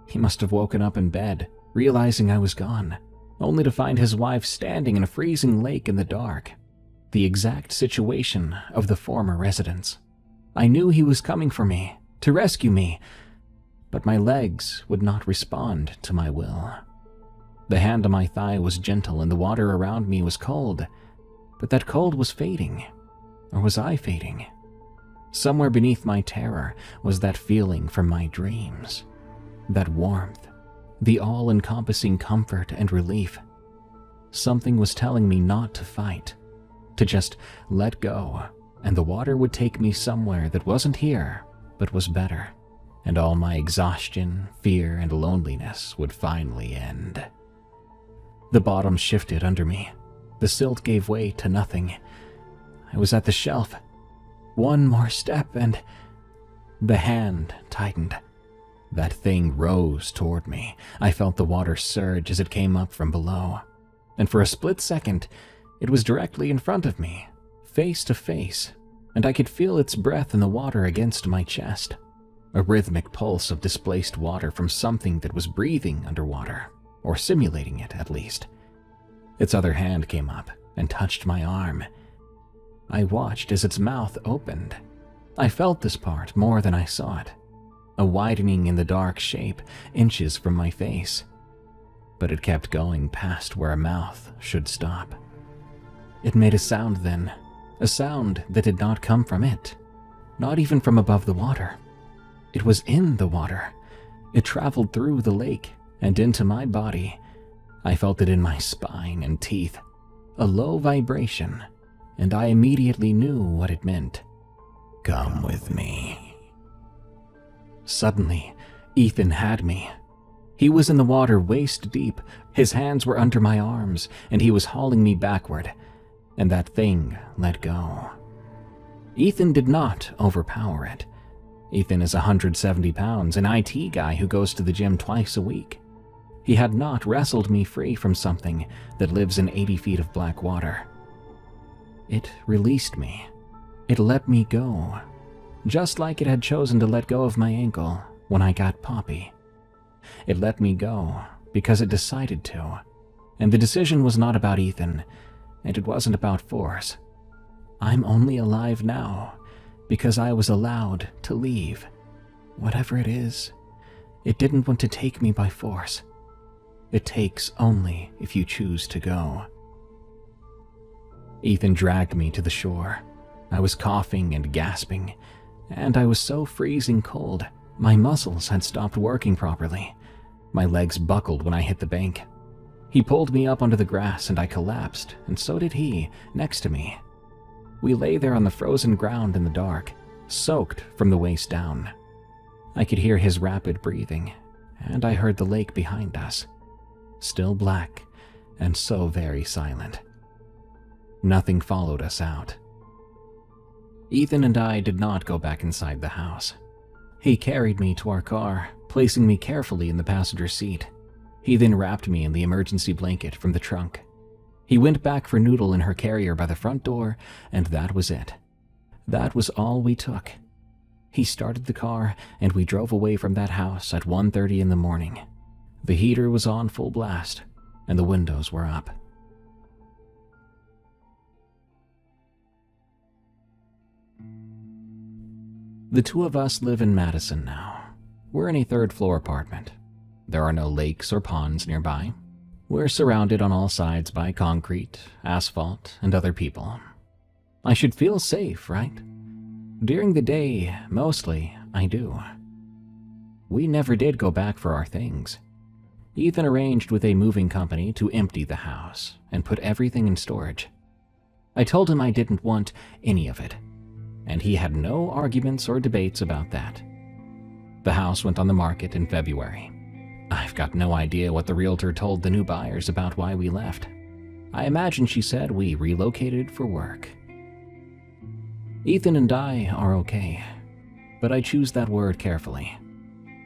He must have woken up in bed, realizing I was gone, only to find his wife standing in a freezing lake in the dark. The exact situation of the former residence. I knew he was coming for me, to rescue me, but my legs would not respond to my will. The hand on my thigh was gentle and the water around me was cold, but that cold was fading. Or was I fading? Somewhere beneath my terror was that feeling from my dreams. That warmth, the all-encompassing comfort and relief. Something was telling me not to fight, to just let go, and the water would take me somewhere that wasn't here, but was better, and all my exhaustion, fear, and loneliness would finally end. The bottom shifted under me. The silt gave way to nothing. I was at the shelf. One more step and the hand tightened. That thing rose toward me. I felt the water surge as it came up from below. And for a split second, it was directly in front of me, face to face, and I could feel its breath in the water against my chest. A rhythmic pulse of displaced water from something that was breathing underwater, or simulating it at least. Its other hand came up and touched my arm. I watched as its mouth opened. I felt this part more than I saw it. A widening in the dark shape, inches from my face. But it kept going past where a mouth should stop. It made a sound then, a sound that did not come from it, not even from above the water. It was in the water. It traveled through the lake and into my body. I felt it in my spine and teeth, a low vibration, and I immediately knew what it meant. Come with me. Suddenly, Ethan had me. He was in the water waist deep, his hands were under my arms, and he was hauling me backward, and that thing let go. Ethan did not overpower it. Ethan is 170 pounds, an IT guy who goes to the gym twice a week. He had not wrestled me free from something that lives in 80 feet of black water. It released me. It let me go, just like it had chosen to let go of my ankle when I got Poppy. It let me go because it decided to, and the decision was not about Ethan, and it wasn't about force. I'm only alive now because I was allowed to leave. Whatever it is, it didn't want to take me by force. It takes only if you choose to go. Ethan dragged me to the shore. I was coughing and gasping, and I was so freezing cold, my muscles had stopped working properly. My legs buckled when I hit the bank. He pulled me up onto the grass and I collapsed, and so did he, next to me. We lay there on the frozen ground in the dark, soaked from the waist down. I could hear his rapid breathing, and I heard the lake behind us, still black and so very silent. Nothing followed us out. Ethan and I did not go back inside the house. He carried me to our car, placing me carefully in the passenger seat. He then wrapped me in the emergency blanket from the trunk. He went back for Noodle in her carrier by the front door, and that was it. That was all we took. He started the car, and we drove away from that house at 1:30 in the morning. The heater was on full blast, and the windows were up. The two of us live in Madison now. We're in a third-floor apartment. There are no lakes or ponds nearby. We're surrounded on all sides by concrete, asphalt, and other people. I should feel safe, right? During the day, mostly, I do. We never did go back for our things. Ethan arranged with a moving company to empty the house and put everything in storage. I told him I didn't want any of it, and he had no arguments or debates about that. The house went on the market in February. I've got no idea what the realtor told the new buyers about why we left. I imagine she said we relocated for work. Ethan and I are okay. but I choose that word carefully.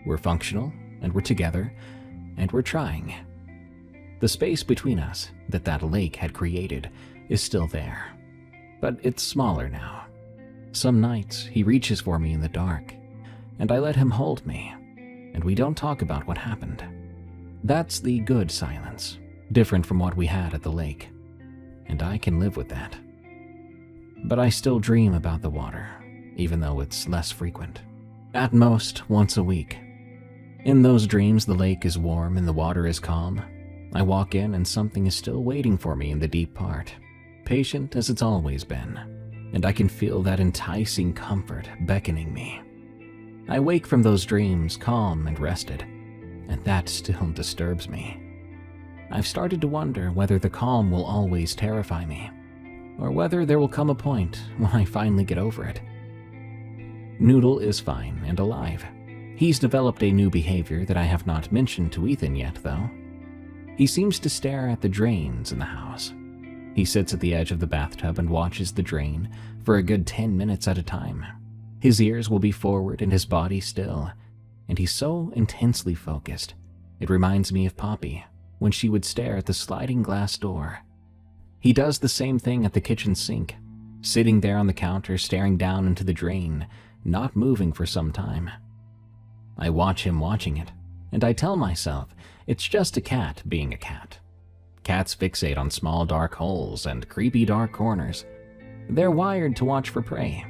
We're functional, and we're together, and we're trying. The space between us that lake had created is still there, but it's smaller now. Some nights he reaches for me in the dark, and I let him hold me, and we don't talk about what happened. That's the good silence, different from what we had at the lake, and I can live with that. But I still dream about the water, even though it's less frequent. At most, once a week. In those dreams, the lake is warm and the water is calm. I walk in and something is still waiting for me in the deep part, patient as it's always been, and I can feel that enticing comfort beckoning me. I wake from those dreams calm and rested, and that still disturbs me. I've started to wonder whether the calm will always terrify me, or whether there will come a point when I finally get over it. Noodle is fine and alive. He's developed a new behavior that I have not mentioned to Ethan yet, though. He seems to stare at the drains in the house. He sits at the edge of the bathtub and watches the drain for a good 10 minutes at a time. His ears will be forward and his body still, and he's so intensely focused. It reminds me of Poppy when she would stare at the sliding glass door. He does the same thing at the kitchen sink, sitting there on the counter staring down into the drain, not moving for some time. I watch him watching it, and I tell myself it's just a cat being a cat. Cats fixate on small dark holes and creepy dark corners. They're wired to watch for prey.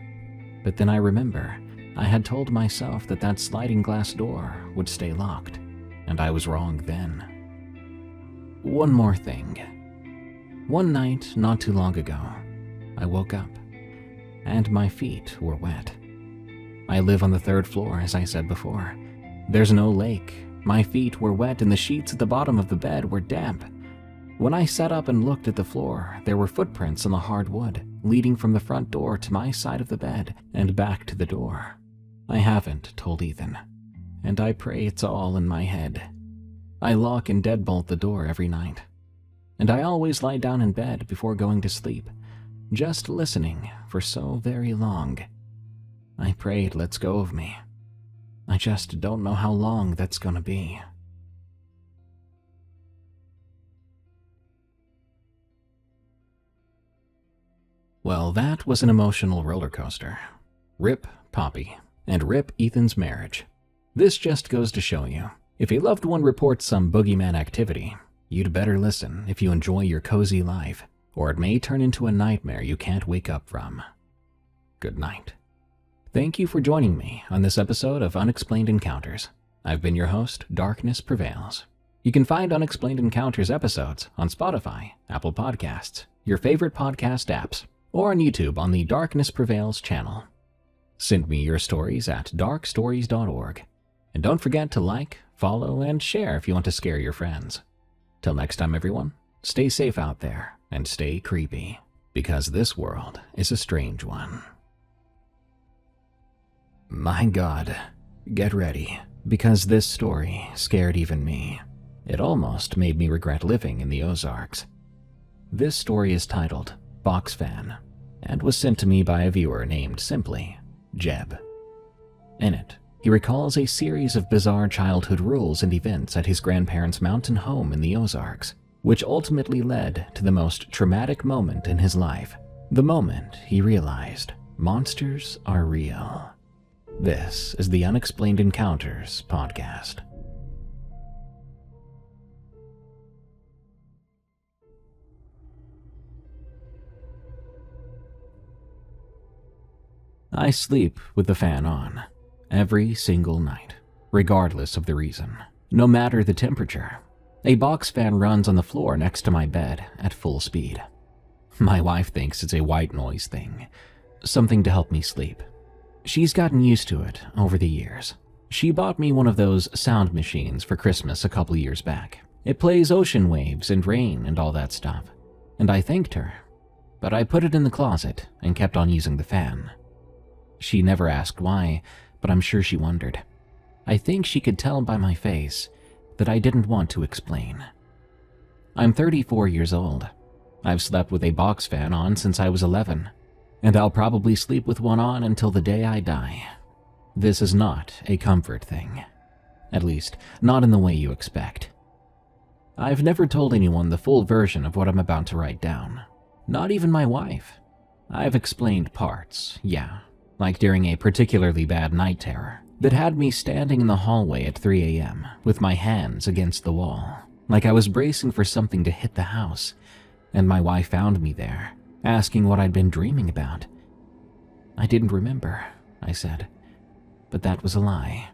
But then I remember I had told myself that sliding glass door would stay locked, and I was wrong then. One more thing. One night not too long ago, I woke up, and my feet were wet. I live on the 3rd floor, as I said before. There's no lake. My feet were wet and the sheets at the bottom of the bed were damp. When I sat up and looked at the floor, there were footprints on the hard wood, leading from the front door to my side of the bed and back to the door. I haven't told Ethan, and I pray it's all in my head. I lock and deadbolt the door every night, and I always lie down in bed before going to sleep, just listening for so very long. I pray it lets go of me. I just don't know how long that's gonna be. Well, that was an emotional roller coaster. Rip Poppy, and rip Ethan's marriage. This just goes to show you, if a loved one reports some boogeyman activity, you'd better listen if you enjoy your cozy life, or it may turn into a nightmare you can't wake up from. Good night. Thank you for joining me on this episode of Unexplained Encounters. I've been your host, Darkness Prevails. You can find Unexplained Encounters episodes on Spotify, Apple Podcasts, your favorite podcast apps, or on YouTube on the Darkness Prevails channel. Send me your stories at darkstories.org. And don't forget to like, follow, and share if you want to scare your friends. Till next time, everyone, stay safe out there and stay creepy, because this world is a strange one. My God, get ready, because this story scared even me. It almost made me regret living in the Ozarks. This story is titled Box Fan, and was sent to me by a viewer named simply Jeb. In it, he recalls a series of bizarre childhood rules and events at his grandparents' mountain home in the Ozarks, which ultimately led to the most traumatic moment in his life, the moment he realized monsters are real. This is the Unexplained Encounters podcast. I sleep with the fan on, every single night, regardless of the reason, no matter the temperature. A box fan runs on the floor next to my bed at full speed. My wife thinks it's a white noise thing, something to help me sleep. She's gotten used to it over the years. She bought me one of those sound machines for Christmas a couple years back. It plays ocean waves and rain and all that stuff, and I thanked her, but I put it in the closet and kept on using the fan. She never asked why, but I'm sure she wondered. I think she could tell by my face that I didn't want to explain. I'm 34 years old. I've slept with a box fan on since I was 11, and I'll probably sleep with one on until the day I die. This is not a comfort thing. At least, not in the way you expect. I've never told anyone the full version of what I'm about to write down. Not even my wife. I've explained parts, yeah, like during a particularly bad night terror that had me standing in the hallway at 3 a.m. with my hands against the wall, like I was bracing for something to hit the house, and my wife found me there, asking what I'd been dreaming about. I didn't remember, I said, but that was a lie.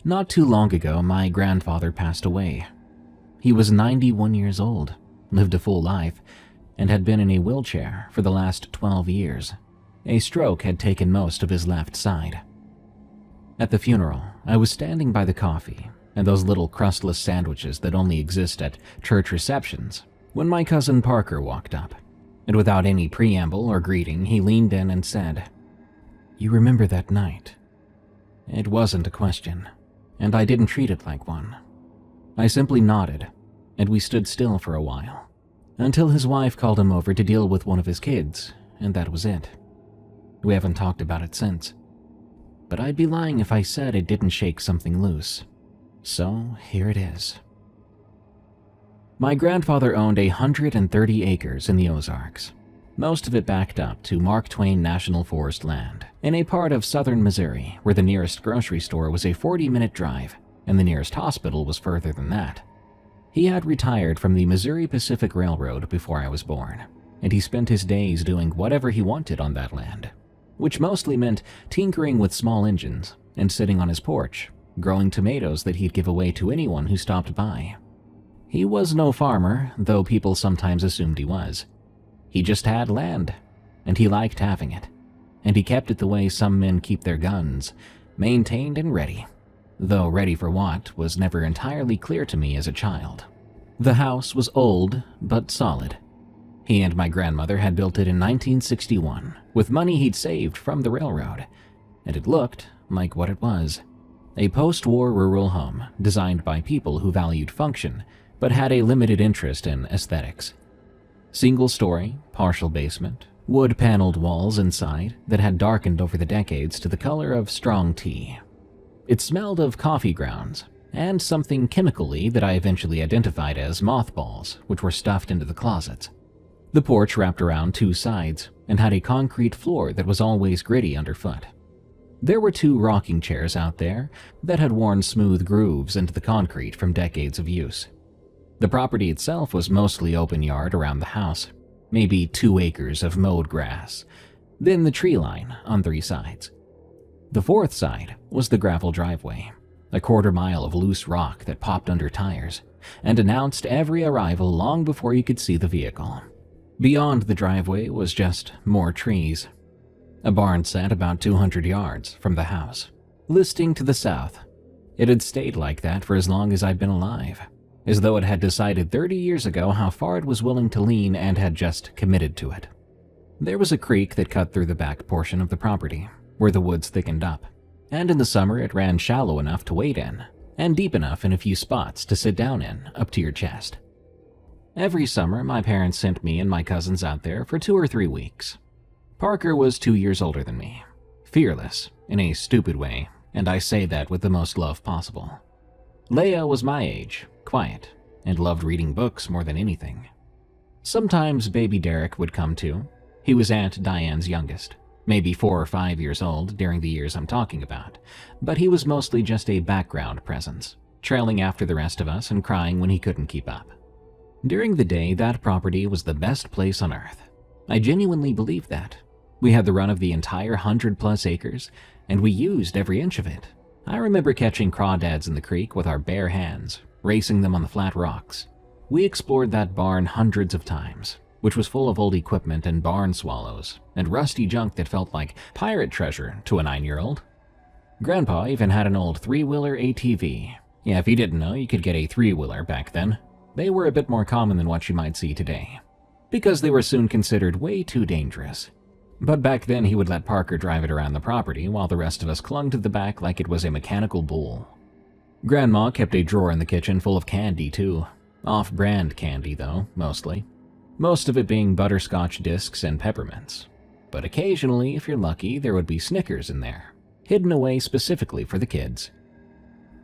Not too long ago, my grandfather passed away. He was 91 years old, lived a full life, and had been in a wheelchair for the last 12 years. A stroke had taken most of his left side. At the funeral, I was standing by the coffee and those little crustless sandwiches that only exist at church receptions when my cousin Parker walked up, and without any preamble or greeting, he leaned in and said, "You remember that night?" It wasn't a question, and I didn't treat it like one. I simply nodded, and we stood still for a while, until his wife called him over to deal with one of his kids, and that was it. We haven't talked about it since. But I'd be lying if I said it didn't shake something loose. So here it is. My grandfather owned 130 acres in the Ozarks, most of it backed up to Mark Twain National Forest land, in a part of southern Missouri where the nearest grocery store was a 40-minute drive, and the nearest hospital was further than that. He had retired from the Missouri Pacific Railroad before I was born, and he spent his days doing whatever he wanted on that land, which mostly meant tinkering with small engines and sitting on his porch, growing tomatoes that he'd give away to anyone who stopped by. He was no farmer, though people sometimes assumed he was. He just had land, and he liked having it, and he kept it the way some men keep their guns, maintained and ready, though ready for what was never entirely clear to me as a child. The house was old, but solid. He and my grandmother had built it in 1961 with money he'd saved from the railroad, and it looked like what it was, a post-war rural home designed by people who valued function but had a limited interest in aesthetics. Single-story, partial basement, wood-paneled walls inside that had darkened over the decades to the color of strong tea. It smelled of coffee grounds and something chemically that I eventually identified as mothballs, which were stuffed into the closets. The porch wrapped around two sides and had a concrete floor that was always gritty underfoot. There were 2 rocking chairs out there that had worn smooth grooves into the concrete from decades of use. The property itself was mostly open yard around the house, maybe 2 acres of mowed grass, then the tree line on 3 sides. The 4th side was the gravel driveway, a quarter-mile of loose rock that popped under tires and announced every arrival long before you could see the vehicle. Beyond the driveway was just more trees. A barn sat about 200 yards from the house, listing to the south. It had stayed like that for as long as I'd been alive, as though it had decided 30 years ago how far it was willing to lean and had just committed to it. There was a creek that cut through the back portion of the property, where the woods thickened up, and in the summer it ran shallow enough to wade in, and deep enough in a few spots to sit down in up to your chest. Every summer, my parents sent me and my cousins out there for 2 or 3 weeks. Parker was 2 years older than me, fearless in a stupid way, and I say that with the most love possible. Leia was my age, quiet, and loved reading books more than anything. Sometimes baby Derek would come too. He was Aunt Diane's youngest, maybe 4 or 5 years old during the years I'm talking about, but he was mostly just a background presence, trailing after the rest of us and crying when he couldn't keep up. During the day, that property was the best place on earth. I genuinely believed that. We had the run of the entire 100+ acres, and we used every inch of it. I remember catching crawdads in the creek with our bare hands, racing them on the flat rocks. We explored that barn hundreds of times, which was full of old equipment and barn swallows, and rusty junk that felt like pirate treasure to a 9-year-old. Grandpa even had an old 3-wheeler ATV. Yeah, if you didn't know, you could get a 3-wheeler back then. They were a bit more common than what you might see today, because they were soon considered way too dangerous. But back then he would let Parker drive it around the property while the rest of us clung to the back like it was a mechanical bull. Grandma kept a drawer in the kitchen full of candy too. Off-brand candy though, mostly. Most of it being butterscotch discs and peppermints. But occasionally, if you're lucky, there would be Snickers in there. hidden away specifically for the kids.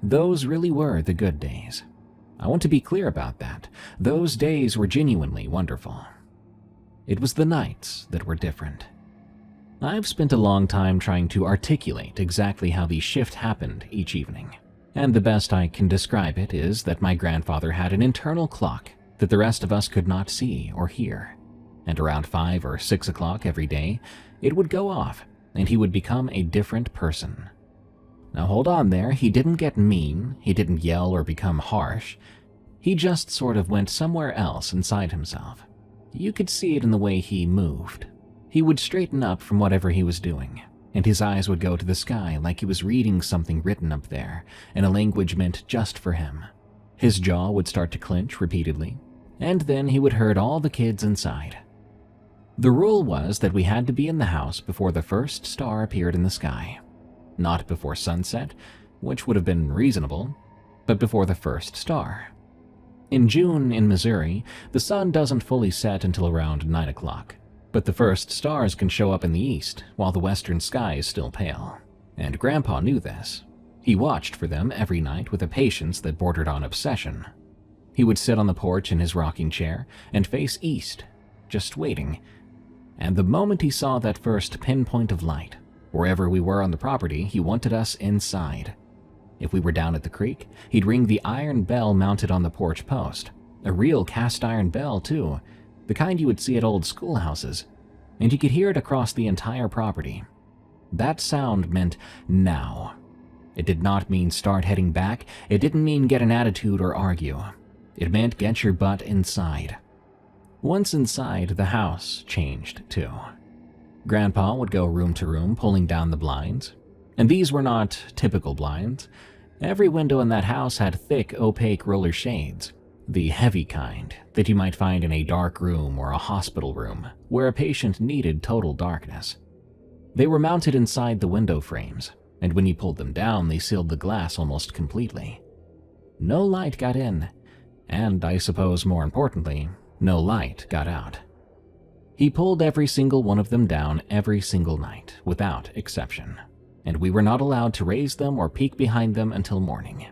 Those really were the good days. I want to be clear about that. Those days were genuinely wonderful. It was the nights that were different. I've spent a long time trying to articulate exactly how the shift happened each evening, and the best I can describe it is that my grandfather had an internal clock that the rest of us could not see or hear, and around 5 or 6 o'clock every day, it would go off, and he would become a different person. Now hold on there, he didn't get mean, he didn't yell or become harsh. He just sort of went somewhere else inside himself. You could see it in the way he moved. He would straighten up from whatever he was doing, and his eyes would go to the sky like he was reading something written up there in a language meant just for him. His jaw would start to clench repeatedly, and then he would herd all the kids inside. The rule was that we had to be in the house before the first star appeared in the sky. Not before sunset, which would have been reasonable, but before the first star. In June in Missouri, the sun doesn't fully set until around 9 o'clock, but the first stars can show up in the east while the western sky is still pale. And Grandpa knew this. He watched for them every night with a patience that bordered on obsession. He would sit on the porch in his rocking chair and face east, just waiting. And the moment he saw that first pinpoint of light, wherever we were on the property, he wanted us inside. If we were down at the creek, he'd ring the iron bell mounted on the porch post. A real cast iron bell, too, the kind you would see at old schoolhouses, and you could hear it across the entire property. That sound meant now. It did not mean start heading back, it didn't mean get an attitude or argue. It meant get your butt inside. Once inside, the house changed, too. Grandpa would go room to room pulling down the blinds, and these were not typical blinds. Every window in that house had thick, opaque roller shades, the heavy kind that you might find in a dark room or a hospital room where a patient needed total darkness. They were mounted inside the window frames, and when you pulled them down, they sealed the glass almost completely. No light got in, and I suppose more importantly, no light got out. He pulled every single one of them down every single night, without exception, and we were not allowed to raise them or peek behind them until morning.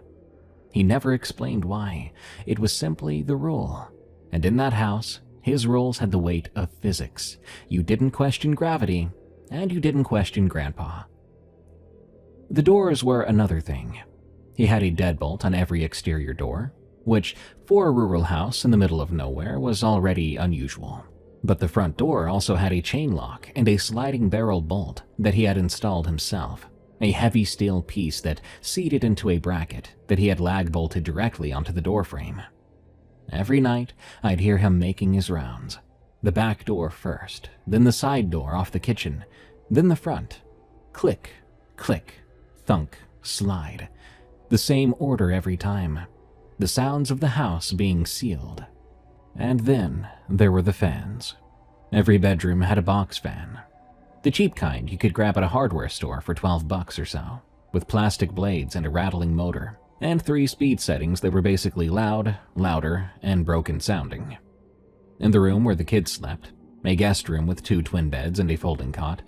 He never explained why. It was simply the rule. And in that house, his rules had the weight of physics. You didn't question gravity, and you didn't question Grandpa. The doors were another thing. He had a deadbolt on every exterior door, which, for a rural house in the middle of nowhere, was already unusual. But the front door also had a chain lock and a sliding barrel bolt that he had installed himself, a heavy steel piece that seated into a bracket that he had lag bolted directly onto the door frame. Every night, I'd hear him making his rounds. The back door first, then the side door off the kitchen, then the front. Click, click, thunk, slide. The same order every time. The sounds of the house being sealed. And then there were the fans. Every bedroom had a box fan. The cheap kind you could grab at a hardware store for $12 or so, with plastic blades and a rattling motor, and 3 speed settings that were basically loud, louder, and broken sounding. In the room where the kids slept, a guest room with 2 twin beds and a folding cot,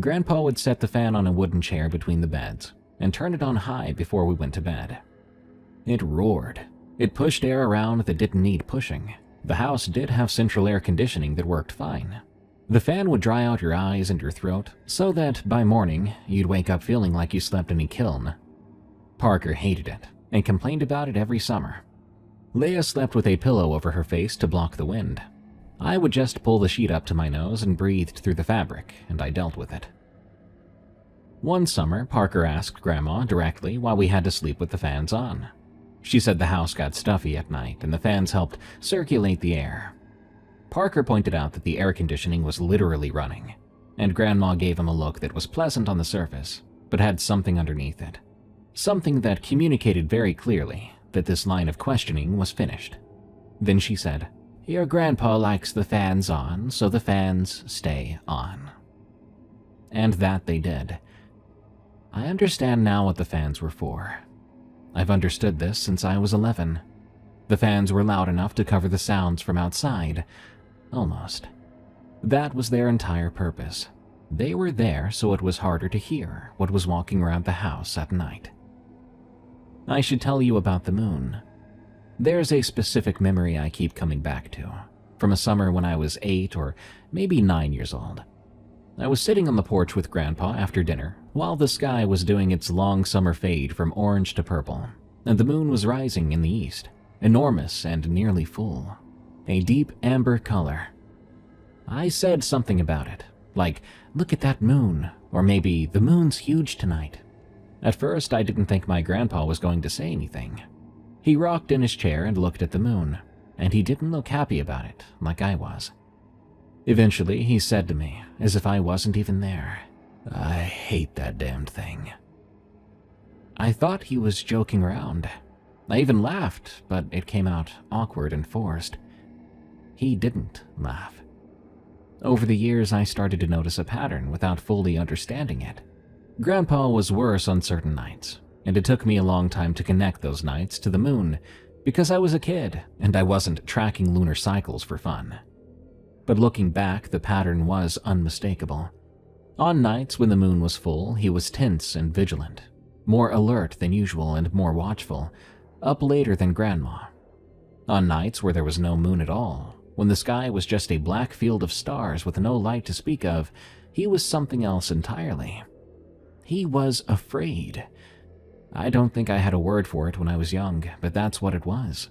Grandpa would set the fan on a wooden chair between the beds and turn it on high before we went to bed. It roared. It pushed air around that didn't need pushing. The house did have central air conditioning that worked fine. The fan would dry out your eyes and your throat so that by morning you'd wake up feeling like you slept in a kiln. Parker hated it and complained about it every summer. Leia slept with a pillow over her face to block the wind. I would just pull the sheet up to my nose and breathed through the fabric, and I dealt with it. One summer, Parker asked Grandma directly why we had to sleep with the fans on. She said the house got stuffy at night and the fans helped circulate the air. Parker pointed out that the air conditioning was literally running, and Grandma gave him a look that was pleasant on the surface, but had something underneath it. Something that communicated very clearly that this line of questioning was finished. Then she said, "Your grandpa likes the fans on, so the fans stay on." And that they did. I understand now what the fans were for. I've understood this since I was 11. The fans were loud enough to cover the sounds from outside. Almost. That was their entire purpose. They were there so it was harder to hear what was walking around the house at night. I should tell you about the moon. There's a specific memory I keep coming back to, from a summer when I was 8 or maybe 9 years old. I was sitting on the porch with Grandpa after dinner while the sky was doing its long summer fade from orange to purple, and the moon was rising in the east, enormous and nearly full, a deep amber color. I said something about it, like, "Look at that moon," or maybe, "The moon's huge tonight." At first, I didn't think my grandpa was going to say anything. He rocked in his chair and looked at the moon, and he didn't look happy about it, like I was. Eventually, he said to me, as if I wasn't even there, "I hate that damned thing." I thought he was joking around. I even laughed, but it came out awkward and forced. He didn't laugh. Over the years, I started to notice a pattern without fully understanding it. Grandpa was worse on certain nights, and it took me a long time to connect those nights to the moon because I was a kid and I wasn't tracking lunar cycles for fun. But looking back, the pattern was unmistakable. On nights when the moon was full, he was tense and vigilant, more alert than usual and more watchful, up later than Grandma. On nights where there was no moon at all, when the sky was just a black field of stars with no light to speak of, he was something else entirely. He was afraid. I don't think I had a word for it when I was young, but that's what it was.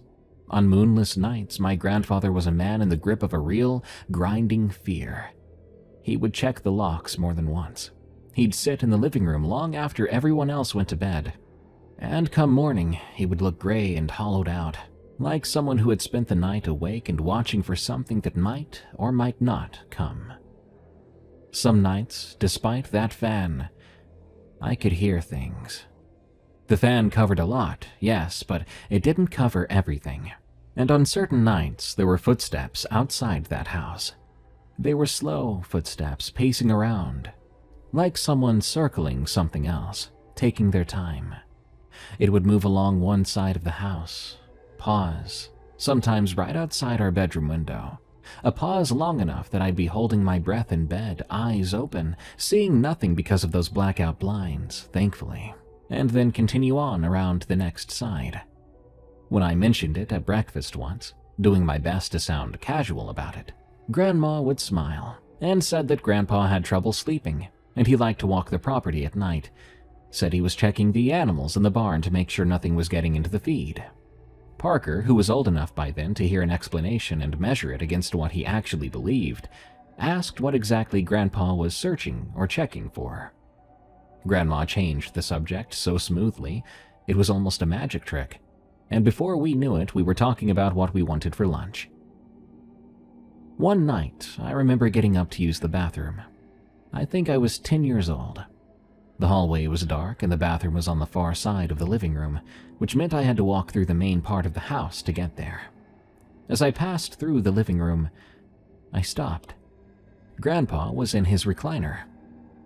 On moonless nights, my grandfather was a man in the grip of a real, grinding fear. He would check the locks more than once. He'd sit in the living room long after everyone else went to bed. And come morning, he would look gray and hollowed out, like someone who had spent the night awake and watching for something that might or might not come. Some nights, despite that fan, I could hear things. The fan covered a lot, yes, but it didn't cover everything. And on certain nights, there were footsteps outside that house. They were slow footsteps pacing around, like someone circling something else, taking their time. It would move along one side of the house, pause, sometimes right outside our bedroom window. A pause long enough that I'd be holding my breath in bed, eyes open, seeing nothing because of those blackout blinds, thankfully, and then continue on around the next side. When I mentioned it at breakfast once, doing my best to sound casual about it, Grandma would smile and said that Grandpa had trouble sleeping and he liked to walk the property at night, said he was checking the animals in the barn to make sure nothing was getting into the feed. Parker, who was old enough by then to hear an explanation and measure it against what he actually believed, asked what exactly Grandpa was searching or checking for. Grandma changed the subject so smoothly, it was almost a magic trick, and before we knew it, we were talking about what we wanted for lunch. One night, I remember getting up to use the bathroom. I think I was 10 years old. The hallway was dark and the bathroom was on the far side of the living room, which meant I had to walk through the main part of the house to get there. As I passed through the living room, I stopped. Grandpa was in his recliner.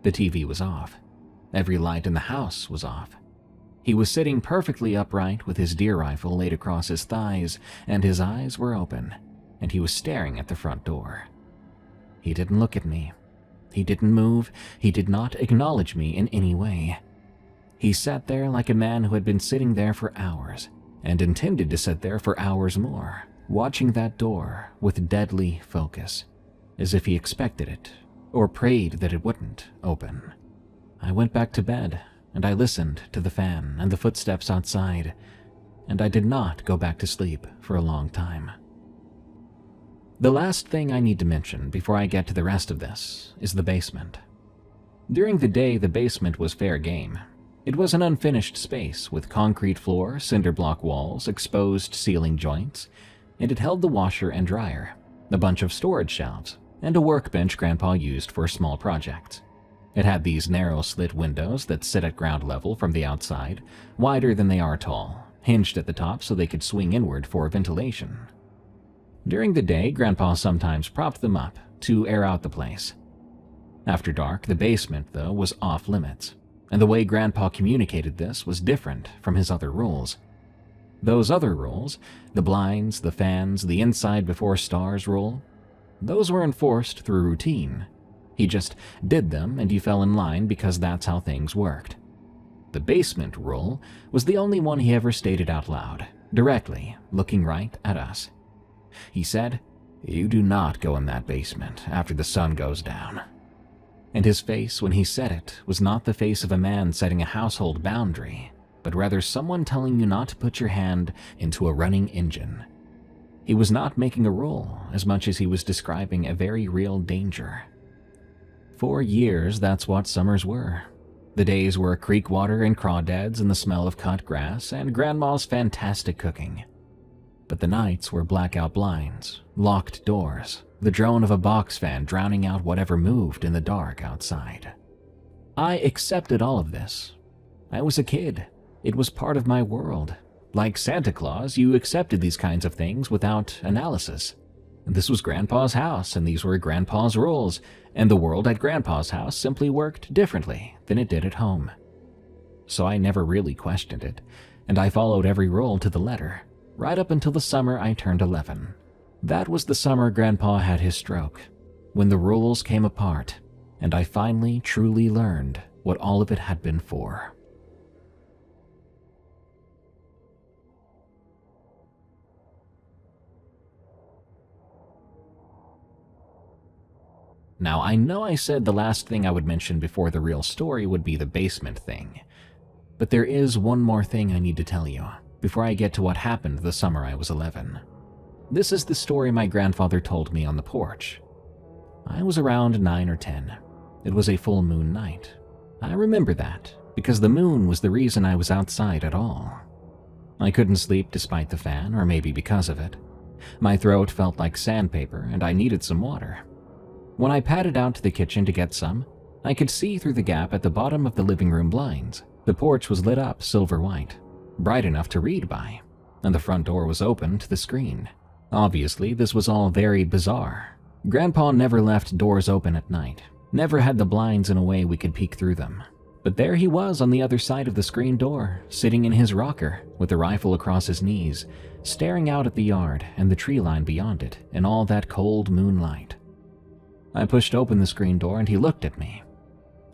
The TV was off. Every light in the house was off. He was sitting perfectly upright with his deer rifle laid across his thighs, and his eyes were open, and he was staring at the front door. He didn't look at me. He didn't move. He did not acknowledge me in any way. He sat there like a man who had been sitting there for hours, and intended to sit there for hours more, watching that door with deadly focus, as if he expected it, or prayed that it wouldn't open. I went back to bed, and I listened to the fan and the footsteps outside, and I did not go back to sleep for a long time. The last thing I need to mention before I get to the rest of this is the basement. During the day, the basement was fair game. It was an unfinished space with concrete floor, cinder block walls, exposed ceiling joints, and it held the washer and dryer, a bunch of storage shelves, and a workbench Grandpa used for small projects. It had these narrow slit windows that sit at ground level from the outside, wider than they are tall, hinged at the top so they could swing inward for ventilation. During the day, Grandpa sometimes propped them up to air out the place. After dark, the basement, though, was off limits, and the way Grandpa communicated this was different from his other rules. Those other rules, the blinds, the fans, the inside before stars rule, those were enforced through routine. He just did them and you fell in line because that's how things worked. The basement rule was the only one he ever stated out loud, directly, looking right at us. He said, "You do not go in that basement after the sun goes down." And his face when he said it was not the face of a man setting a household boundary, but rather someone telling you not to put your hand into a running engine. He was not making a rule as much as he was describing a very real danger. For years, that's what summers were. The days were creek water and crawdads and the smell of cut grass and Grandma's fantastic cooking. But the nights were blackout blinds, locked doors, the drone of a box fan drowning out whatever moved in the dark outside. I accepted all of this. I was a kid. It was part of my world. Like Santa Claus, you accepted these kinds of things without analysis. This was Grandpa's house, and these were Grandpa's rules, and the world at Grandpa's house simply worked differently than it did at home. So I never really questioned it, and I followed every rule to the letter, right up until the summer I turned 11. That was the summer Grandpa had his stroke, when the rules came apart, and I finally truly learned what all of it had been for. Now, I know I said the last thing I would mention before the real story would be the basement thing, but there is one more thing I need to tell you before I get to what happened the summer I was 11. This is the story my grandfather told me on the porch. I was around 9 or 10. It was a full moon night. I remember that because the moon was the reason I was outside at all. I couldn't sleep despite the fan, or maybe because of it. My throat felt like sandpaper and I needed some water. When I padded out to the kitchen to get some, I could see through the gap at the bottom of the living room blinds. The porch was lit up silver white, bright enough to read by, and the front door was open to the screen. Obviously, this was all very bizarre. Grandpa never left doors open at night, never had the blinds in a way we could peek through them. But there he was on the other side of the screen door, sitting in his rocker with a rifle across his knees, staring out at the yard and the tree line beyond it in all that cold moonlight. I pushed open the screen door and he looked at me.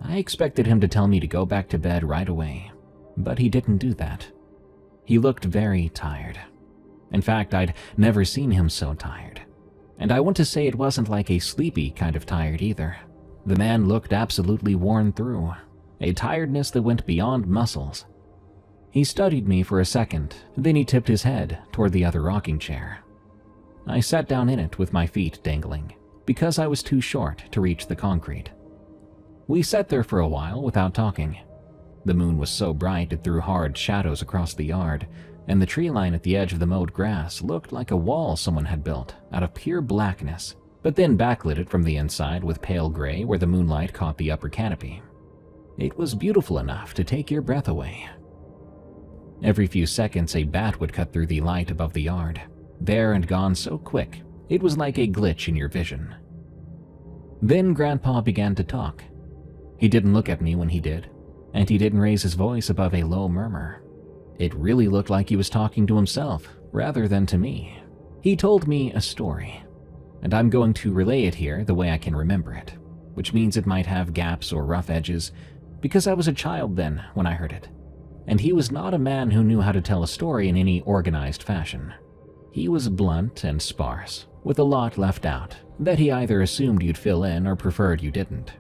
I expected him to tell me to go back to bed right away, but he didn't do that. He looked very tired. In fact, I'd never seen him so tired. And I want to say it wasn't like a sleepy kind of tired either. The man looked absolutely worn through, a tiredness that went beyond muscles. He studied me for a second, then he tipped his head toward the other rocking chair. I sat down in it with my feet dangling, because I was too short to reach the concrete. We sat there for a while without talking. The moon was so bright it threw hard shadows across the yard, and the tree line at the edge of the mowed grass looked like a wall someone had built out of pure blackness, but then backlit it from the inside with pale gray where the moonlight caught the upper canopy. It was beautiful enough to take your breath away. Every few seconds a bat would cut through the light above the yard, there and gone so quick it was like a glitch in your vision. Then Grandpa began to talk. He didn't look at me when he did, and he didn't raise his voice above a low murmur. It really looked like he was talking to himself rather than to me. He told me a story, and I'm going to relay it here the way I can remember it, which means it might have gaps or rough edges, because I was a child then when I heard it, and he was not a man who knew how to tell a story in any organized fashion. He was blunt and sparse, with a lot left out that he either assumed you'd fill in or preferred you didn't.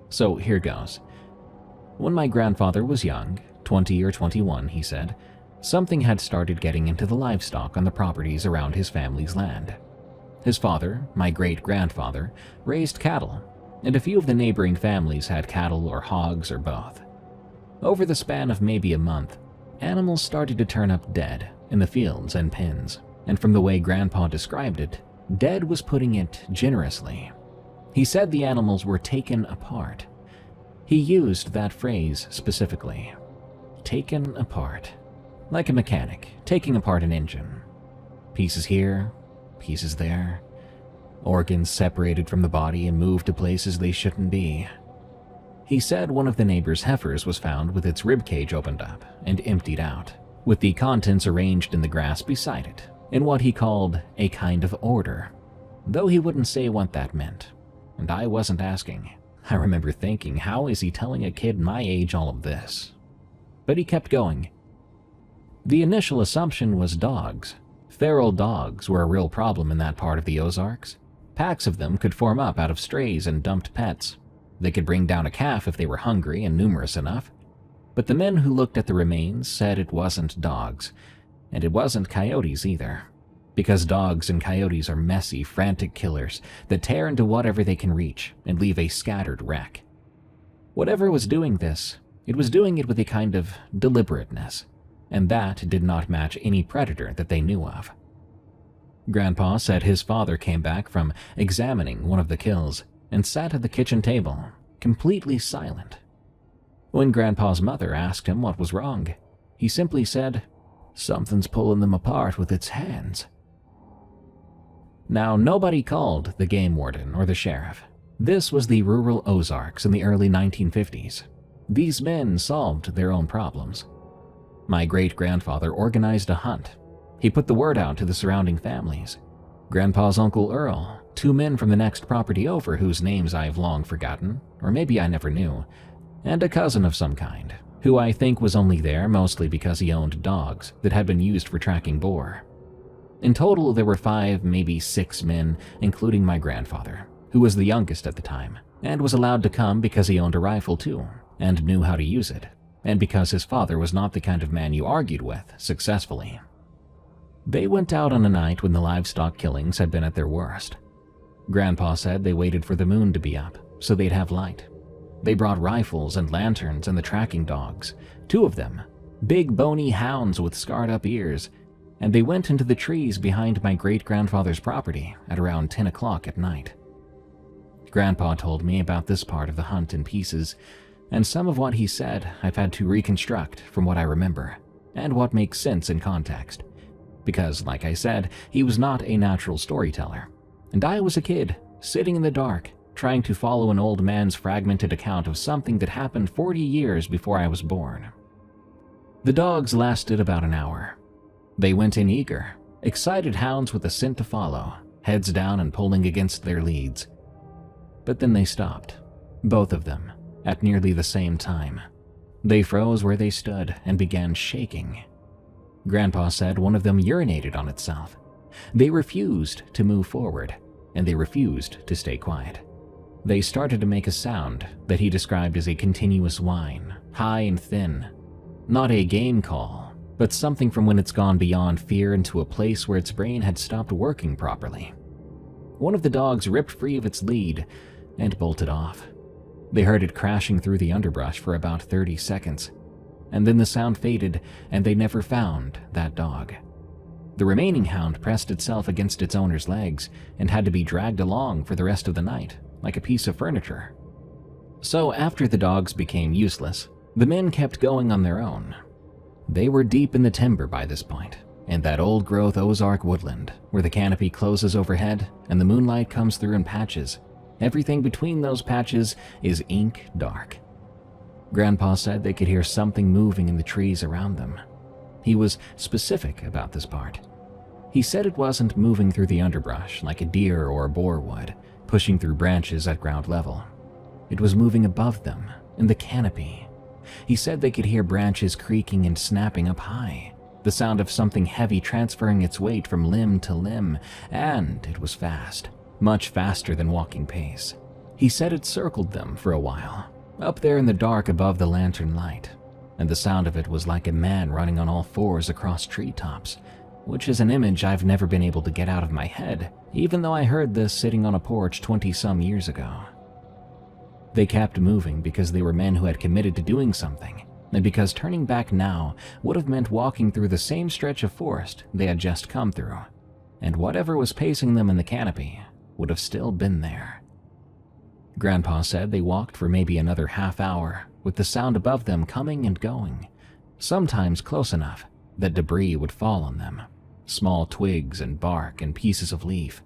So here goes. When my grandfather was young, 20 or 21, he said, something had started getting into the livestock on the properties around his family's land. His father, my great-grandfather, raised cattle, and a few of the neighboring families had cattle or hogs or both. Over the span of maybe a month, animals started to turn up dead in the fields and pens, and from the way Grandpa described it, dead was putting it generously. He said the animals were taken apart. He used that phrase specifically. Taken apart. Like a mechanic taking apart an engine. Pieces here, pieces there. Organs separated from the body and moved to places they shouldn't be. He said one of the neighbor's heifers was found with its rib cage opened up and emptied out, with the contents arranged in the grass beside it, in what he called a kind of order, though he wouldn't say what that meant, and I wasn't asking. I remember thinking, how is he telling a kid my age all of this? But he kept going. The initial assumption was dogs. Feral dogs were a real problem in that part of the Ozarks. Packs of them could form up out of strays and dumped pets. They could bring down a calf if they were hungry and numerous enough. But the men who looked at the remains said it wasn't dogs, and it wasn't coyotes either. Because dogs and coyotes are messy, frantic killers that tear into whatever they can reach and leave a scattered wreck. Whatever was doing this, it was doing it with a kind of deliberateness, and that did not match any predator that they knew of. Grandpa said his father came back from examining one of the kills and sat at the kitchen table, completely silent. When Grandpa's mother asked him what was wrong, he simply said, "Something's pulling them apart with its hands." Now, nobody called the game warden or the sheriff. This was the rural Ozarks in the early 1950s. These men solved their own problems. My great-grandfather organized a hunt. He put the word out to the surrounding families. Grandpa's Uncle Earl, 2 men from the next property over whose names I've long forgotten, or maybe I never knew, and a cousin of some kind, who I think was only there mostly because he owned dogs that had been used for tracking boar. In total, there were 5, maybe 6 men, including my grandfather, who was the youngest at the time, and was allowed to come because he owned a rifle too, and knew how to use it, and because his father was not the kind of man you argued with successfully. They went out on a night when the livestock killings had been at their worst. Grandpa said they waited for the moon to be up, so they'd have light. They brought rifles and lanterns and the tracking dogs, 2 of them, big bony hounds with scarred-up ears, and they went into the trees behind my great-grandfather's property at around 10 o'clock at night. Grandpa told me about this part of the hunt in pieces, and some of what he said I've had to reconstruct from what I remember, and what makes sense in context. Because, like I said, he was not a natural storyteller, and I was a kid, sitting in the dark, trying to follow an old man's fragmented account of something that happened 40 years before I was born. The dogs lasted about an hour. They went in eager, excited hounds with a scent to follow, heads down and pulling against their leads. But then they stopped, both of them, at nearly the same time. They froze where they stood and began shaking. Grandpa said one of them urinated on itself. They refused to move forward, and they refused to stay quiet. They started to make a sound that he described as a continuous whine, high and thin. Not a game call, but something from when it's gone beyond fear into a place where its brain had stopped working properly. One of the dogs ripped free of its lead and bolted off. They heard it crashing through the underbrush for about 30 seconds, and then the sound faded and they never found that dog. The remaining hound pressed itself against its owner's legs and had to be dragged along for the rest of the night, like a piece of furniture. So after the dogs became useless, the men kept going on their own. They were deep in the timber by this point, in that old-growth Ozark woodland where the canopy closes overhead and the moonlight comes through in patches. Everything between those patches is ink dark. Grandpa said they could hear something moving in the trees around them. He was specific about this part. He said it wasn't moving through the underbrush like a deer or a boar would, pushing through branches at ground level. It was moving above them, in the canopy. He said they could hear branches creaking and snapping up high, the sound of something heavy transferring its weight from limb to limb, and it was fast, much faster than walking pace. He said it circled them for a while, up there in the dark above the lantern light, and the sound of it was like a man running on all fours across treetops, which is an image I've never been able to get out of my head, even though I heard this sitting on a porch 20-some years ago. They kept moving because they were men who had committed to doing something, and because turning back now would have meant walking through the same stretch of forest they had just come through, and whatever was pacing them in the canopy would have still been there. Grandpa said they walked for maybe another half hour, with the sound above them coming and going, sometimes close enough that debris would fall on them, small twigs and bark and pieces of leaf,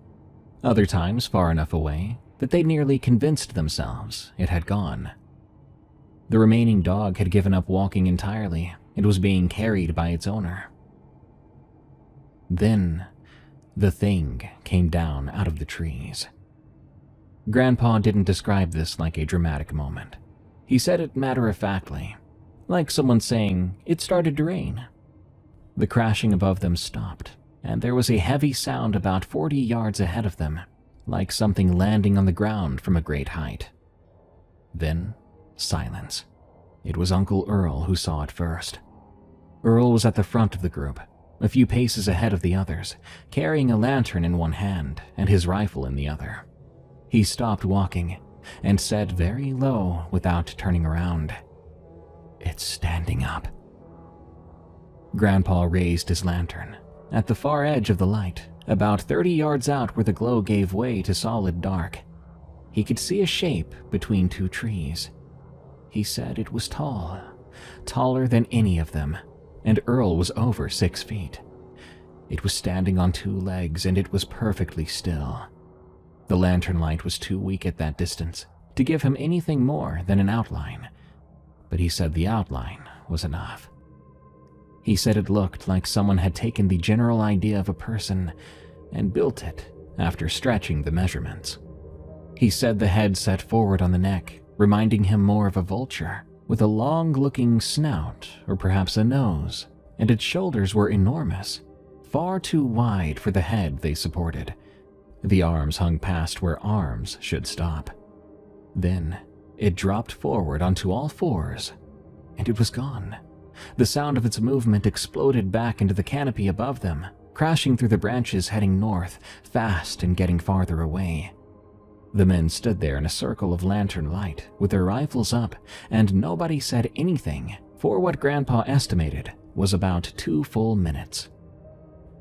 other times far enough away that they nearly convinced themselves it had gone. The remaining dog had given up walking entirely and was being carried by its owner. Then, the thing came down out of the trees. Grandpa didn't describe this like a dramatic moment. He said it matter-of-factly, like someone saying, "It started to rain." The crashing above them stopped, and there was a heavy sound about 40 yards ahead of them, like something landing on the ground from a great height. Then, silence. It was Uncle Earl who saw it first. Earl was at the front of the group, a few paces ahead of the others, carrying a lantern in one hand and his rifle in the other. He stopped walking and said very low without turning around, "It's standing up." Grandpa raised his lantern. At the far edge of the light, about 30 yards out where the glow gave way to solid dark, he could see a shape between two trees. He said it was tall, taller than any of them, and Earl was over 6 feet. It was standing on 2 legs and it was perfectly still. The lantern light was too weak at that distance to give him anything more than an outline, but he said the outline was enough. He said it looked like someone had taken the general idea of a person and built it after stretching the measurements. He said the head set forward on the neck, reminding him more of a vulture, with a long-looking snout or perhaps a nose, and its shoulders were enormous, far too wide for the head they supported. The arms hung past where arms should stop. Then it dropped forward onto all fours, and it was gone. The sound of its movement exploded back into the canopy above them, crashing through the branches heading north, fast and getting farther away. The men stood there in a circle of lantern light with their rifles up, and nobody said anything for what Grandpa estimated was about 2 full minutes.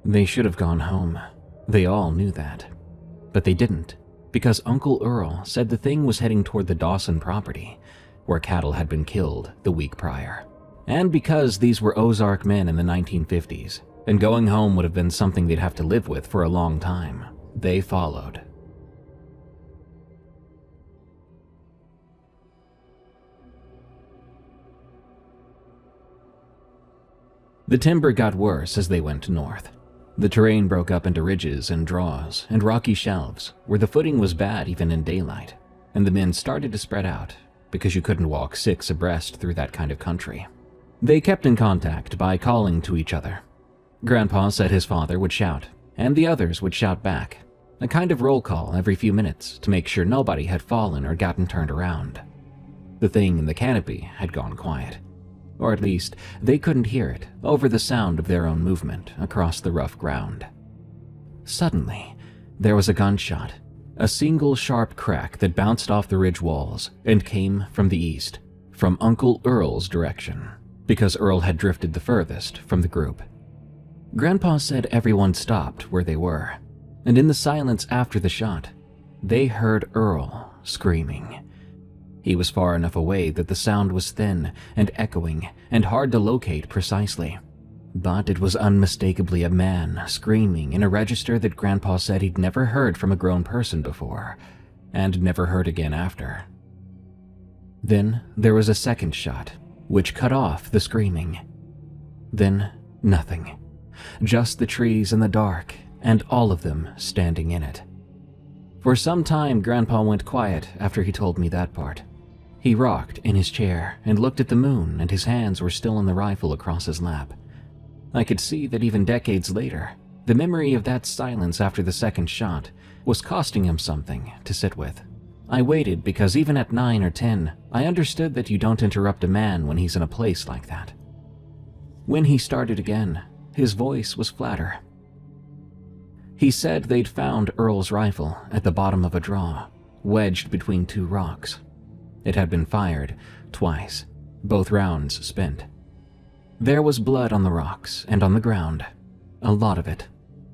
They should have gone home. They all knew that. But they didn't, because Uncle Earl said the thing was heading toward the Dawson property, where cattle had been killed the week prior. And because these were Ozark men in the 1950s, and going home would have been something they'd have to live with for a long time, they followed. The timber got worse as they went north. The terrain broke up into ridges and draws and rocky shelves where the footing was bad even in daylight, and the men started to spread out because you couldn't walk 6 abreast through that kind of country. They kept in contact by calling to each other. Grandpa said his father would shout, and the others would shout back, a kind of roll call every few minutes to make sure nobody had fallen or gotten turned around. The thing in the canopy had gone quiet. Or at least, they couldn't hear it over the sound of their own movement across the rough ground. Suddenly, there was a gunshot, a single sharp crack that bounced off the ridge walls and came from the east, from Uncle Earl's direction, because Earl had drifted the furthest from the group. Grandpa said everyone stopped where they were, and in the silence after the shot, they heard Earl screaming. He was far enough away that the sound was thin and echoing and hard to locate precisely. But it was unmistakably a man screaming in a register that Grandpa said he'd never heard from a grown person before, and never heard again after. Then there was a second shot, which cut off the screaming. Then nothing. Just the trees in the dark, and all of them standing in it. For some time, Grandpa went quiet after he told me that part. He rocked in his chair and looked at the moon, and his hands were still on the rifle across his lap. I could see that even decades later, the memory of that silence after the second shot was costing him something to sit with. I waited because even at 9 or 10, I understood that you don't interrupt a man when he's in a place like that. When he started again, his voice was flatter. He said they'd found Earl's rifle at the bottom of a draw, wedged between 2 rocks. It had been fired twice, both rounds spent. There was blood on the rocks and on the ground, a lot of it,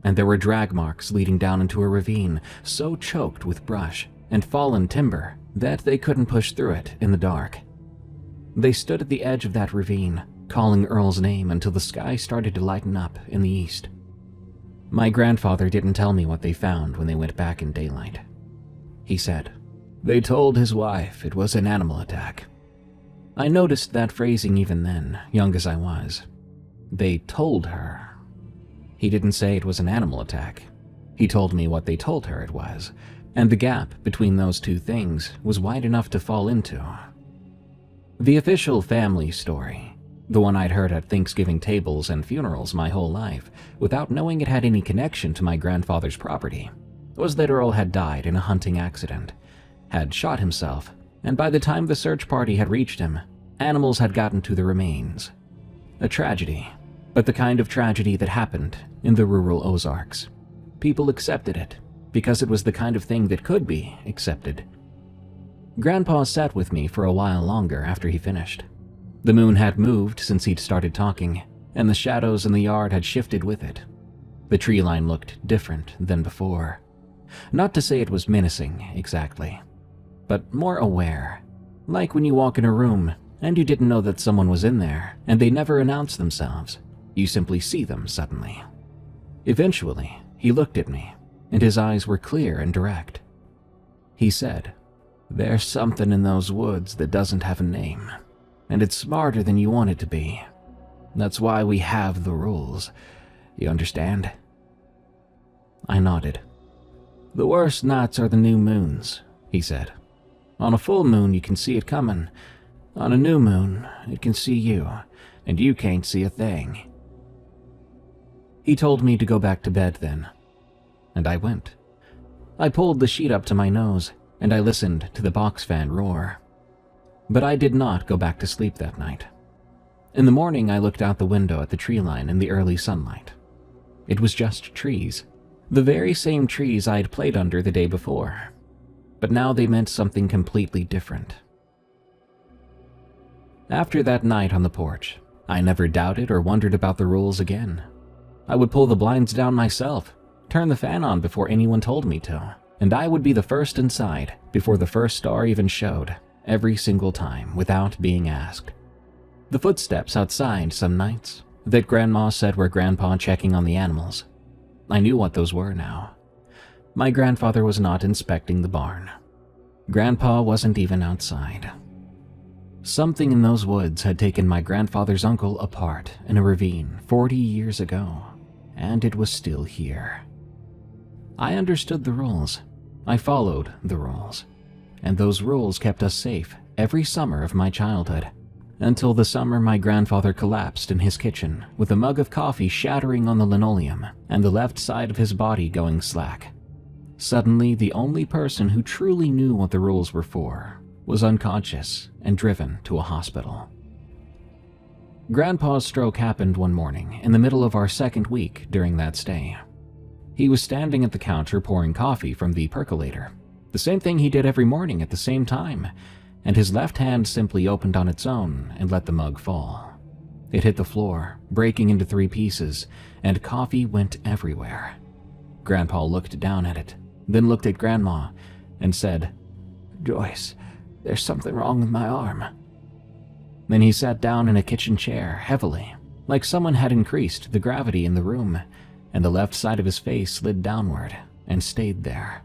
and there were drag marks leading down into a ravine so choked with brush and fallen timber that they couldn't push through it in the dark. They stood at the edge of that ravine, calling Earl's name until the sky started to lighten up in the east. My grandfather didn't tell me what they found when they went back in daylight. He said, "They told his wife it was an animal attack." I noticed that phrasing even then, young as I was. They told her. He didn't say it was an animal attack. He told me what they told her it was, and the gap between those two things was wide enough to fall into. The official family story, the one I'd heard at Thanksgiving tables and funerals my whole life, without knowing it had any connection to my grandfather's property, was that Earl had died in a hunting accident, had shot himself, and by the time the search party had reached him, animals had gotten to the remains. A tragedy, but the kind of tragedy that happened in the rural Ozarks. People accepted it, because it was the kind of thing that could be accepted. Grandpa sat with me for a while longer after he finished. The moon had moved since he'd started talking, and the shadows in the yard had shifted with it. The tree line looked different than before. Not to say it was menacing, exactly, but more aware. Like when you walk in a room and you didn't know that someone was in there, and they never announce themselves. You simply see them suddenly. Eventually, he looked at me, and his eyes were clear and direct. He said, "There's something in those woods that doesn't have a name, and it's smarter than you want it to be. That's why we have the rules. You understand?" I nodded. "The worst nights are the new moons," he said. "On a full moon, you can see it coming. On a new moon, it can see you, and you can't see a thing." He told me to go back to bed then, and I went. I pulled the sheet up to my nose, and I listened to the box fan roar. But I did not go back to sleep that night. In the morning, I looked out the window at the tree line in the early sunlight. It was just trees, the very same trees I had played under the day before, but now they meant something completely different. After that night on the porch, I never doubted or wondered about the rules again. I would pull the blinds down myself, turn the fan on before anyone told me to, and I would be the first inside before the first star even showed, every single time without being asked. The footsteps outside some nights that Grandma said were Grandpa checking on the animals. I knew what those were now. My grandfather was not inspecting the barn. Grandpa wasn't even outside. Something in those woods had taken my grandfather's uncle apart in a ravine 40 years ago, and it was still here. I understood the rules. I followed the rules. And those rules kept us safe every summer of my childhood, until the summer my grandfather collapsed in his kitchen with a mug of coffee shattering on the linoleum and the left side of his body going slack. Suddenly, the only person who truly knew what the rules were for was unconscious and driven to a hospital. Grandpa's stroke happened one morning in the middle of our second week during that stay. He was standing at the counter pouring coffee from the percolator, the same thing he did every morning at the same time, and his left hand simply opened on its own and let the mug fall. It hit the floor, breaking into 3 pieces, and coffee went everywhere. Grandpa looked down at it, then looked at Grandma, and said, "Joyce, there's something wrong with my arm." Then he sat down in a kitchen chair heavily, like someone had increased the gravity in the room, and the left side of his face slid downward and stayed there.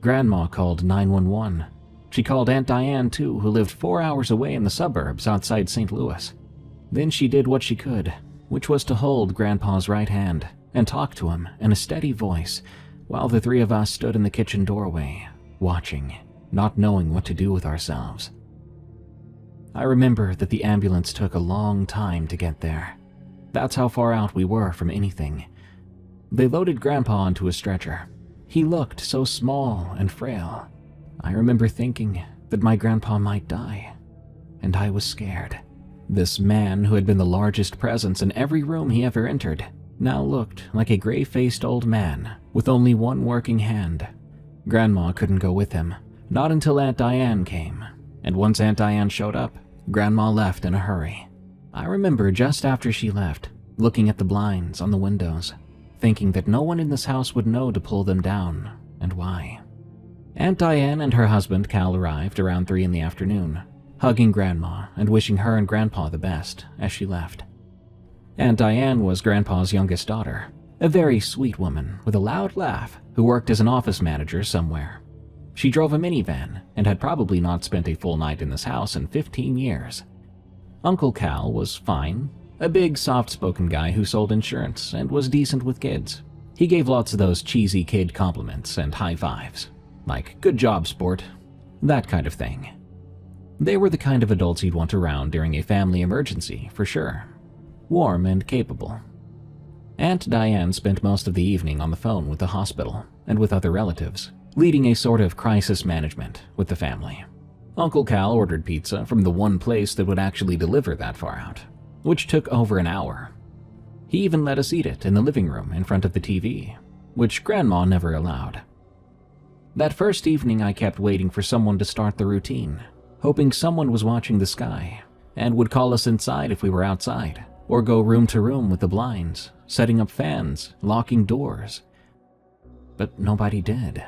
Grandma called 911. She called Aunt Diane too, who lived 4 hours away in the suburbs outside St. Louis. Then she did what she could, which was to hold Grandpa's right hand and talk to him in a steady voice while the 3 of us stood in the kitchen doorway, watching, not knowing what to do with ourselves. I remember that the ambulance took a long time to get there. That's how far out we were from anything. They loaded Grandpa onto a stretcher. He looked so small and frail. I remember thinking that my grandpa might die, and I was scared. This man, who had been the largest presence in every room he ever entered, now looked like a gray-faced old man with only one working hand. Grandma couldn't go with him, not until Aunt Diane came, and once Aunt Diane showed up, Grandma left in a hurry. I remember just after she left, looking at the blinds on the windows, thinking that no one in this house would know to pull them down, and why. Aunt Diane and her husband Cal arrived around 3 in the afternoon, hugging Grandma and wishing her and Grandpa the best as she left. Aunt Diane was Grandpa's youngest daughter, a very sweet woman with a loud laugh who worked as an office manager somewhere. She drove a minivan and had probably not spent a full night in this house in 15 years. Uncle Cal was fine, a big, soft-spoken guy who sold insurance and was decent with kids. He gave lots of those cheesy kid compliments and high fives, like "good job, sport," that kind of thing. They were the kind of adults you'd want around during a family emergency, for sure. Warm and capable. Aunt Diane spent most of the evening on the phone with the hospital and with other relatives, leading a sort of crisis management with the family. Uncle Cal ordered pizza from the one place that would actually deliver that far out, which took over an hour. He even let us eat it in the living room in front of the TV, which Grandma never allowed. That first evening I kept waiting for someone to start the routine, hoping someone was watching the sky and would call us inside if we were outside, or go room to room with the blinds, setting up fans, locking doors. But nobody did.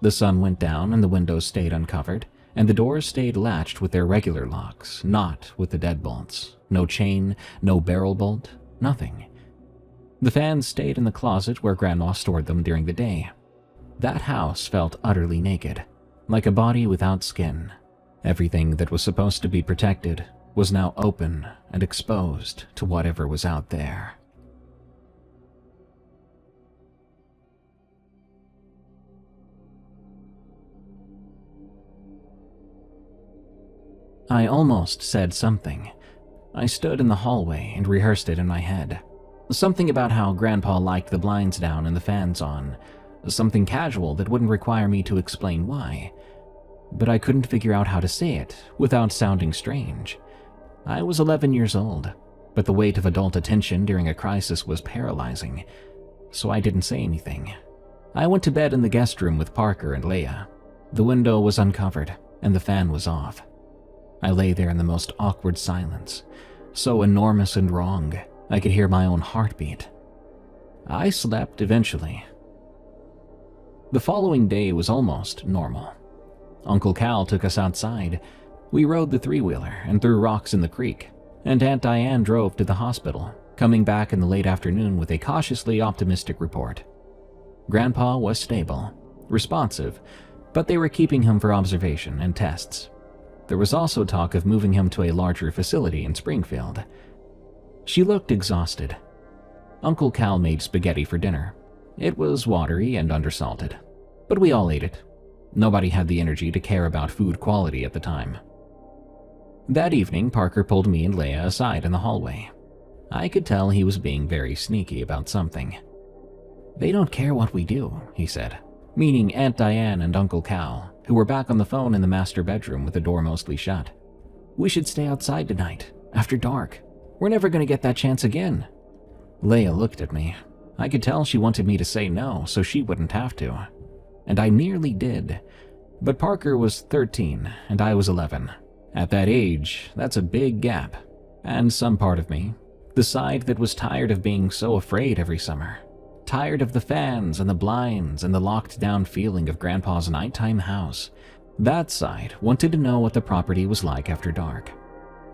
The sun went down and the windows stayed uncovered, and the doors stayed latched with their regular locks, not with the deadbolts. No chain, no barrel bolt, nothing. The fans stayed in the closet where Grandma stored them during the day. That house felt utterly naked, like a body without skin. Everything that was supposed to be protected was now open and exposed to whatever was out there. I almost said something. I stood in the hallway and rehearsed it in my head. Something about how Grandpa liked the blinds down and the fans on. Something casual that wouldn't require me to explain why. But I couldn't figure out how to say it without sounding strange. I was 11 years old, but the weight of adult attention during a crisis was paralyzing, so I didn't say anything. I went to bed in the guest room with Parker and Leia. The window was uncovered, and the fan was off. I lay there in the most awkward silence, so enormous and wrong, I could hear my own heartbeat. I slept eventually. The following day was almost normal. Uncle Cal took us outside. We rode the three-wheeler and threw rocks in the creek, and Aunt Diane drove to the hospital, coming back in the late afternoon with a cautiously optimistic report. Grandpa was stable, responsive, but they were keeping him for observation and tests. There was also talk of moving him to a larger facility in Springfield. She looked exhausted. Uncle Cal made spaghetti for dinner. It was watery and undersalted, but we all ate it. Nobody had the energy to care about food quality at the time. That evening, Parker pulled me and Leia aside in the hallway. I could tell he was being very sneaky about something. "They don't care what we do," he said, meaning Aunt Diane and Uncle Cal, who were back on the phone in the master bedroom with the door mostly shut. "We should stay outside tonight, after dark. We're never going to get that chance again." Leia looked at me. I could tell she wanted me to say no so she wouldn't have to. And I nearly did. But Parker was 13 and I was 11. At that age, that's a big gap. And some part of me, the side that was tired of being so afraid every summer, tired of the fans and the blinds and the locked down feeling of Grandpa's nighttime house, that side wanted to know what the property was like after dark.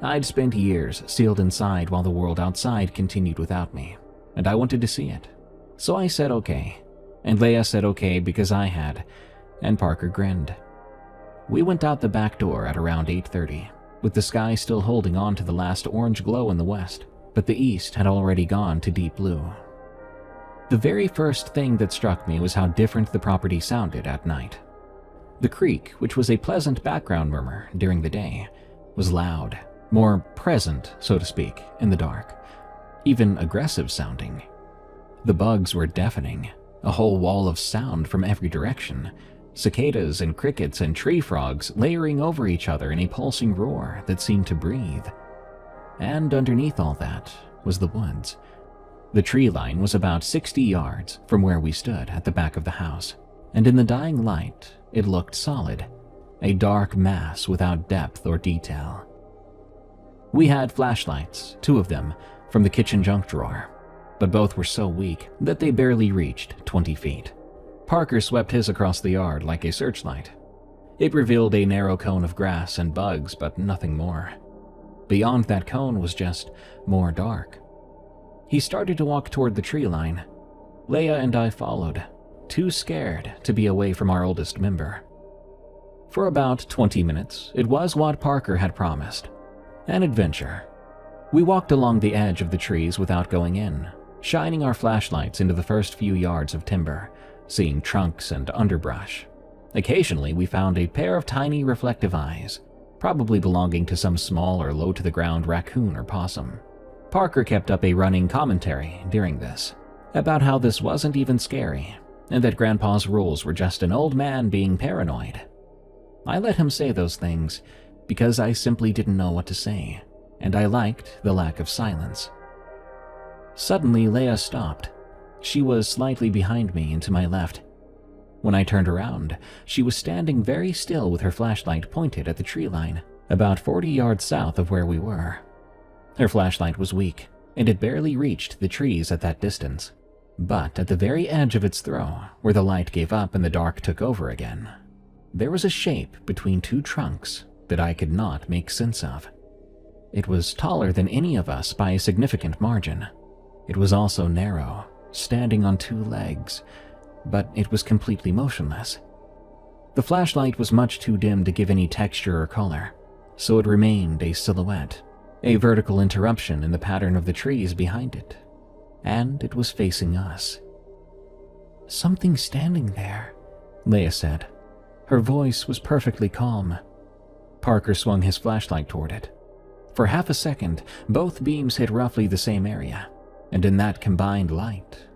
I'd spent years sealed inside while the world outside continued without me, and I wanted to see it. So I said okay, and Leia said okay because I had, and Parker grinned. We went out the back door at around 8:30, with the sky still holding on to the last orange glow in the west, but the east had already gone to deep blue. The very first thing that struck me was how different the property sounded at night. The creek, which was a pleasant background murmur during the day, was loud, more present, so to speak, in the dark, even aggressive sounding. The bugs were deafening, a whole wall of sound from every direction, cicadas and crickets and tree frogs layering over each other in a pulsing roar that seemed to breathe. And underneath all that was the woods. The tree line was about 60 yards from where we stood at the back of the house, and in the dying light, it looked solid, a dark mass without depth or detail. We had flashlights, 2 of them, from the kitchen junk drawer, but both were so weak that they barely reached 20 feet. Parker swept his across the yard like a searchlight. It revealed a narrow cone of grass and bugs, but nothing more. Beyond that cone was just more dark. He started to walk toward the tree line. Leia and I followed, too scared to be away from our oldest member. For about 20 minutes, it was what Parker had promised. An adventure. We walked along the edge of the trees without going in, shining our flashlights into the first few yards of timber, seeing trunks and underbrush. Occasionally, we found a pair of tiny reflective eyes, probably belonging to some small or low-to-the-ground raccoon or possum. Parker kept up a running commentary during this, about how this wasn't even scary, and that Grandpa's rules were just an old man being paranoid. I let him say those things because I simply didn't know what to say, and I liked the lack of silence. Suddenly, Leia stopped. She was slightly behind me and to my left. When I turned around, she was standing very still with her flashlight pointed at the tree line, about 40 yards south of where we were. Her flashlight was weak, and it barely reached the trees at that distance. But at the very edge of its throw, where the light gave up and the dark took over again, there was a shape between two trunks that I could not make sense of. It was taller than any of us by a significant margin. It was also narrow, standing on two legs, but it was completely motionless. The flashlight was much too dim to give any texture or color, so it remained a silhouette, a vertical interruption in the pattern of the trees behind it, and it was facing us. "Something standing there," Leia said. Her voice was perfectly calm. Parker swung his flashlight toward it. For half a second, both beams hit roughly the same area, and in that combined light,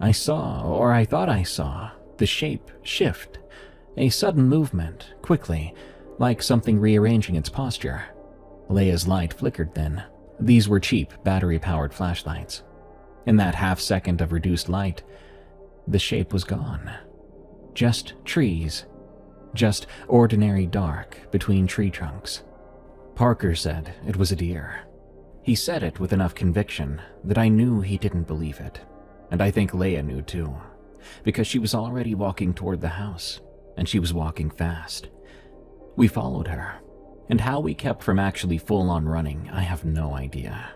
I saw, or I thought I saw, the shape shift, a sudden movement, quickly, like something rearranging its posture. Leia's light flickered then. These were cheap, battery-powered flashlights. In that half-second of reduced light, the shape was gone. Just trees. Just ordinary dark between tree trunks. Parker said it was a deer. He said it with enough conviction that I knew he didn't believe it. And I think Leia knew too, because she was already walking toward the house, and she was walking fast. We followed her, and how we kept from actually full-on running, I have no idea.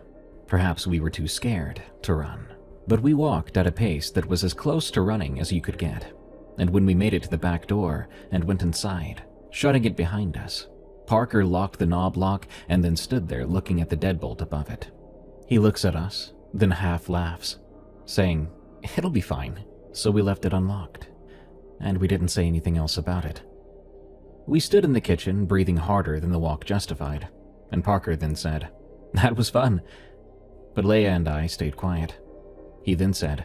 Perhaps we were too scared to run, but we walked at a pace that was as close to running as you could get. And when we made it to the back door and went inside, shutting it behind us, Parker locked the knob lock and then stood there looking at the deadbolt above it. He looks at us, then half laughs, saying, "It'll be fine." So we left it unlocked, and we didn't say anything else about it. We stood in the kitchen, breathing harder than the walk justified, and Parker then said, "That was fun." But Leia and I stayed quiet. He then said,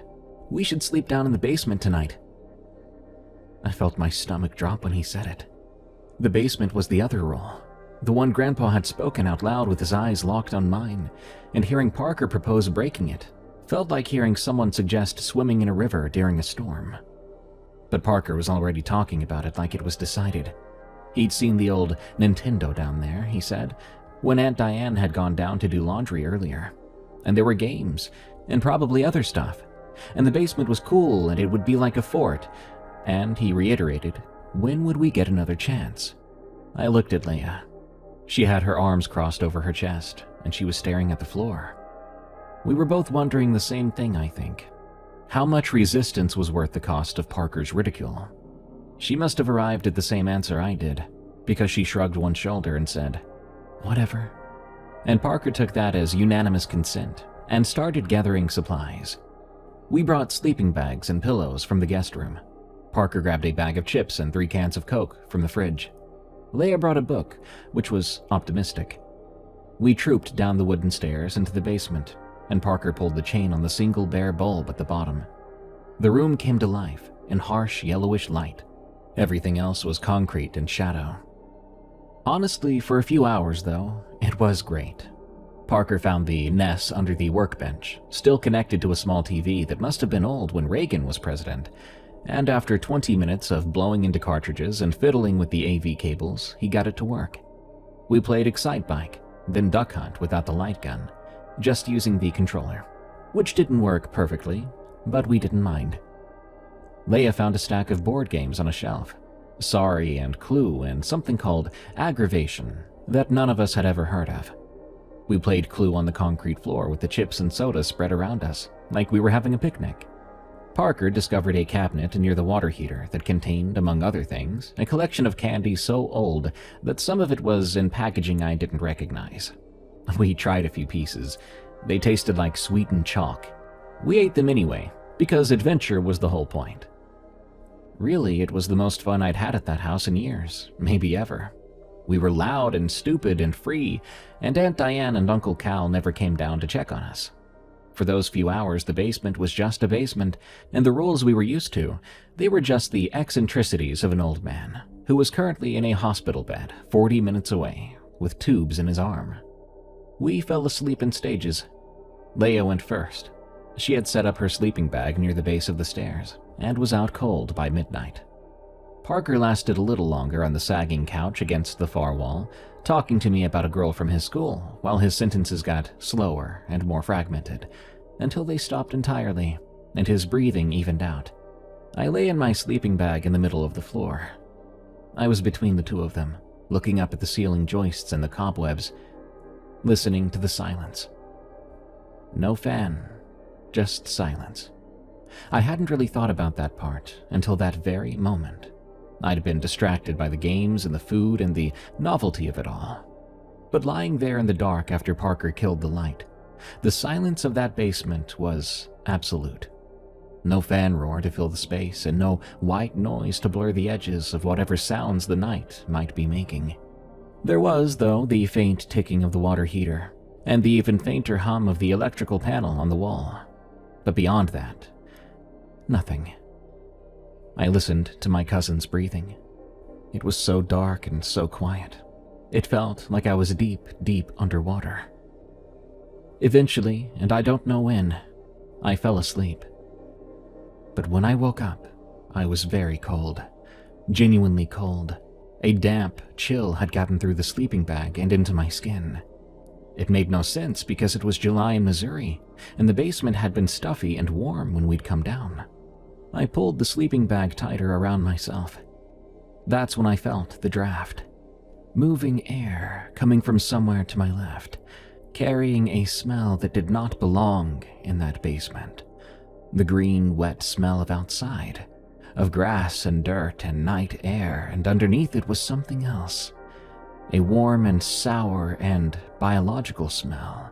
"We should sleep down in the basement tonight." I felt my stomach drop when he said it. The basement was the other roll, the one Grandpa had spoken out loud with his eyes locked on mine, and hearing Parker propose breaking it felt like hearing someone suggest swimming in a river during a storm. But Parker was already talking about it like it was decided. He'd seen the old Nintendo down there, he said, when Aunt Diane had gone down to do laundry earlier. And there were games, and probably other stuff. And the basement was cool, and it would be like a fort. And he reiterated, when would we get another chance? I looked at Leia. She had her arms crossed over her chest, and she was staring at the floor. We were both wondering the same thing, I think. How much resistance was worth the cost of Parker's ridicule? She must have arrived at the same answer I did, because she shrugged one shoulder and said, "Whatever." And Parker took that as unanimous consent and started gathering supplies. We brought sleeping bags and pillows from the guest room. Parker grabbed a bag of chips and 3 cans of Coke from the fridge. Leia brought a book, which was optimistic. We trooped down the wooden stairs into the basement, and Parker pulled the chain on the single bare bulb at the bottom. The room came to life in harsh yellowish light. Everything else was concrete and shadow. Honestly, for a few hours though, it was great. Parker found the NES under the workbench, still connected to a small TV that must have been old when Reagan was president, and after 20 minutes of blowing into cartridges and fiddling with the AV cables, he got it to work. We played Excitebike, then Duck Hunt without the light gun, just using the controller, which didn't work perfectly, but we didn't mind. Leia found a stack of board games on a shelf, Sorry and Clue and something called Aggravation that none of us had ever heard of. We played Clue on the concrete floor with the chips and soda spread around us, like we were having a picnic. Parker discovered a cabinet near the water heater that contained, among other things, a collection of candy so old that some of it was in packaging I didn't recognize. We tried a few pieces. They tasted like sweetened chalk. We ate them anyway, because adventure was the whole point. Really, it was the most fun I'd had at that house in years, maybe ever. We were loud and stupid and free, and Aunt Diane and Uncle Cal never came down to check on us. For those few hours, the basement was just a basement, and the rules we were used to, they were just the eccentricities of an old man who was currently in a hospital bed 40 minutes away, with tubes in his arm. We fell asleep in stages. Leia went first. She had set up her sleeping bag near the base of the stairs, and was out cold by midnight. Parker lasted a little longer on the sagging couch against the far wall, talking to me about a girl from his school, while his sentences got slower and more fragmented, until they stopped entirely, and his breathing evened out. I lay in my sleeping bag in the middle of the floor. I was between the two of them, looking up at the ceiling joists and the cobwebs, listening to the silence. No fan, just silence. I hadn't really thought about that part until that very moment. I'd been distracted by the games and the food and the novelty of it all. But lying there in the dark after Parker killed the light, the silence of that basement was absolute. No fan roar to fill the space, and no white noise to blur the edges of whatever sounds the night might be making. There was, though, the faint ticking of the water heater, and the even fainter hum of the electrical panel on the wall. But beyond that, nothing. I listened to my cousin's breathing. It was so dark and so quiet. It felt like I was deep, deep underwater. Eventually, and I don't know when, I fell asleep. But when I woke up, I was very cold. Genuinely cold. A damp chill had gotten through the sleeping bag and into my skin. It made no sense because it was July in Missouri, and the basement had been stuffy and warm when we'd come down. I pulled the sleeping bag tighter around myself. That's when I felt the draft. Moving air coming from somewhere to my left, carrying a smell that did not belong in that basement. The green, wet smell of outside, of grass and dirt and night air, and underneath it was something else. A warm and sour and biological smell.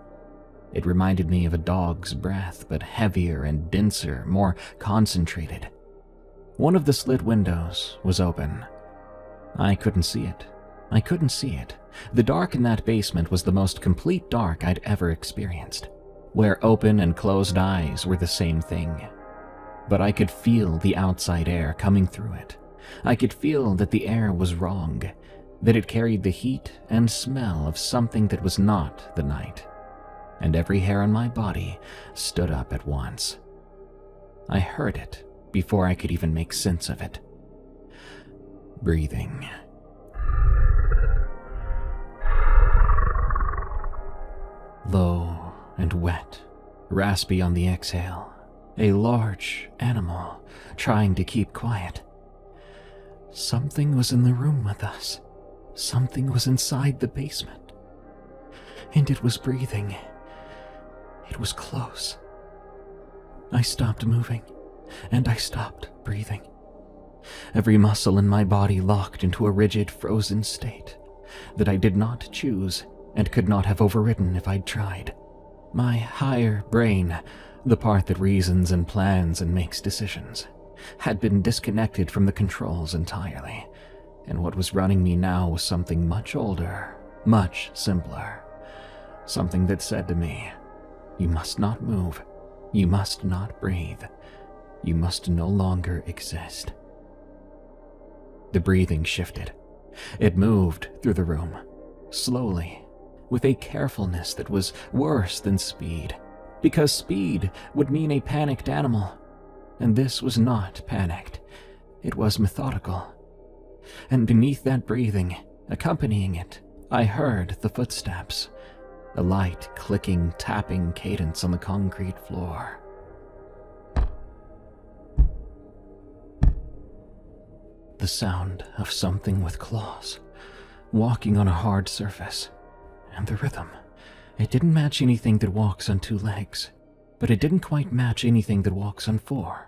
It reminded me of a dog's breath, but heavier and denser, more concentrated. One of the slit windows was open. I couldn't see it. I couldn't see it. The dark in that basement was the most complete dark I'd ever experienced, where open and closed eyes were the same thing. But I could feel the outside air coming through it. I could feel that the air was wrong, that it carried the heat and smell of something that was not the night. And every hair on my body stood up at once. I heard it before I could even make sense of it. Breathing. Low and wet, raspy on the exhale. A large animal trying to keep quiet. Something was in the room with us. Something was inside the basement. And it was breathing. It was close. I stopped moving, and I stopped breathing. Every muscle in my body locked into a rigid, frozen state that I did not choose and could not have overridden if I'd tried. My higher brain, the part that reasons and plans and makes decisions, had been disconnected from the controls entirely, and what was running me now was something much older, much simpler. Something that said to me, "You must not move. You must not breathe. You must no longer exist." The breathing shifted. It moved through the room, slowly, with a carefulness that was worse than speed, because speed would mean a panicked animal, and this was not panicked. It was methodical. And beneath that breathing, accompanying it, I heard the footsteps, a light, clicking, tapping cadence on the concrete floor. The sound of something with claws, walking on a hard surface. And the rhythm. It didn't match anything that walks on two legs, but it didn't quite match anything that walks on four.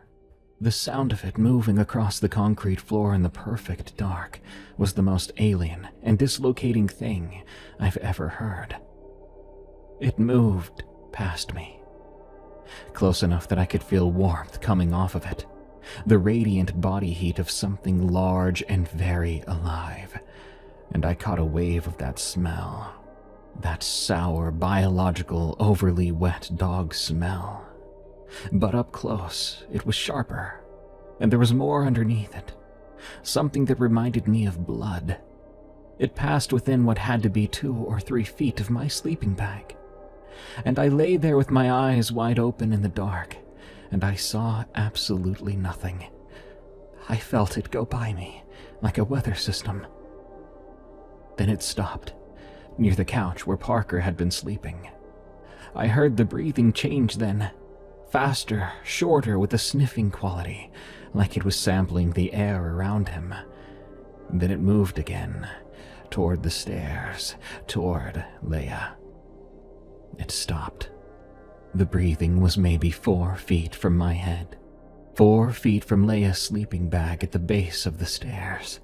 The sound of it moving across the concrete floor in the perfect dark was the most alien and dislocating thing I've ever heard. It moved past me, close enough that I could feel warmth coming off of it, the radiant body heat of something large and very alive, and I caught a wave of that smell. That sour, biological, overly wet dog smell. But up close, it was sharper, and there was more underneath it. Something that reminded me of blood. It passed within what had to be 2 or 3 feet of my sleeping bag, and I lay there with my eyes wide open in the dark, and I saw absolutely nothing. I felt it go by me, like a weather system. Then it stopped, near the couch where Parker had been sleeping. I heard the breathing change then, faster, shorter, with a sniffing quality, like it was sampling the air around him. Then it moved again, toward the stairs, toward Leia. It stopped. The breathing was maybe 4 feet from my head, 4 feet from Leia's sleeping bag at the base of the stairs.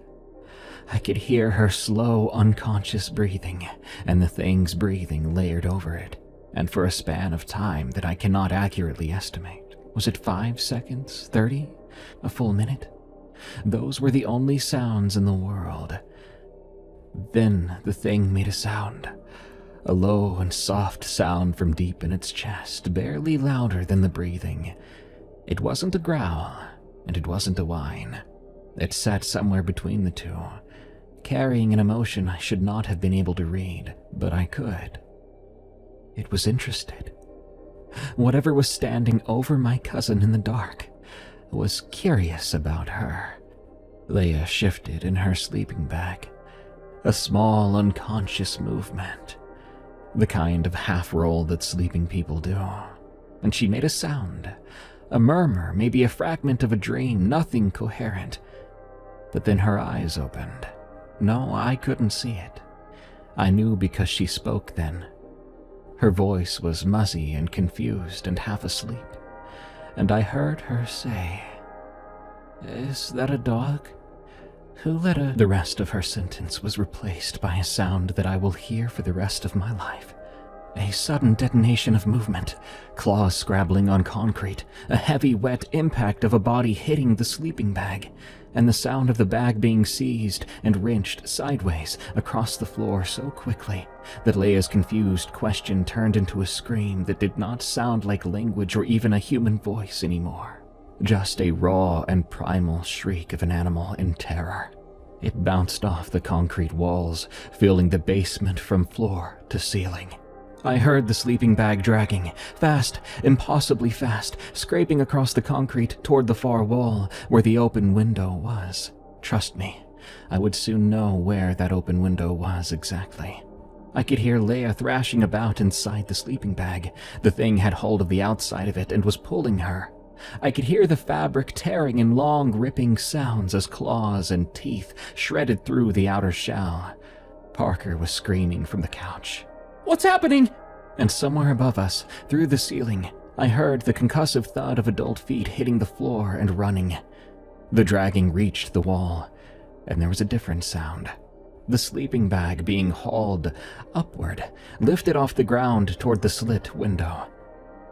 I could hear her slow, unconscious breathing, and the thing's breathing layered over it, and for a span of time that I cannot accurately estimate. Was it 5 seconds, 30, a full minute? Those were the only sounds in the world. Then the thing made a sound, a low and soft sound from deep in its chest, barely louder than the breathing. It wasn't a growl, and it wasn't a whine. It sat somewhere between the two, carrying an emotion I should not have been able to read, but I could. It was interested. Whatever was standing over my cousin in the dark was curious about her. Leia shifted in her sleeping bag, a small unconscious movement, the kind of half-roll that sleeping people do, and she made a sound, a murmur, maybe a fragment of a dream, nothing coherent. But then her eyes opened. No, I couldn't see it. I knew because she spoke then. Her voice was muzzy and confused and half asleep, and I heard her say, "Is that a dog? Who let a—" The rest of her sentence was replaced by a sound that I will hear for the rest of my life. A sudden detonation of movement, claws scrabbling on concrete, a heavy wet impact of a body hitting the sleeping bag, and the sound of the bag being seized and wrenched sideways across the floor so quickly that Leia's confused question turned into a scream that did not sound like language or even a human voice anymore. Just a raw and primal shriek of an animal in terror. It bounced off the concrete walls, filling the basement from floor to ceiling. I heard the sleeping bag dragging, fast, impossibly fast, scraping across the concrete toward the far wall where the open window was. Trust me, I would soon know where that open window was exactly. I could hear Leia thrashing about inside the sleeping bag. The thing had hold of the outside of it and was pulling her. I could hear the fabric tearing in long, ripping sounds as claws and teeth shredded through the outer shell. Parker was screaming from the couch. "What's happening?" And somewhere above us, through the ceiling, I heard the concussive thud of adult feet hitting the floor and running. The dragging reached the wall, and there was a different sound. The sleeping bag being hauled upward, lifted off the ground toward the slit window.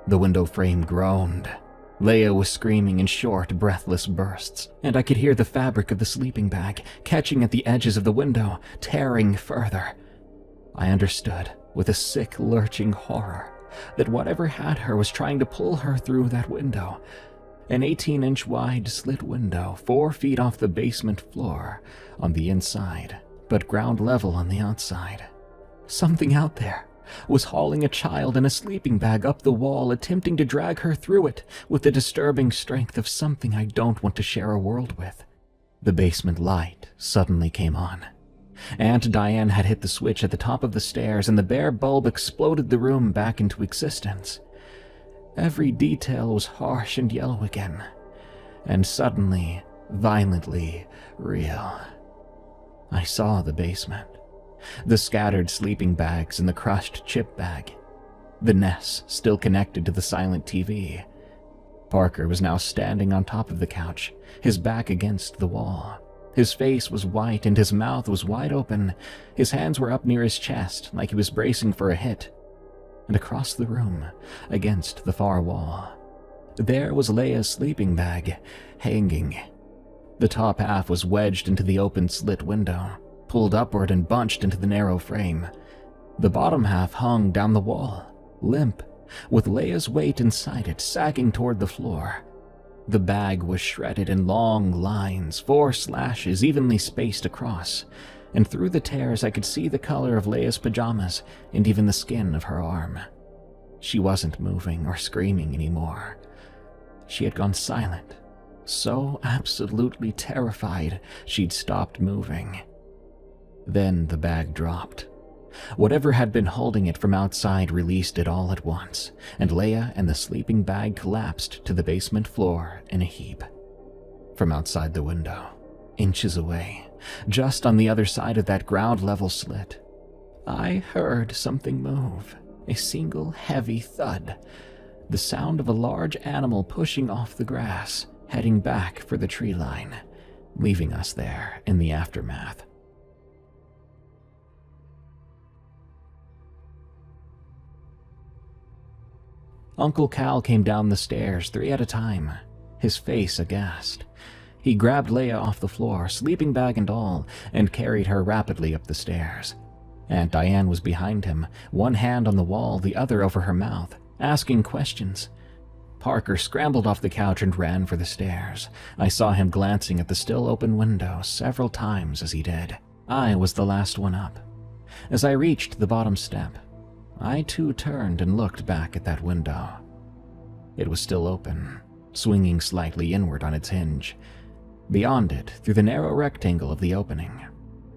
The window frame groaned. Leia was screaming in short, breathless bursts, and I could hear the fabric of the sleeping bag catching at the edges of the window, tearing further. I understood, with a sick, lurching horror, that whatever had her was trying to pull her through that window. An 18-inch wide slit window, 4 feet off the basement floor on the inside, but ground level on the outside. Something out there was hauling a child in a sleeping bag up the wall, attempting to drag her through it with the disturbing strength of something I don't want to share a world with. The basement light suddenly came on. Aunt Diane had hit the switch at the top of the stairs, and the bare bulb exploded the room back into existence. Every detail was harsh and yellow again, and suddenly, violently real. I saw the basement, the scattered sleeping bags and the crushed chip bag, the Ness still connected to the silent TV. Parker was now standing on top of the couch, his back against the wall. His face was white and his mouth was wide open. His hands were up near his chest, like he was bracing for a hit. And across the room, against the far wall, There was Leia's sleeping bag, hanging. The top half was wedged into the open slit window, pulled upward and bunched into the narrow frame. The bottom half hung down the wall, limp, with Leia's weight inside it sagging toward the floor. The bag was shredded in long lines, 4 slashes evenly spaced across, and through the tears I could see the color of Leia's pajamas and even the skin of her arm. She wasn't moving or screaming anymore. She had gone silent, so absolutely terrified she'd stopped moving. Then the bag dropped. Whatever had been holding it from outside released it all at once, and Leia and the sleeping bag collapsed to the basement floor in a heap. From outside the window, inches away, just on the other side of that ground-level slit, I heard something move, a single heavy thud, the sound of a large animal pushing off the grass, heading back for the tree line, leaving us there in the aftermath. Uncle Cal came down the stairs 3 at a time, his face aghast. He grabbed Leia off the floor, sleeping bag and all, and carried her rapidly up the stairs. Aunt Diane was behind him, one hand on the wall, the other over her mouth, asking questions. Parker scrambled off the couch and ran for the stairs. I saw him glancing at the still open window several times as he did. I was the last one up. As I reached the bottom step, I too turned and looked back at that window. It was still open, swinging slightly inward on its hinge. Beyond it, through the narrow rectangle of the opening,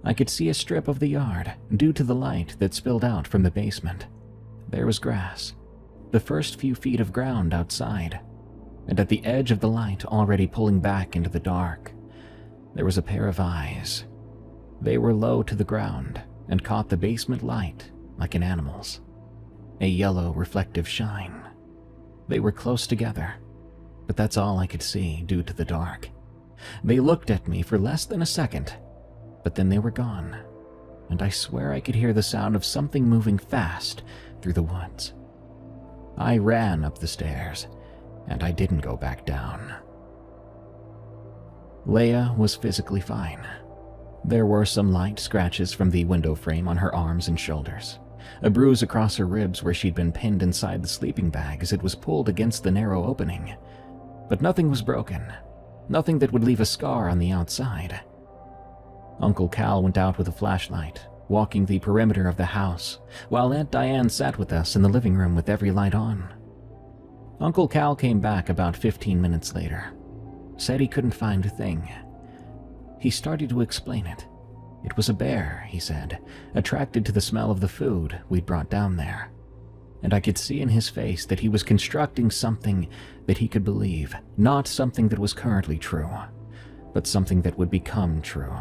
I could see a strip of the yard due to the light that spilled out from the basement. There was grass, the first few feet of ground outside, and at the edge of the light already pulling back into the dark, there was a pair of eyes. They were low to the ground and caught the basement light like an animal's. A yellow reflective shine. They were close together, but that's all I could see due to the dark. They looked at me for less than a second, but then they were gone, and I swear I could hear the sound of something moving fast through the woods. I ran up the stairs, and I didn't go back down. Leia was physically fine. There were some light scratches from the window frame on her arms and shoulders, a bruise across her ribs where she'd been pinned inside the sleeping bag as it was pulled against the narrow opening. But nothing was broken, nothing that would leave a scar on the outside. Uncle Cal went out with a flashlight, walking the perimeter of the house, while Aunt Diane sat with us in the living room with every light on. Uncle Cal came back about 15 minutes later, said he couldn't find a thing. He started to explain it. It was a bear, he said, attracted to the smell of the food we'd brought down there. And I could see in his face that he was constructing something that he could believe, not something that was currently true, but something that would become true.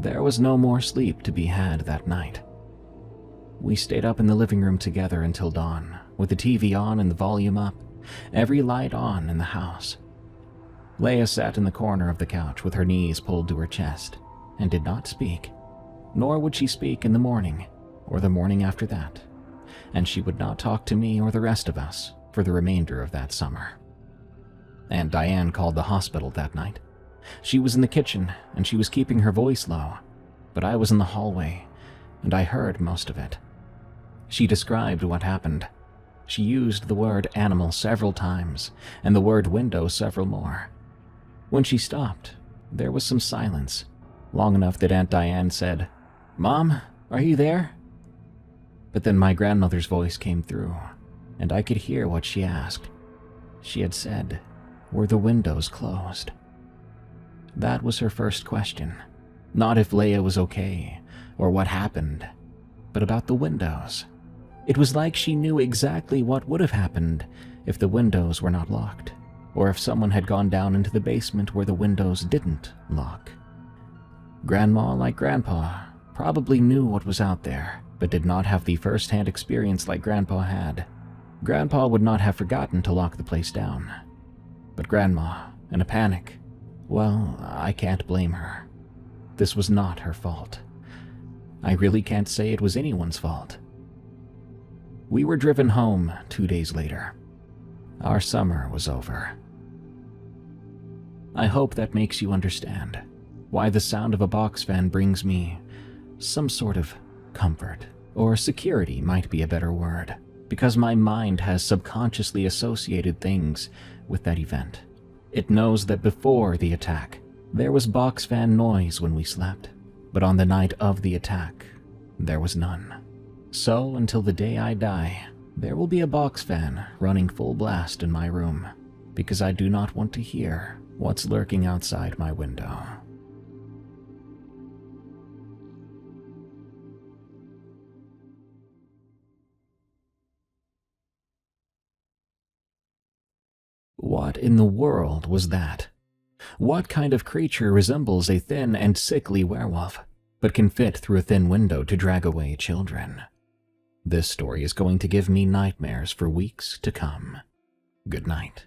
There was no more sleep to be had that night. We stayed up in the living room together until dawn, with the TV on and the volume up, every light on in the house. Leia sat in the corner of the couch with her knees pulled to her chest, and did not speak, nor would she speak in the morning, or the morning after that, and she would not talk to me or the rest of us for the remainder of that summer. Aunt Diane called the hospital that night. She was in the kitchen, and she was keeping her voice low, but I was in the hallway, and I heard most of it. She described what happened. She used the word animal several times, and the word window several more. When she stopped, there was some silence, long enough that Aunt Diane said, "Mom, are you there?" But then my grandmother's voice came through, and I could hear what she asked. She had said, "Were the windows closed?" That was her first question. Not if Leia was okay, or what happened, but about the windows. It was like she knew exactly what would have happened if the windows were not locked, or if someone had gone down into the basement where the windows didn't lock. Grandma, like Grandpa, probably knew what was out there, but did not have the first-hand experience like Grandpa had. Grandpa would not have forgotten to lock the place down. But Grandma, in a panic, well, I can't blame her. This was not her fault. I really can't say it was anyone's fault. We were driven home 2 days later. our summer was over. I hope that makes you understand why the sound of a box fan brings me some sort of comfort, or security might be a better word, because my mind has subconsciously associated things with that event. It knows that before the attack, there was box fan noise when we slept, but on the night of the attack, there was none. So until the day I die, there will be a box fan running full blast in my room, because I do not want to hear what's lurking outside my window. What in the world was that? What kind of creature resembles a thin and sickly werewolf, but can fit through a thin window to drag away children? This story is going to give me nightmares for weeks to come. Good night.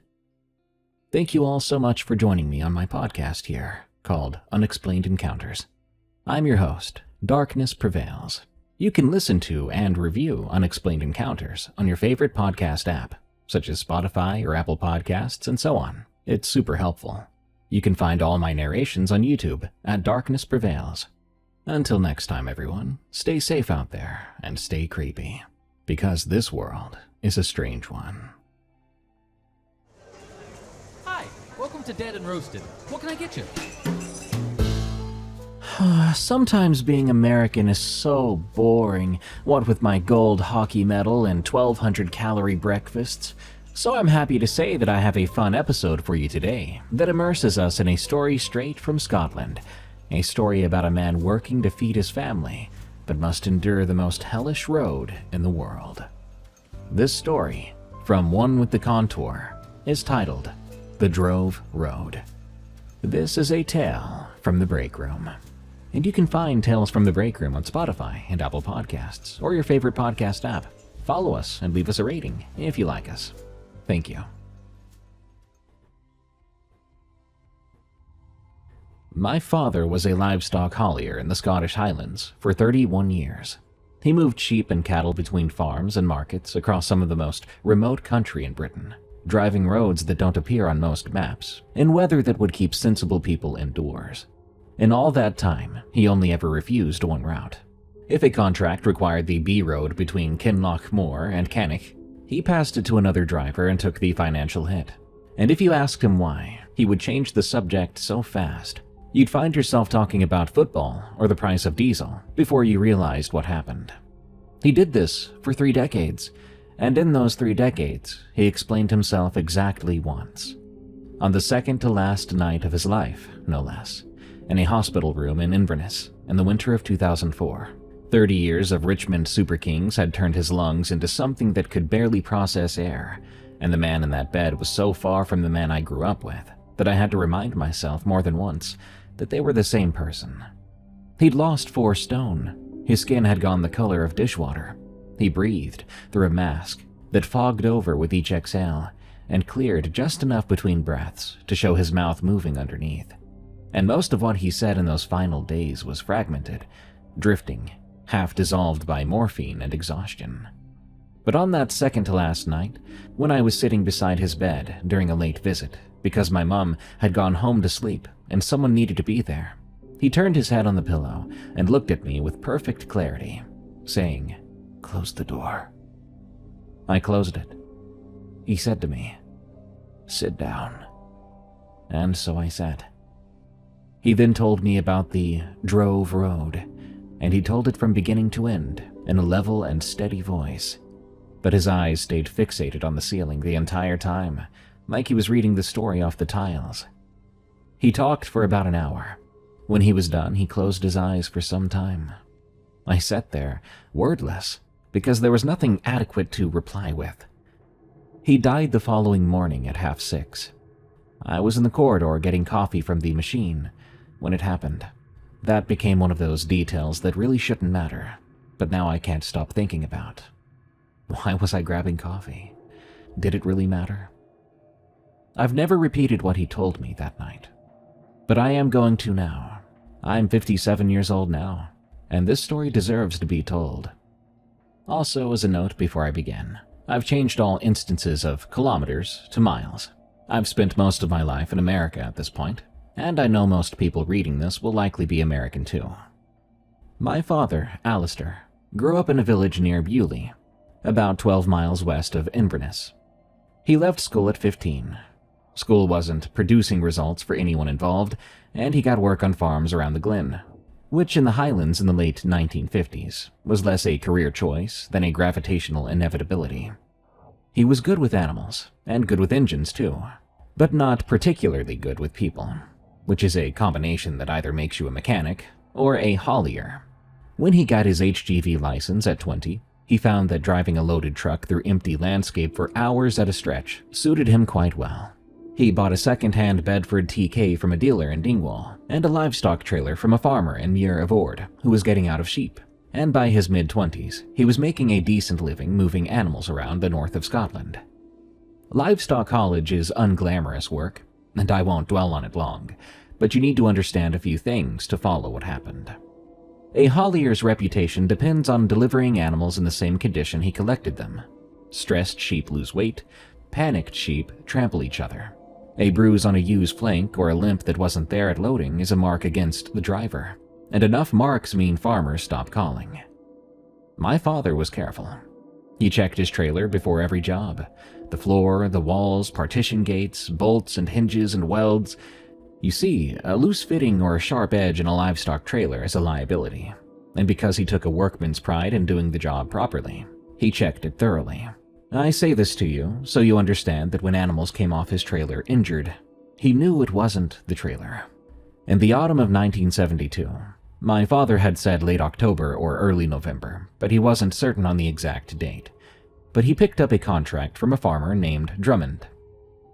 Thank you all so much for joining me on my podcast here, called Unexplained Encounters. I'm your host, Darkness Prevails. You can listen to and review Unexplained Encounters on your favorite podcast app, such as Spotify or Apple Podcasts and so on. It's super helpful. You can find all my narrations on YouTube at Darkness Prevails. Until next time, everyone, stay safe out there and stay creepy, because this world is a strange one. Hi, welcome to Dead and Roasted. What can I get you? Sometimes being American is so boring, what with my gold hockey medal and 1,200 calorie breakfasts. So I'm happy to say that I have a fun episode for you today that immerses us in a story straight from Scotland. A story about a man working to feed his family, but must endure the most hellish road in the world. This story, from One with the Contour, is titled The Drove Road. This is a tale from the break room. And you can find Tales from the Break Room on Spotify and Apple Podcasts, or your favorite podcast app. Follow us and leave us a rating if you like us. Thank you. My father was a livestock haulier in the Scottish Highlands for 31 years. He moved sheep and cattle between farms and markets across some of the most remote country in Britain, driving roads that don't appear on most maps, in weather that would keep sensible people indoors. In all that time, he only ever refused one route. If a contract required the B road between Kinloch Moor and Cannock, he passed it to another driver and took the financial hit. And if you asked him why, he would change the subject so fast, you'd find yourself talking about football or the price of diesel before you realized what happened. He did this for 3 decades, and in those 3 decades, he explained himself exactly once. On the second to last night of his life, no less, in a hospital room in Inverness in the winter of 2004. 30 years of Richmond Super Kings had turned his lungs into something that could barely process air, and the man in that bed was so far from the man I grew up with that I had to remind myself more than once that they were the same person. He'd lost 4 stone. His skin had gone the color of dishwater. He breathed through a mask that fogged over with each exhale and cleared just enough between breaths to show his mouth moving underneath. And most of what he said in those final days was fragmented, drifting, half dissolved by morphine and exhaustion. But on that second to last night, when I was sitting beside his bed during a late visit, because my mum had gone home to sleep and someone needed to be there, he turned his head on the pillow and looked at me with perfect clarity, saying, "Close the door." I closed it. He said to me, "Sit down." And so I sat. He then told me about the Drove Road, and he told it from beginning to end in a level and steady voice. But his eyes stayed fixated on the ceiling the entire time, like he was reading the story off the tiles. He talked for about an hour. When he was done, he closed his eyes for some time. I sat there, wordless, because there was nothing adequate to reply with. He died the following morning at 6:30. I was in the corridor getting coffee from the machine when it happened. That became one of those details that really shouldn't matter, but now I can't stop thinking about. Why was I grabbing coffee? Did it really matter? I've never repeated what he told me that night, but I am going to now. I'm 57 years old now, and this story deserves to be told. Also, as a note before I begin, I've changed all instances of kilometers to miles. I've spent most of my life in America at this point, and I know most people reading this will likely be American too. My father, Alistair, grew up in a village near Bewley, about 12 miles west of Inverness. He left school at 15. School wasn't producing results for anyone involved, and he got work on farms around the Glen, which in the Highlands in the late 1950s was less a career choice than a gravitational inevitability. He was good with animals, and good with engines too, but not particularly good with people, which is a combination that either makes you a mechanic or a haulier. When he got his HGV license at 20, he found that driving a loaded truck through empty landscape for hours at a stretch suited him quite well. He bought a second-hand Bedford TK from a dealer in Dingwall, and a livestock trailer from a farmer in Muir of Ord who was getting out of sheep. And by his mid-20s, he was making a decent living moving animals around the north of Scotland. Livestock haulage is unglamorous work, and I won't dwell on it long, but you need to understand a few things to follow what happened. A haulier's reputation depends on delivering animals in the same condition he collected them. Stressed sheep lose weight, panicked sheep trample each other. A bruise on a ewe's flank or a limp that wasn't there at loading is a mark against the driver, and enough marks mean farmers stop calling. My father was careful. He checked his trailer before every job. The floor, the walls, partition gates, bolts and hinges and welds. You see, a loose fitting or a sharp edge in a livestock trailer is a liability, and because he took a workman's pride in doing the job properly, he checked it thoroughly. I say this to you so you understand that when animals came off his trailer injured, he knew it wasn't the trailer. In the autumn of 1972, my father had said late October or early November, but he wasn't certain on the exact date. But he picked up a contract from a farmer named Drummond.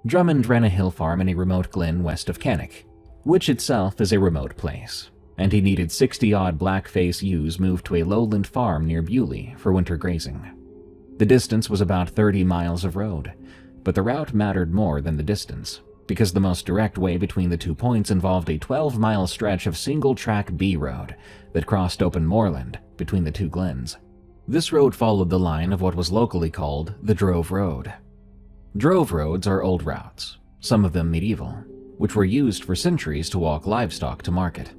Drummond ran a hill farm in a remote glen west of Cannock, which itself is a remote place, and he needed 60-odd blackface ewes moved to a lowland farm near Bewley for winter grazing. The distance was about 30 miles of road, but the route mattered more than the distance, because the most direct way between the 2 points involved a 12-mile stretch of single-track B road that crossed open moorland between the 2 glens. This road followed the line of what was locally called the Drove Road. Drove roads are old routes, some of them medieval, which were used for centuries to walk livestock to market.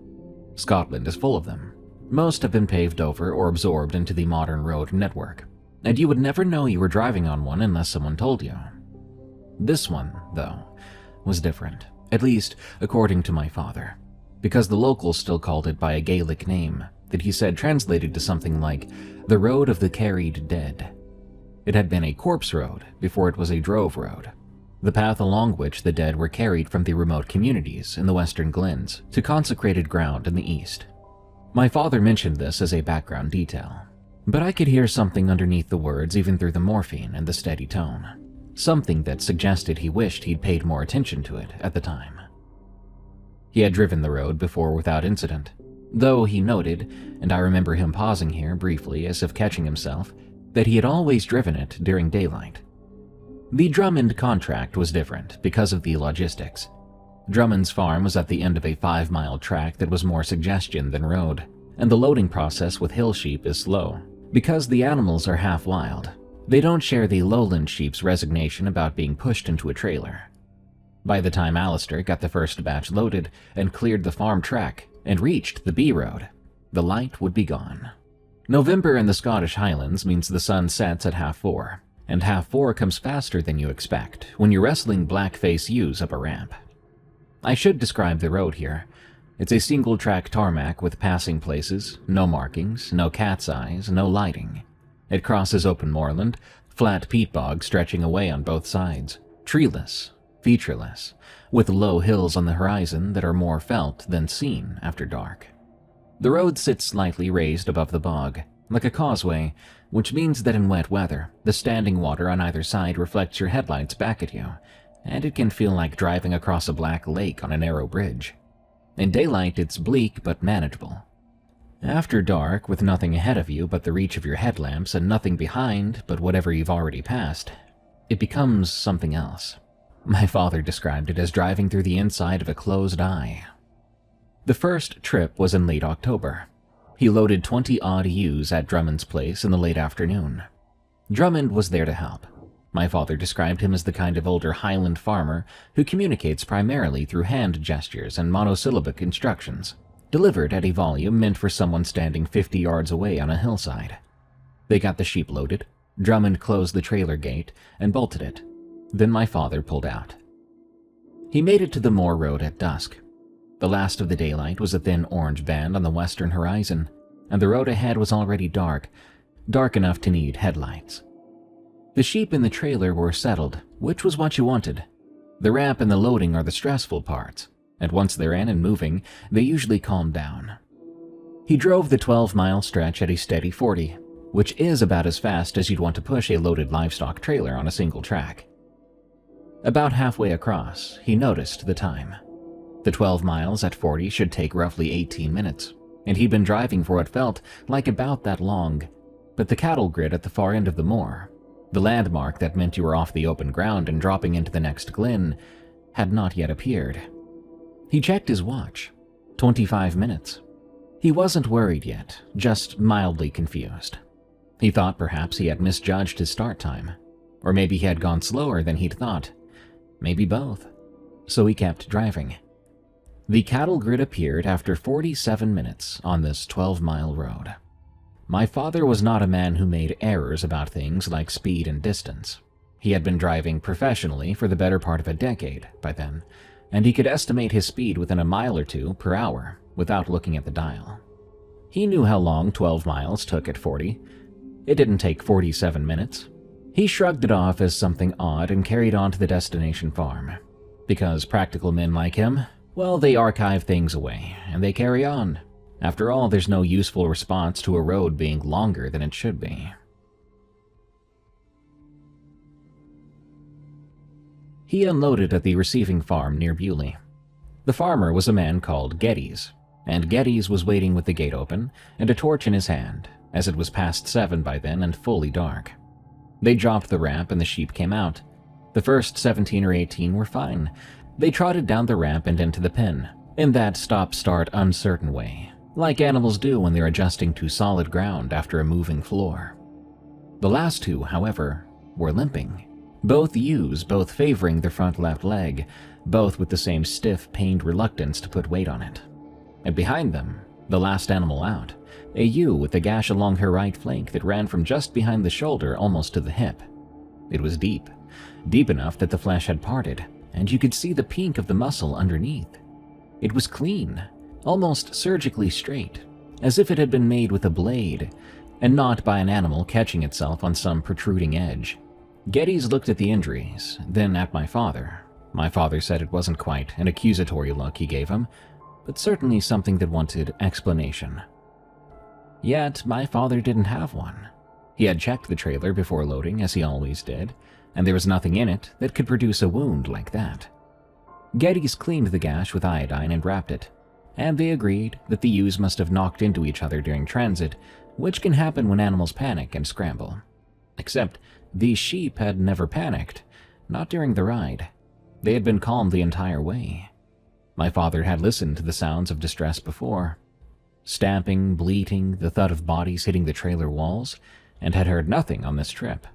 Scotland is full of them. Most have been paved over or absorbed into the modern road network, and you would never know you were driving on one unless someone told you. This one, though, was different, at least according to my father, because the locals still called it by a Gaelic name that he said translated to something like the Road of the Carried Dead. It had been a corpse road before it was a drove road, the path along which the dead were carried from the remote communities in the western glens to consecrated ground in the east. My father mentioned this as a background detail, but I could hear something underneath the words even through the morphine and the steady tone, something that suggested he wished he'd paid more attention to it at the time. He had driven the road before without incident, though he noted, and I remember him pausing here briefly as if catching himself, that he had always driven it during daylight. The Drummond contract was different because of the logistics. Drummond's farm was at the end of a 5-mile track that was more suggestion than road, and the loading process with hill sheep is slow. Because the animals are half wild, they don't share the lowland sheep's resignation about being pushed into a trailer. By the time Alistair got the first batch loaded and cleared the farm track and reached the B road, the light would be gone. November in the Scottish Highlands means the sun sets at 4:30, and 4:30 comes faster than you expect when you're wrestling blackface ewes up a ramp. I should describe the road here. It's a single-track tarmac with passing places, no markings, no cat's eyes, no lighting. It crosses open moorland, flat peat bog stretching away on both sides, treeless, featureless, with low hills on the horizon that are more felt than seen after dark. The road sits slightly raised above the bog, like a causeway, which means that in wet weather, the standing water on either side reflects your headlights back at you, and it can feel like driving across a black lake on a narrow bridge. In daylight, it's bleak but manageable. After dark, with nothing ahead of you but the reach of your headlamps and nothing behind but whatever you've already passed, it becomes something else. My father described it as driving through the inside of a closed eye. The first trip was in late October. He loaded 20-odd ewes at Drummond's place in the late afternoon. Drummond was there to help. My father described him as the kind of older Highland farmer who communicates primarily through hand gestures and monosyllabic instructions, delivered at a volume meant for someone standing 50 yards away on a hillside. They got the sheep loaded. Drummond closed the trailer gate and bolted it. Then my father pulled out. He made it to the moor road at dusk. The last of the daylight was a thin orange band on the western horizon, and the road ahead was already dark enough to need headlights. The sheep in the trailer were settled, which was what you wanted. The ramp and the loading are the stressful parts, and once they're in and moving, they usually calm down. He drove the 12-mile stretch at a steady 40, which is about as fast as you'd want to push a loaded livestock trailer on a single track. About halfway across, he noticed the time. The 12 miles at 40 should take roughly 18 minutes, and he'd been driving for what felt like about that long. But the cattle grid at the far end of the moor, the landmark that meant you were off the open ground and dropping into the next glen, had not yet appeared. He checked his watch. 25 minutes. He wasn't worried yet, just mildly confused. He thought perhaps he had misjudged his start time, or maybe he had gone slower than he'd thought. Maybe both. So he kept driving. The cattle grid appeared after 47 minutes on this 12-mile road. My father was not a man who made errors about things like speed and distance. He had been driving professionally for the better part of a decade by then, and he could estimate his speed within a mile or two per hour without looking at the dial. He knew how long 12 miles took at 40. It didn't take 47 minutes. He shrugged it off as something odd and carried on to the destination farm. Because practical men like him, well, they archive things away, and they carry on. After all, there's no useful response to a road being longer than it should be. He unloaded at the receiving farm near Bewley. The farmer was a man called Geddes, and Geddes was waiting with the gate open and a torch in his hand, as it was past 7 by then and fully dark. They dropped the ramp and the sheep came out. The first 17 or 18 were fine. They trotted down the ramp and into the pen, in that stop-start uncertain way, like animals do when they're adjusting to solid ground after a moving floor. The last two, however, were limping. Both ewes, both favoring their front left leg, both with the same stiff, pained reluctance to put weight on it. And behind them, the last animal out, a ewe with a gash along her right flank that ran from just behind the shoulder almost to the hip. It was deep enough that the flesh had parted, and you could see the pink of the muscle underneath. It was clean, almost surgically straight, as if it had been made with a blade, and not by an animal catching itself on some protruding edge. Geddes looked at the injuries, then at my father. My father said it wasn't quite an accusatory look he gave him, but certainly something that wanted explanation. Yet my father didn't have one. He had checked the trailer before loading, as he always did, and there was nothing in it that could produce a wound like that. Geddes cleaned the gash with iodine and wrapped it, and they agreed that the ewes must have knocked into each other during transit, which can happen when animals panic and scramble. Except these sheep had never panicked, not during the ride. They had been calm the entire way. My father had listened to the sounds of distress before. Stamping, bleating, the thud of bodies hitting the trailer walls, and had heard nothing on this trip.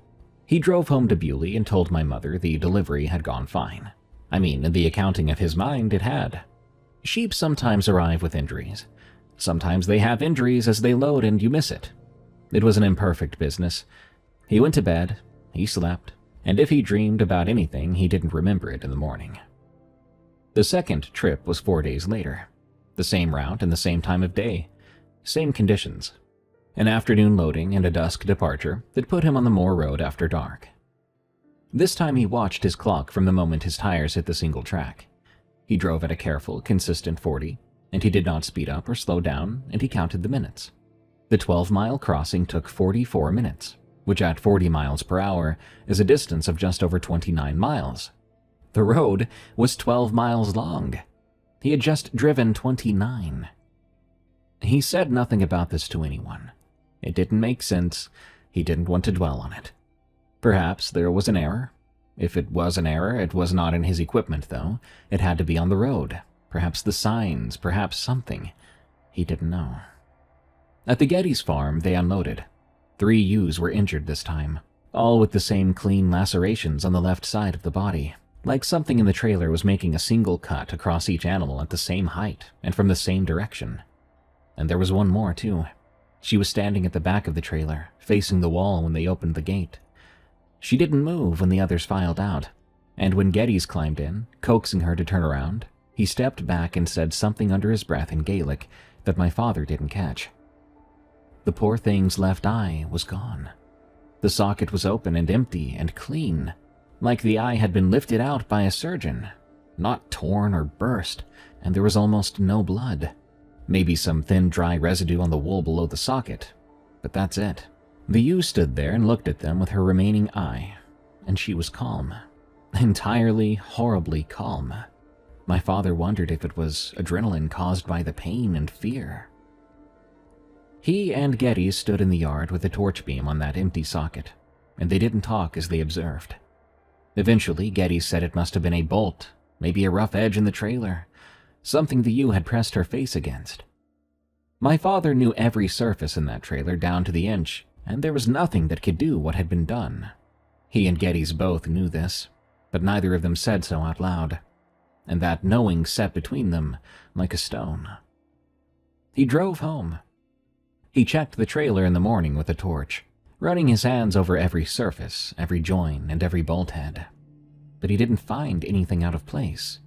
He drove home to Bewley and told my mother the delivery had gone fine. I mean, in the accounting of his mind, it had. Sheep sometimes arrive with injuries. Sometimes they have injuries as they load and you miss it. It was an imperfect business. He went to bed, he slept, and if he dreamed about anything, he didn't remember it in the morning. The second trip was 4 days later. The same route and the same time of day. Same conditions. An afternoon loading and a dusk departure that put him on the moor road after dark. This time he watched his clock from the moment his tires hit the single track. He drove at a careful, consistent 40, and he did not speed up or slow down, and he counted the minutes. The 12-mile crossing took 44 minutes, which at 40 miles per hour is a distance of just over 29 miles. The road was 12 miles long. He had just driven 29. He said nothing about this to anyone. It didn't make sense. He didn't want to dwell on it. Perhaps there was an error. If it was an error, it was not in his equipment, though. It had to be on the road. Perhaps the signs, perhaps something. He didn't know. At the Geddes farm, they unloaded. 3 ewes were injured this time. all with the same clean lacerations on the left side of the body, like something in the trailer was making a single cut across each animal at the same height and from the same direction. And there was one more, too. She was standing at the back of the trailer, facing the wall when they opened the gate. She didn't move when the others filed out, and when Geddes climbed in, coaxing her to turn around, he stepped back and said something under his breath in Gaelic that my father didn't catch. The poor thing's left eye was gone. The socket was open and empty and clean, like the eye had been lifted out by a surgeon, not torn or burst, and there was almost no blood. Maybe some thin, dry residue on the wool below the socket, but that's it. The ewe stood there and looked at them with her remaining eye, and she was calm. Entirely, horribly calm. My father wondered if it was adrenaline caused by the pain and fear. He and Geddes stood in the yard with a torch beam on that empty socket, and they didn't talk as they observed. Eventually, Geddes said it must have been a bolt, maybe a rough edge in the trailer, something the ewe had pressed her face against. My father knew every surface in that trailer down to the inch, and there was nothing that could do what had been done. He and Geddes both knew this, but neither of them said so out loud, and that knowing set between them like a stone. He drove home. He checked the trailer in the morning with a torch, running his hands over every surface, every join, and every bolt head. But he didn't find anything out of place.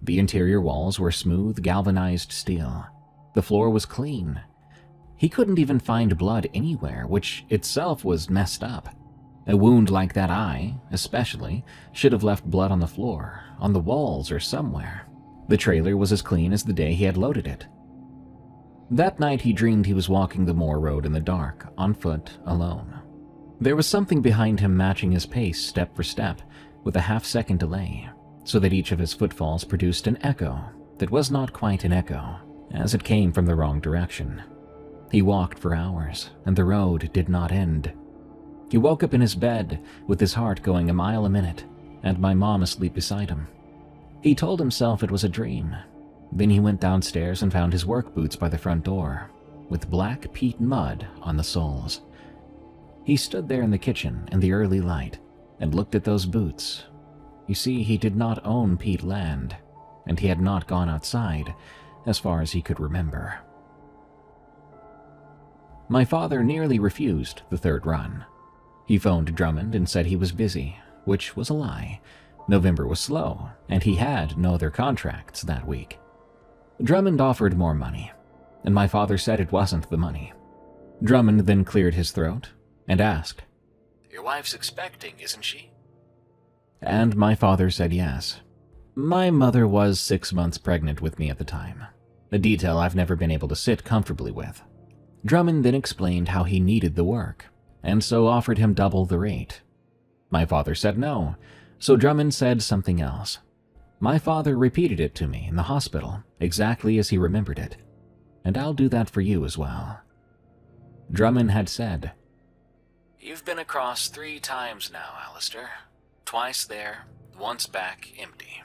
The interior walls were smooth, galvanized steel. The floor was clean. He couldn't even find blood anywhere, which itself was messed up. A wound like that eye, especially, should have left blood on the floor, on the walls, or somewhere. The trailer was as clean as the day he had loaded it. That night he dreamed he was walking the moor road in the dark, on foot, alone. There was something behind him matching his pace step for step, with a half-second delay, so that each of his footfalls produced an echo that was not quite an echo, as it came from the wrong direction. He walked for hours, and the road did not end. He woke up in his bed, with his heart going a mile a minute, and my mom asleep beside him. He told himself it was a dream. Then he went downstairs and found his work boots by the front door, with black peat mud on the soles. He stood there in the kitchen in the early light and looked at those boots. You see, he did not own peat land, and he had not gone outside as far as he could remember. My father nearly refused the third run. He phoned Drummond and said he was busy, which was a lie. November was slow, and he had no other contracts that week. Drummond offered more money, and my father said it wasn't the money. Drummond then cleared his throat and asked, "Your wife's expecting, isn't she?" And my father said yes. My mother was 6 months pregnant with me at the time, a detail I've never been able to sit comfortably with. Drummond then explained how he needed the work, and so offered him double the rate. My father said no, so Drummond said something else. My father repeated it to me in the hospital, exactly as he remembered it, and I'll do that for you as well. Drummond had said, "You've been across 3 times now, Alistair. Twice there, once back empty.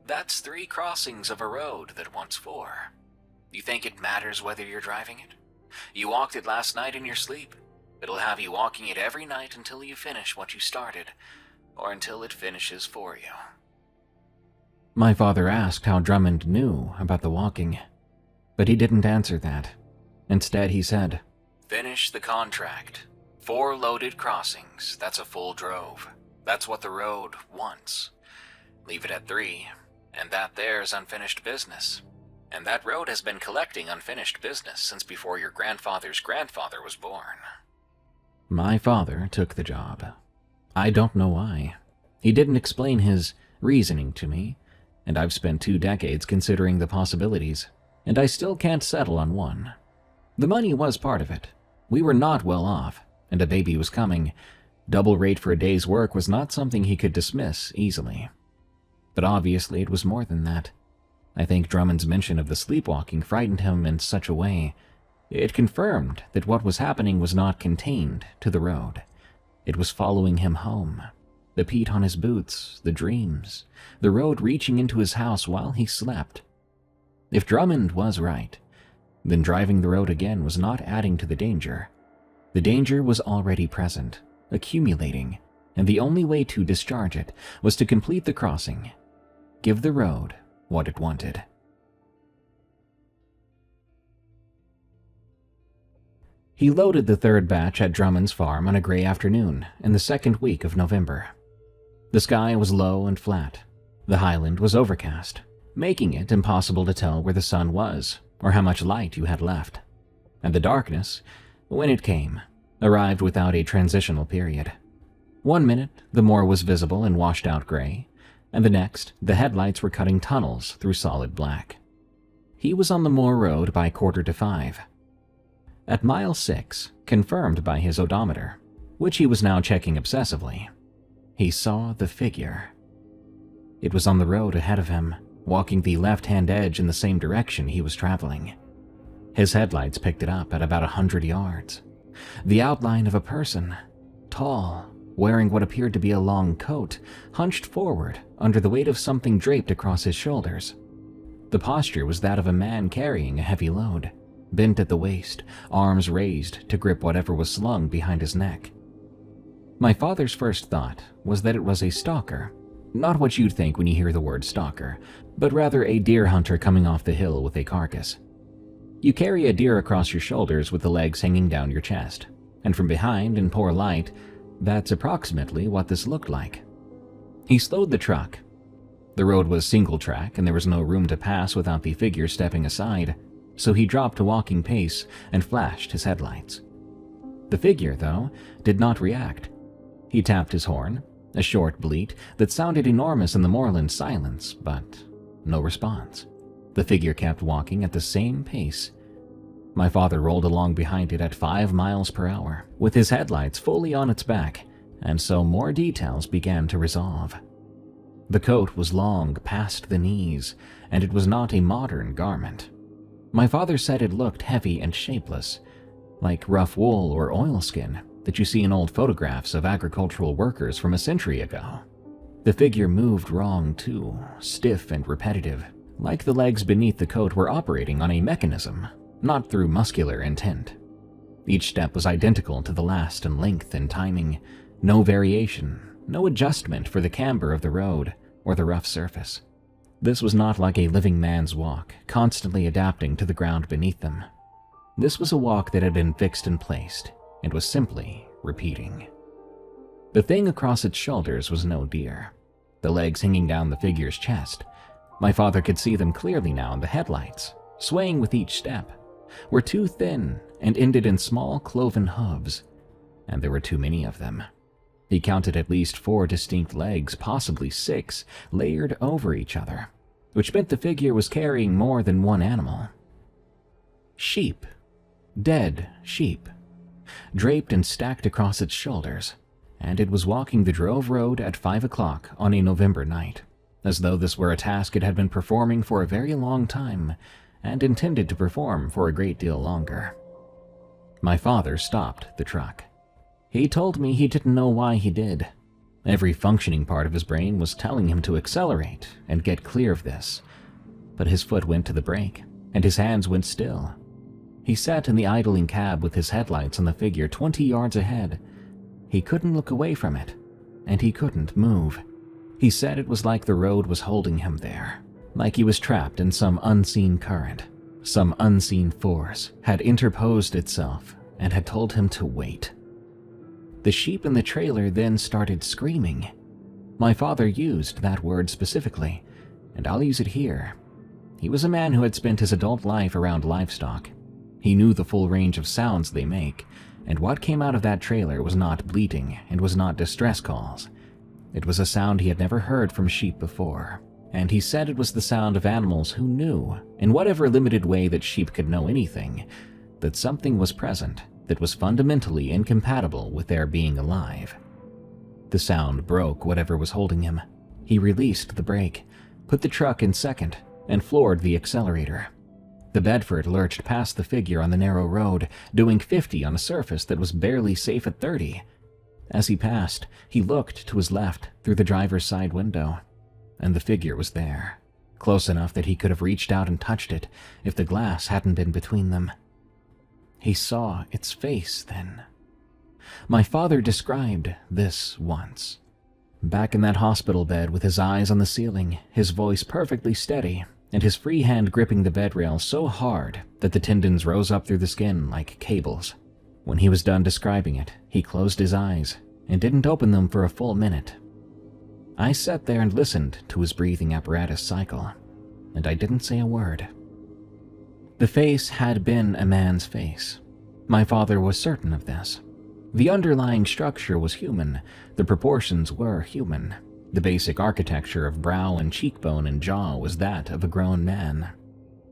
That's 3 crossings of a road that wants 4. You think it matters whether you're driving it? You walked it last night in your sleep. It'll have you walking it every night until you finish what you started, or until it finishes for you." My father asked how Drummond knew about the walking, but he didn't answer that. Instead, he said, "Finish the contract. 4 loaded crossings, that's a full drove. That's what the road wants. Leave it at 3, and that there's unfinished business. And that road has been collecting unfinished business since before your grandfather's grandfather was born." My father took the job. I don't know why. He didn't explain his reasoning to me, and I've spent 2 decades considering the possibilities, and I still can't settle on one. The money was part of it. We were not well off, and a baby was coming. Double rate for a day's work was not something he could dismiss easily. But obviously it was more than that. I think Drummond's mention of the sleepwalking frightened him in such a way. It confirmed that what was happening was not contained to the road. It was following him home. The peat on his boots, the dreams, the road reaching into his house while he slept. If Drummond was right, then driving the road again was not adding to the danger. The danger was already present, accumulating, and the only way to discharge it was to complete the crossing, give the road what it wanted. He loaded the third batch at Drummond's farm on a gray afternoon in the second week of November. The sky was low and flat. The highland was overcast, making it impossible to tell where the sun was or how much light you had left. And the darkness, when it came, arrived without a transitional period. 1 minute, the moor was visible in washed-out gray, and the next, the headlights were cutting tunnels through solid black. He was on the moor road by 4:45. At mile 6, confirmed by his odometer, which he was now checking obsessively, he saw the figure. It was on the road ahead of him, walking the left-hand edge in the same direction he was traveling. His headlights picked it up at about 100 yards. The outline of a person, tall, wearing what appeared to be a long coat, hunched forward under the weight of something draped across his shoulders. The posture was that of a man carrying a heavy load, bent at the waist, arms raised to grip whatever was slung behind his neck. My father's first thought was that it was a stalker, not what you'd think when you hear the word stalker, but rather a deer hunter coming off the hill with a carcass. You carry a deer across your shoulders with the legs hanging down your chest, and from behind in poor light, that's approximately what this looked like. He slowed the truck. The road was single track and there was no room to pass without the figure stepping aside, so he dropped a walking pace and flashed his headlights. The figure, though, did not react. He tapped his horn, a short bleat that sounded enormous in the moorland silence, but no response. The figure kept walking at the same pace. My father rolled along behind it at 5 miles per hour, with his headlights fully on its back, and so more details began to resolve. The coat was long past the knees, and it was not a modern garment. My father said it looked heavy and shapeless, like rough wool or oilskin that you see in old photographs of agricultural workers from a century ago. The figure moved wrong too, stiff and repetitive, like the legs beneath the coat were operating on a mechanism, not through muscular intent. Each step was identical to the last in length and timing, no variation, no adjustment for the camber of the road or the rough surface. This was not like a living man's walk, constantly adapting to the ground beneath them. This was a walk that had been fixed and placed, and was simply repeating. The thing across its shoulders was no deer. The legs hanging down the figure's chest, my father could see them clearly now in the headlights, swaying with each step, were too thin and ended in small cloven hooves, and there were too many of them. He counted at least 4 distinct legs, possibly 6, layered over each other, which meant the figure was carrying more than one animal. Sheep. Dead sheep. Draped and stacked across its shoulders, and it was walking the drove road at 5 o'clock on a November night, as though this were a task it had been performing for a very long time, and intended to perform for a great deal longer. My father stopped the truck. He told me he didn't know why he did. Every functioning part of his brain was telling him to accelerate and get clear of this, but his foot went to the brake, and his hands went still. He sat in the idling cab with his headlights on the figure 20 yards ahead. He couldn't look away from it, and he couldn't move. He said it was like the road was holding him there, like he was trapped in some unseen current. Some unseen force had interposed itself and had told him to wait. The sheep in the trailer then started screaming. My father used that word specifically, and I'll use it here. He was a man who had spent his adult life around livestock. He knew the full range of sounds they make, and what came out of that trailer was not bleating and was not distress calls. It was a sound he had never heard from sheep before, and he said it was the sound of animals who knew, in whatever limited way that sheep could know anything, that something was present that was fundamentally incompatible with their being alive. The sound broke whatever was holding him. He released the brake, put the truck in second, and floored the accelerator. The Bedford lurched past the figure on the narrow road, doing 50 on a surface that was barely safe at 30. As he passed, he looked to his left through the driver's side window, and the figure was there, close enough that he could have reached out and touched it if the glass hadn't been between them. He saw its face then. My father described this once. Back in that hospital bed with his eyes on the ceiling, his voice perfectly steady, and his free hand gripping the bed rail so hard that the tendons rose up through the skin like cables. When he was done describing it, he closed his eyes and didn't open them for a full minute. I sat there and listened to his breathing apparatus cycle, and I didn't say a word. The face had been a man's face. My father was certain of this. The underlying structure was human, the proportions were human. The basic architecture of brow and cheekbone and jaw was that of a grown man.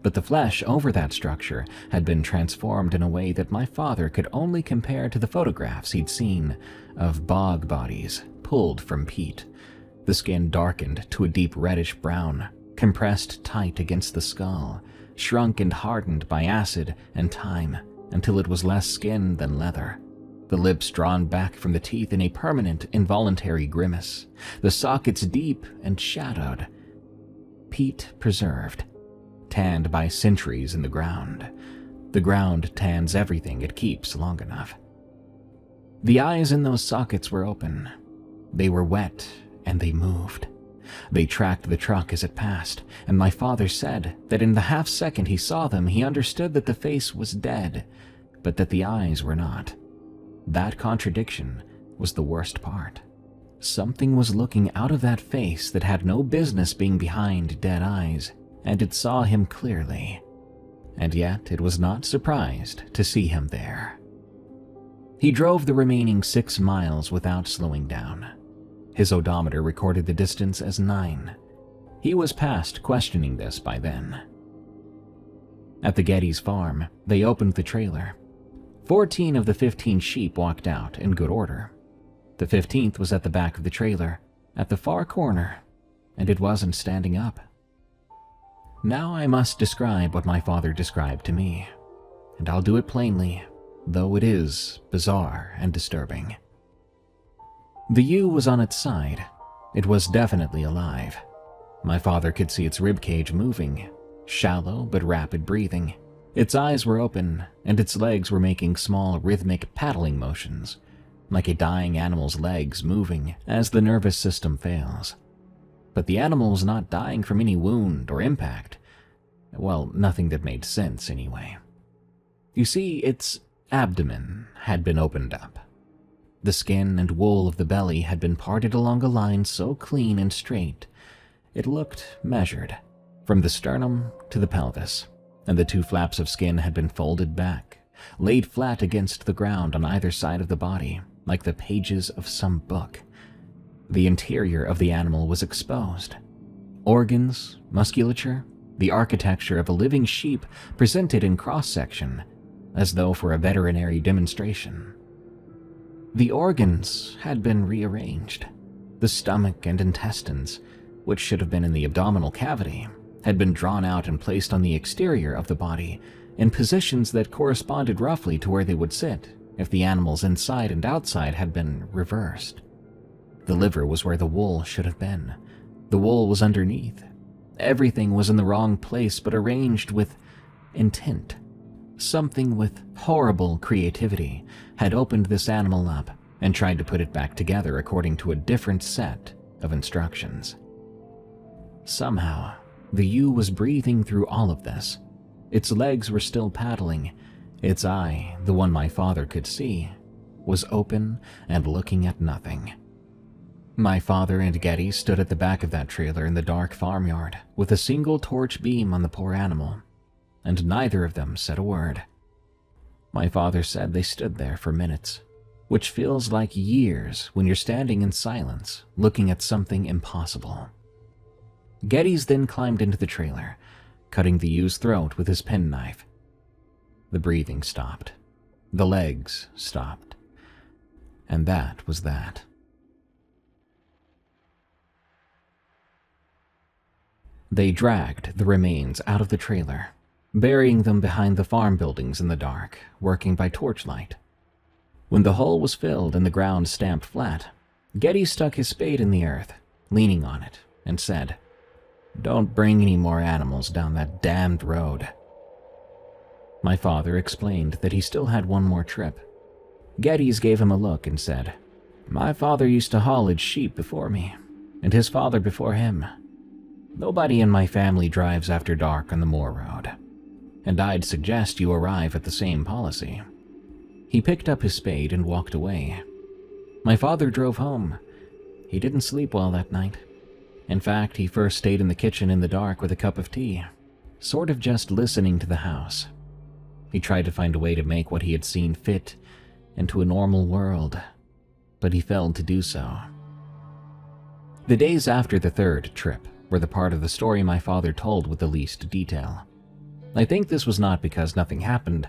But the flesh over that structure had been transformed in a way that my father could only compare to the photographs he'd seen of bog bodies pulled from peat. The skin darkened to a deep reddish brown, compressed tight against the skull, shrunk and hardened by acid and time until it was less skin than leather. The lips drawn back from the teeth in a permanent, involuntary grimace, the sockets deep and shadowed. Peat preserved, tanned by centuries in the ground. The ground tans everything it keeps long enough. The eyes in those sockets were open. They were wet and they moved. They tracked the truck as it passed, and my father said that in the half-second he saw them, he understood that the face was dead, but that the eyes were not. That contradiction was the worst part. Something was looking out of that face that had no business being behind dead eyes, and it saw him clearly. And yet it was not surprised to see him there. He drove the remaining 6 miles without slowing down. His odometer recorded the distance as 9. He was past questioning this by then. At the Geddes farm, they opened the trailer. 14 of the 15 sheep walked out in good order. The 15th was at the back of the trailer, at the far corner, and it wasn't standing up. Now I must describe what my father described to me, and I'll do it plainly, though it is bizarre and disturbing. The ewe was on its side. It was definitely alive. My father could see its ribcage moving, shallow but rapid breathing. Its eyes were open, and its legs were making small rhythmic paddling motions, like a dying animal's legs moving as the nervous system fails. But the animal was not dying from any wound or impact. Well, nothing that made sense anyway. You see, its abdomen had been opened up. The skin and wool of the belly had been parted along a line so clean and straight, it looked measured, from the sternum to the pelvis, and the 2 flaps of skin had been folded back, laid flat against the ground on either side of the body, like the pages of some book. The interior of the animal was exposed. Organs, musculature, the architecture of a living sheep presented in cross-section, as though for a veterinary demonstration. The organs had been rearranged. The stomach and intestines, which should have been in the abdominal cavity, had been drawn out and placed on the exterior of the body in positions that corresponded roughly to where they would sit if the animal's inside and outside had been reversed. The liver was where the wool should have been. The wool was underneath. Everything was in the wrong place but arranged with intent. Something with horrible creativity had opened this animal up and tried to put it back together according to a different set of instructions. Somehow, the ewe was breathing through all of this. Its legs were still paddling. Its eye, the one my father could see, was open and looking at nothing. My father and Geddes stood at the back of that trailer in the dark farmyard with a single torch beam on the poor animal, and neither of them said a word. My father said they stood there for minutes, which feels like years when you're standing in silence looking at something impossible. Geddes then climbed into the trailer, cutting the ewe's throat with his penknife. The breathing stopped. The legs stopped. And that was that. They dragged the remains out of the trailer, burying them behind the farm buildings in the dark, working by torchlight. When the hole was filled and the ground stamped flat, Geddes stuck his spade in the earth, leaning on it, and said, "Don't bring any more animals down that damned road." My father explained that he still had one more trip. Geddes gave him a look and said, "My father used to haulage sheep before me, and his father before him. Nobody in my family drives after dark on the Moor Road, and I'd suggest you arrive at the same policy." He picked up his spade and walked away. My father drove home. He didn't sleep well that night. In fact, he first stayed in the kitchen in the dark with a cup of tea, sort of just listening to the house. He tried to find a way to make what he had seen fit into a normal world, but he failed to do so. The days after the third trip were the part of the story my father told with the least detail. I think this was not because nothing happened,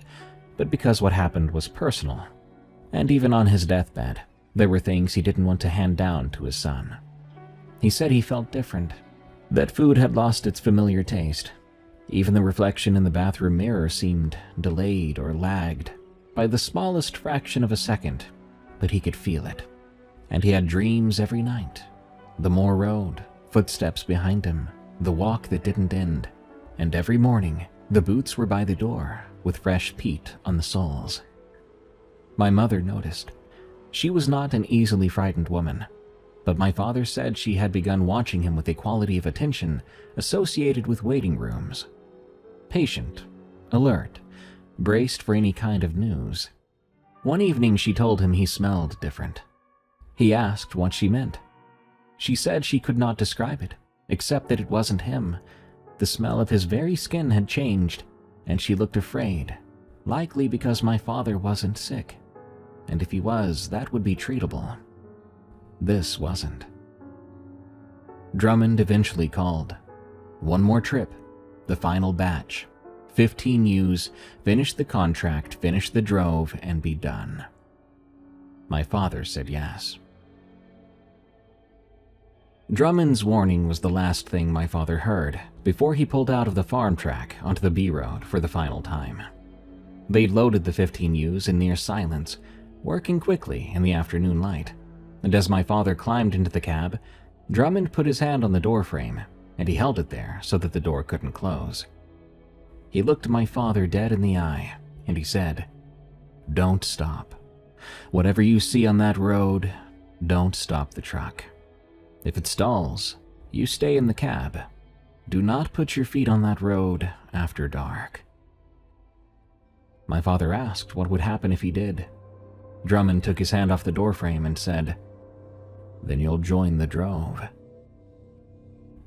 but because what happened was personal. And even on his deathbed, there were things he didn't want to hand down to his son. He said he felt different, that food had lost its familiar taste. Even the reflection in the bathroom mirror seemed delayed or lagged by the smallest fraction of a second, but he could feel it. And he had dreams every night. The Moor Road, footsteps behind him, the walk that didn't end, and every morning, the boots were by the door with fresh peat on the soles. My mother noticed. She was not an easily frightened woman, but my father said she had begun watching him with a quality of attention associated with waiting rooms. Patient, alert, braced for any kind of news. One evening she told him he smelled different. He asked what she meant. She said she could not describe it, except that it wasn't him. The smell of his very skin had changed, and she looked afraid, likely because my father wasn't sick. And if he was, that would be treatable. This wasn't. Drummond eventually called. One more trip, the final batch. 15 ewes, finish the contract, finish the drove, and be done. My father said yes. Drummond's warning was the last thing my father heard before he pulled out of the farm track onto the B road for the final time. They'd loaded the 15 ewes in near silence, working quickly in the afternoon light, and as my father climbed into the cab, Drummond put his hand on the doorframe, and he held it there so that the door couldn't close. He looked my father dead in the eye, and he said, "Don't stop. Whatever you see on that road, don't stop the truck. If it stalls, you stay in the cab. Do not put your feet on that road after dark." My father asked what would happen if he did. Drummond took his hand off the doorframe and said, "Then you'll join the drove."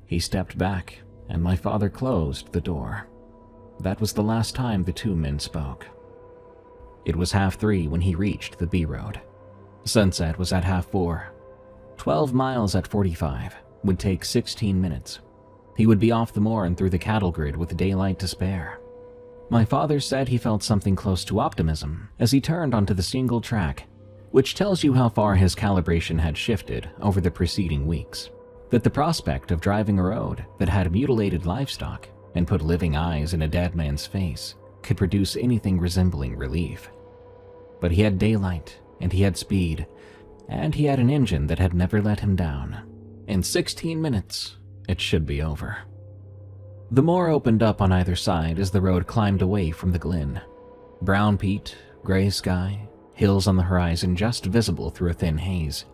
He stepped back, and my father closed the door. That was the last time the two men spoke. It was 3:30 when he reached the B road. Sunset was at 4:30. 12 miles at 45 would take 16 minutes. He would be off the moor and through the cattle grid with daylight to spare. My father said he felt something close to optimism as he turned onto the single track, which tells you how far his calibration had shifted over the preceding weeks. That the prospect of driving a road that had mutilated livestock and put living eyes in a dead man's face could produce anything resembling relief. But he had daylight, and he had speed, and he had an engine that had never let him down. In 16 minutes, it should be over. The moor opened up on either side as the road climbed away from the glen. Brown peat, gray sky, hills on the horizon just visible through a thin haze.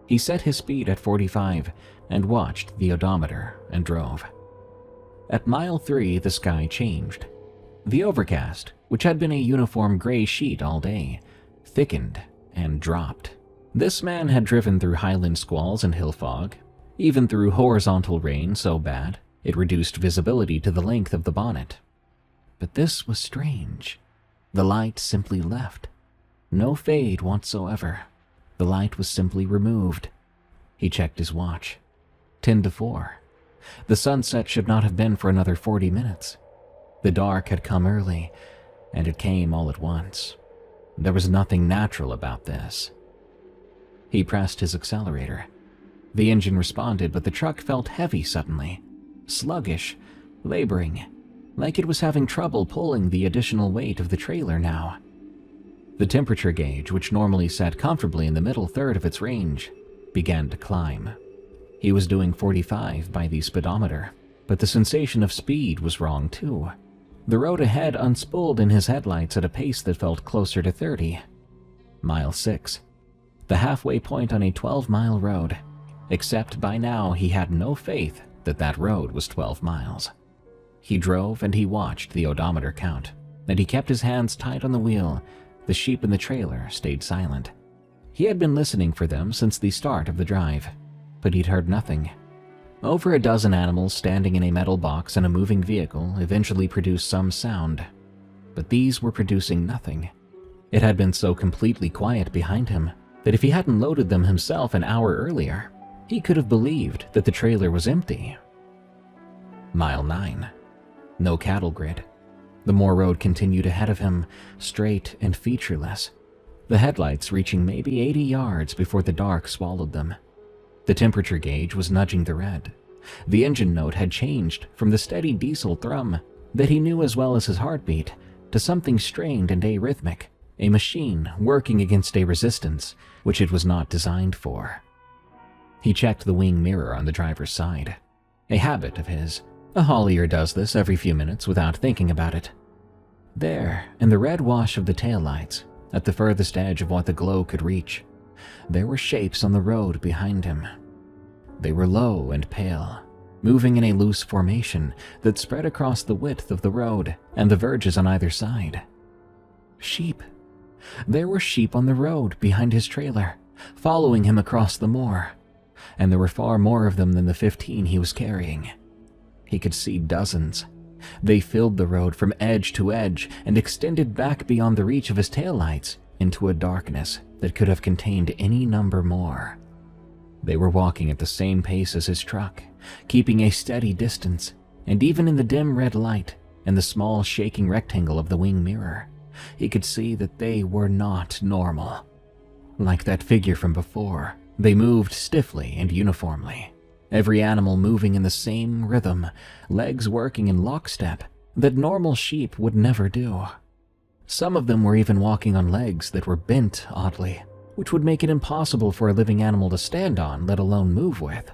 He set his speed at 45 and watched the odometer and drove. At mile 3, the sky changed. The overcast, which had been a uniform gray sheet all day, thickened and dropped. This man had driven through highland squalls and hill fog, even through horizontal rain so bad it reduced visibility to the length of the bonnet. But this was strange. The light simply left. No fade whatsoever. The light was simply removed. He checked his watch. 3:50. The sunset should not have been for another 40 minutes. The dark had come early, and it came all at once. There was nothing natural about this. He pressed his accelerator. The engine responded, but the truck felt heavy suddenly. Sluggish, laboring, like it was having trouble pulling the additional weight of the trailer now. The temperature gauge, which normally sat comfortably in the middle third of its range, began to climb. He was doing 45 by the speedometer, but the sensation of speed was wrong too. The road ahead unspooled in his headlights at a pace that felt closer to 30. Mile 6. The halfway point on a 12-mile road, except by now he had no faith that that road was 12 miles. He drove and he watched the odometer count, and he kept his hands tight on the wheel. The sheep in the trailer stayed silent. He had been listening for them since the start of the drive, but he'd heard nothing. Over a dozen animals standing in a metal box in a moving vehicle eventually produced some sound, but these were producing nothing. It had been so completely quiet behind him that if he hadn't loaded them himself an hour earlier, he could have believed that the trailer was empty. Mile 9. No cattle grid. The moor road continued ahead of him, straight and featureless, the headlights reaching maybe 80 yards before the dark swallowed them. The temperature gauge was nudging the red. The engine note had changed from the steady diesel thrum that he knew as well as his heartbeat to something strained and arrhythmic, a machine working against a resistance which it was not designed for. He checked the wing mirror on the driver's side, a habit of his. A haulier does this every few minutes without thinking about it. There, in the red wash of the taillights, at the furthest edge of what the glow could reach, there were shapes on the road behind him. They were low and pale, moving in a loose formation that spread across the width of the road and the verges on either side. Sheep. There were sheep on the road behind his trailer, following him across the moor, and there were far more of them than the 15 he was carrying. He could see dozens. They filled the road from edge to edge and extended back beyond the reach of his taillights into a darkness that could have contained any number more. They were walking at the same pace as his truck, keeping a steady distance, and even in the dim red light and the small shaking rectangle of the wing mirror, he could see that they were not normal. Like that figure from before, they moved stiffly and uniformly, every animal moving in the same rhythm, legs working in lockstep that normal sheep would never do. Some of them were even walking on legs that were bent oddly, which would make it impossible for a living animal to stand on, let alone move with.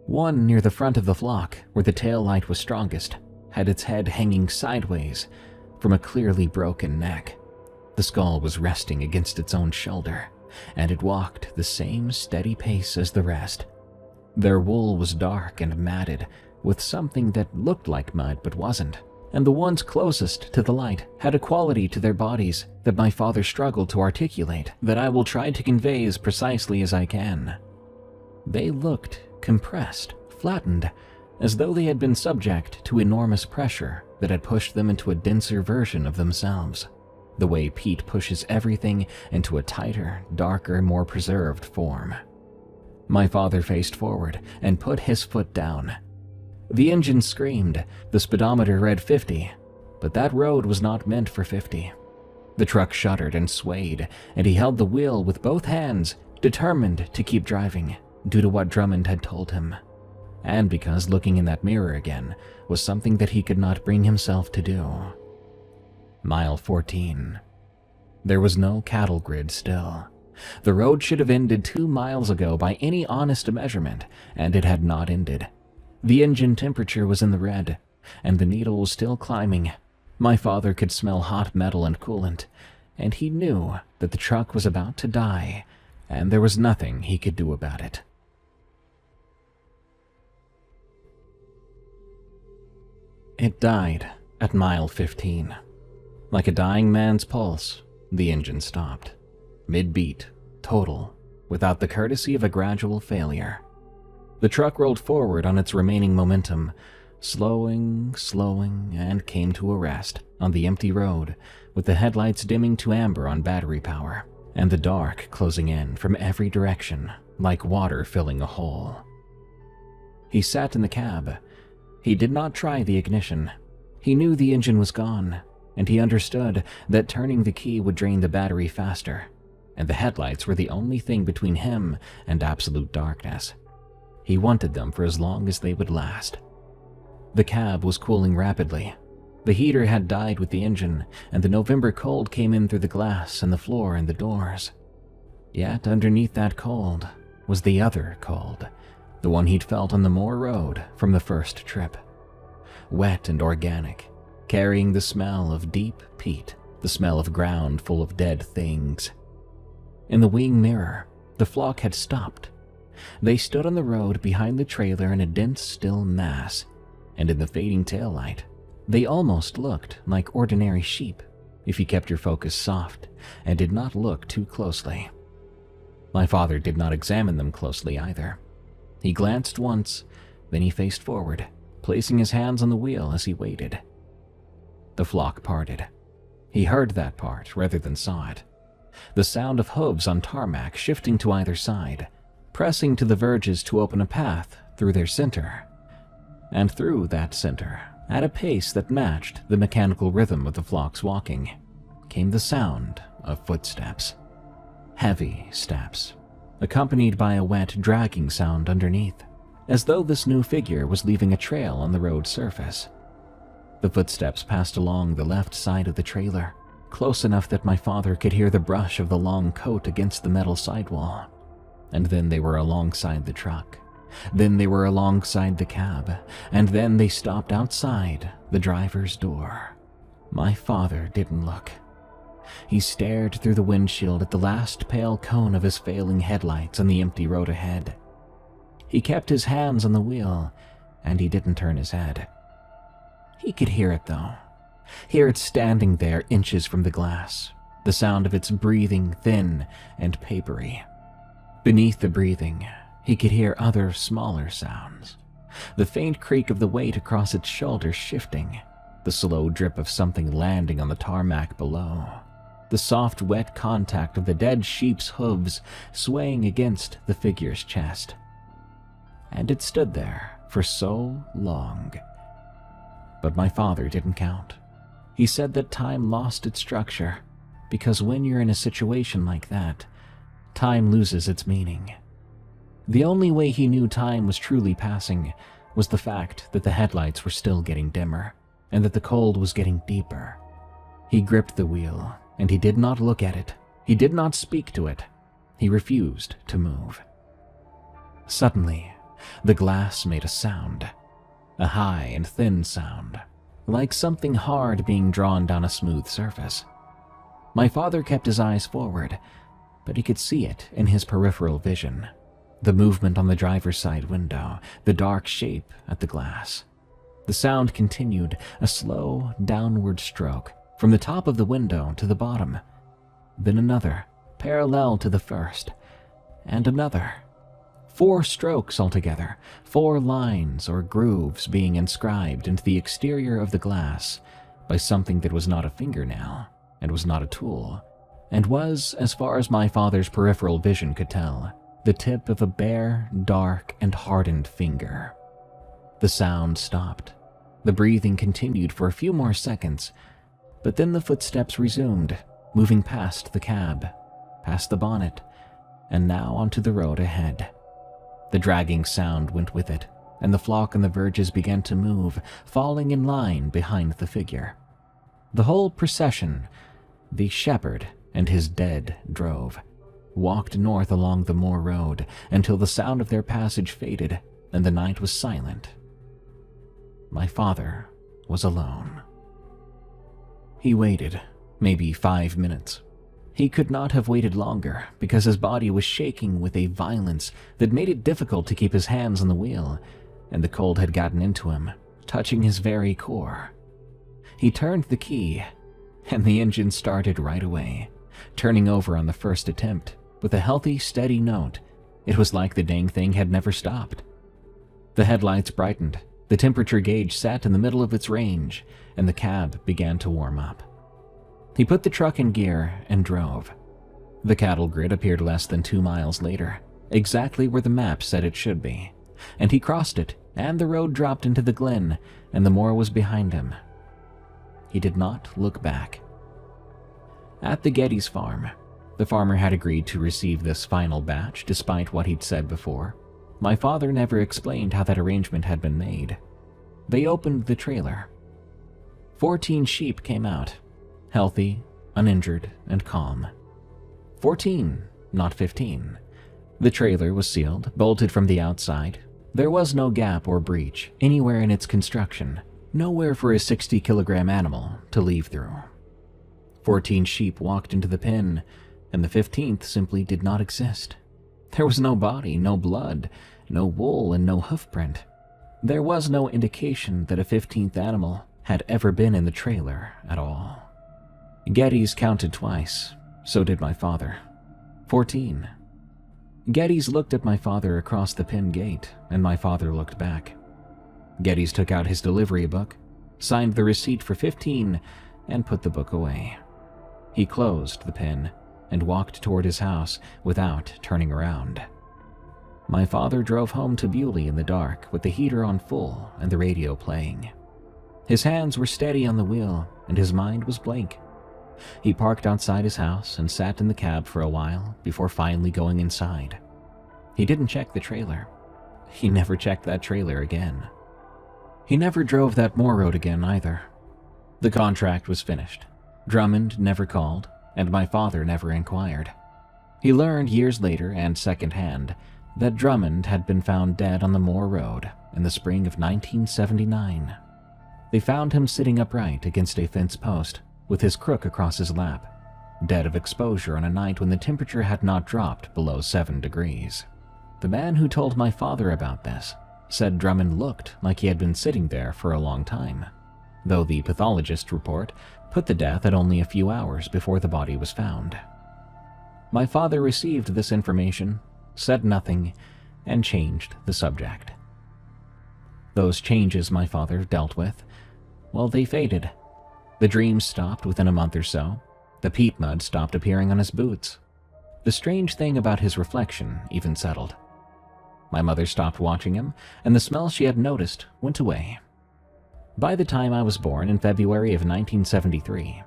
One near the front of the flock, where the tail light was strongest, had its head hanging sideways from a clearly broken neck. The skull was resting against its own shoulder, and it walked the same steady pace as the rest. Their wool was dark and matted, with something that looked like mud but wasn't, and the ones closest to the light had a quality to their bodies that my father struggled to articulate that I will try to convey as precisely as I can. They looked compressed, flattened, as though they had been subject to enormous pressure that had pushed them into a denser version of themselves, the way peat pushes everything into a tighter, darker, more preserved form. My father faced forward and put his foot down. The engine screamed, the speedometer read 50, but that road was not meant for 50. The truck shuddered and swayed, and he held the wheel with both hands, determined to keep driving, due to what Drummond had told him, and because looking in that mirror again was something that he could not bring himself to do. Mile 14. There was no cattle grid still. The road should have ended 2 miles ago by any honest measurement, and it had not ended. The engine temperature was in the red, and the needle was still climbing. My father could smell hot metal and coolant, and he knew that the truck was about to die, and there was nothing he could do about it. It died at mile 15. Like a dying man's pulse, the engine stopped. Mid-beat, total, without the courtesy of a gradual failure. The truck rolled forward on its remaining momentum, slowing, and came to a rest on the empty road, with the headlights dimming to amber on battery power, and the dark closing in from every direction, like water filling a hole. He sat in the cab. He did not try the ignition. He knew the engine was gone, and he understood that turning the key would drain the battery faster, and the headlights were the only thing between him and absolute darkness. He wanted them for as long as they would last. The cab was cooling rapidly. The heater had died with the engine, and the November cold came in through the glass and the floor and the doors. Yet underneath that cold was the other cold, the one he'd felt on the moor road from the first trip. Wet and organic, carrying the smell of deep peat, the smell of ground full of dead things. In the wing mirror, the flock had stopped. They stood on the road behind the trailer in a dense, still mass, and in the fading taillight, they almost looked like ordinary sheep if you kept your focus soft and did not look too closely. My father did not examine them closely either. He glanced once, then he faced forward, placing his hands on the wheel as he waited. The flock parted. He heard that part rather than saw it. The sound of hooves on tarmac shifting to either side, pressing to the verges to open a path through their center. And through that center, at a pace that matched the mechanical rhythm of the flock's walking, came the sound of footsteps. Heavy steps, accompanied by a wet, dragging sound underneath, as though this new figure was leaving a trail on the road surface. The footsteps passed along the left side of the trailer, close enough that my father could hear the brush of the long coat against the metal sidewall. And then they were alongside the truck. Then they were alongside the cab, and then they stopped outside the driver's door. My father didn't look. He stared through the windshield at the last pale cone of his failing headlights on the empty road ahead. He kept his hands on the wheel, and he didn't turn his head. He could hear it, though. Hear it standing there inches from the glass, the sound of its breathing thin and papery. Beneath the breathing, he could hear other smaller sounds. The faint creak of the weight across its shoulders shifting, the slow drip of something landing on the tarmac below, the soft wet contact of the dead sheep's hooves swaying against the figure's chest. And it stood there for so long. But my father didn't count. He said that time lost its structure, because when you're in a situation like that, time loses its meaning. The only way he knew time was truly passing was the fact that the headlights were still getting dimmer, and that the cold was getting deeper. He gripped the wheel, and he did not look at it. He did not speak to it. He refused to move. Suddenly, the glass made a sound. A high and thin sound, like something hard being drawn down a smooth surface. My father kept his eyes forward, but he could see it in his peripheral vision. The movement on the driver's side window, the dark shape at the glass. The sound continued, a slow, downward stroke, from the top of the window to the bottom. Then another, parallel to the first, and another. 4 strokes altogether, 4 lines or grooves being inscribed into the exterior of the glass by something that was not a fingernail, and was not a tool, and was, as far as my father's peripheral vision could tell, the tip of a bare, dark, and hardened finger. The sound stopped. The breathing continued for a few more seconds, but then the footsteps resumed, moving past the cab, past the bonnet, and now onto the road ahead. The dragging sound went with it, and the flock on the verges began to move, falling in line behind the figure. The whole procession, the shepherd and his dead drove, walked north along the moor road until the sound of their passage faded and the night was silent. My father was alone. He waited, maybe 5 minutes. He could not have waited longer because his body was shaking with a violence that made it difficult to keep his hands on the wheel, and the cold had gotten into him, touching his very core. He turned the key, and the engine started right away, turning over on the first attempt with a healthy, steady note. It was like the dang thing had never stopped. The headlights brightened, the temperature gauge sat in the middle of its range, and the cab began to warm up. He put the truck in gear and drove. The cattle grid appeared less than 2 miles later, exactly where the map said it should be, and he crossed it, and the road dropped into the glen, and the moor was behind him. He did not look back. At the Geddes farm, the farmer had agreed to receive this final batch despite what he'd said before. My father never explained how that arrangement had been made. They opened the trailer. 14 sheep came out, healthy, uninjured, and calm. 14, not 15. The trailer was sealed, bolted from the outside. There was no gap or breach anywhere in its construction, nowhere for a 60-kilogram animal to leave through. 14 sheep walked into the pen, and the 15th simply did not exist. There was no body, no blood, no wool, and no hoofprint. There was no indication that a 15th animal had ever been in the trailer at all. Geddes counted twice, so did my father. 14. Geddes looked at my father across the pin gate, and my father looked back. Geddes took out his delivery book, signed the receipt for 15, and put the book away. He closed the pin and walked toward his house without turning around. My father drove home to Bewley in the dark with the heater on full and the radio playing. His hands were steady on the wheel and his mind was blank. He parked outside his house and sat in the cab for a while before finally going inside. He didn't check the trailer. He never checked that trailer again. He never drove that moor road again either. The contract was finished. Drummond never called, and my father never inquired. He learned years later and secondhand that Drummond had been found dead on the moor road in the spring of 1979. They found him sitting upright against a fence post with his crook across his lap, dead of exposure on a night when the temperature had not dropped below 7 degrees. The man who told my father about this said Drummond looked like he had been sitting there for a long time, though the pathologist report put the death at only a few hours before the body was found. My father received this information, said nothing, and changed the subject. Those changes my father dealt with, well, they faded. The dreams stopped within a month or so. The peat mud stopped appearing on his boots. The strange thing about his reflection even settled. My mother stopped watching him, and the smell she had noticed went away. By the time I was born in February of 1973,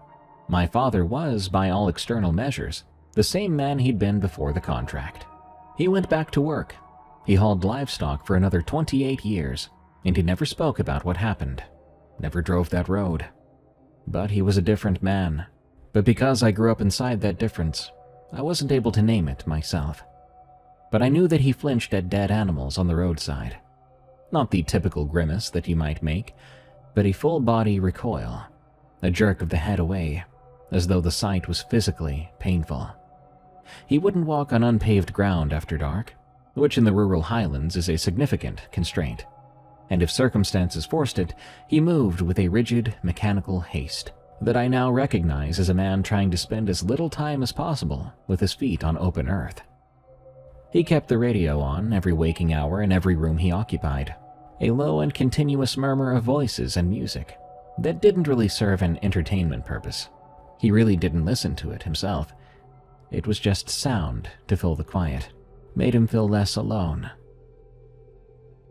my father was, by all external measures, the same man he'd been before the contract. He went back to work. He hauled livestock for another 28 years, and he never spoke about what happened, never drove that road. But he was a different man. But because I grew up inside that difference, I wasn't able to name it myself. But I knew that he flinched at dead animals on the roadside. Not the typical grimace that you might make, but a full-body recoil, a jerk of the head away, as though the sight was physically painful. He wouldn't walk on unpaved ground after dark, which in the rural highlands is a significant constraint, and if circumstances forced it, he moved with a rigid, mechanical haste that I now recognize as a man trying to spend as little time as possible with his feet on open earth. He kept the radio on every waking hour in every room he occupied, a low and continuous murmur of voices and music that didn't really serve an entertainment purpose. He really didn't listen to it himself. It was just sound to fill the quiet, made him feel less alone.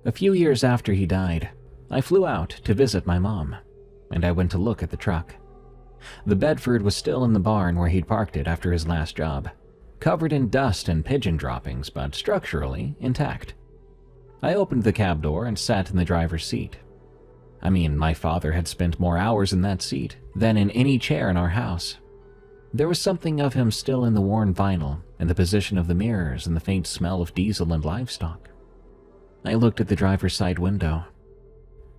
A few years after he died, I flew out to visit my mom, and I went to look at the truck. The Bedford was still in the barn where he'd parked it after his last job, covered in dust and pigeon droppings, but structurally intact. I opened the cab door and sat in the driver's seat. I mean, my father had spent more hours in that seat than in any chair in our house. There was something of him still in the worn vinyl, and the position of the mirrors, and the faint smell of diesel and livestock. I looked at the driver's side window.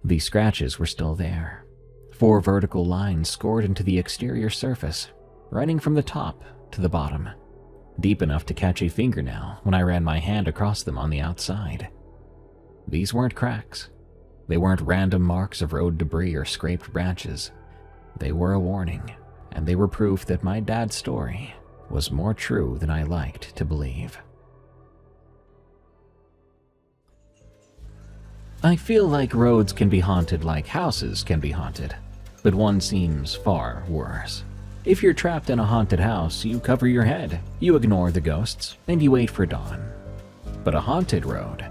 The scratches were still there. 4 vertical lines scored into the exterior surface, running from the top to the bottom, deep enough to catch a fingernail when I ran my hand across them on the outside. These weren't cracks. They weren't random marks of road debris or scraped branches. They were a warning, and they were proof that my dad's story was more true than I liked to believe. I feel like roads can be haunted like houses can be haunted, but one seems far worse. If you're trapped in a haunted house, you cover your head, you ignore the ghosts, and you wait for dawn. But a haunted road,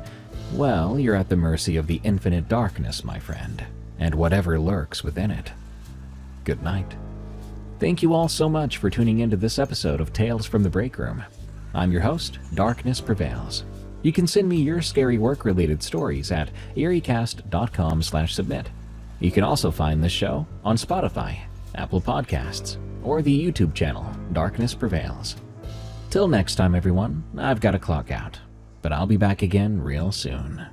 well, you're at the mercy of the infinite darkness, my friend, and whatever lurks within it. Good night. Thank you all so much for tuning into this episode of Tales from the Break Room. I'm your host, Darkness Prevails. You can send me your scary work-related stories at eeriecast.com/submit. You can also find this show on Spotify, Apple Podcasts, or the YouTube channel, Darkness Prevails. Till next time, everyone, I've got to clock out, but I'll be back again real soon.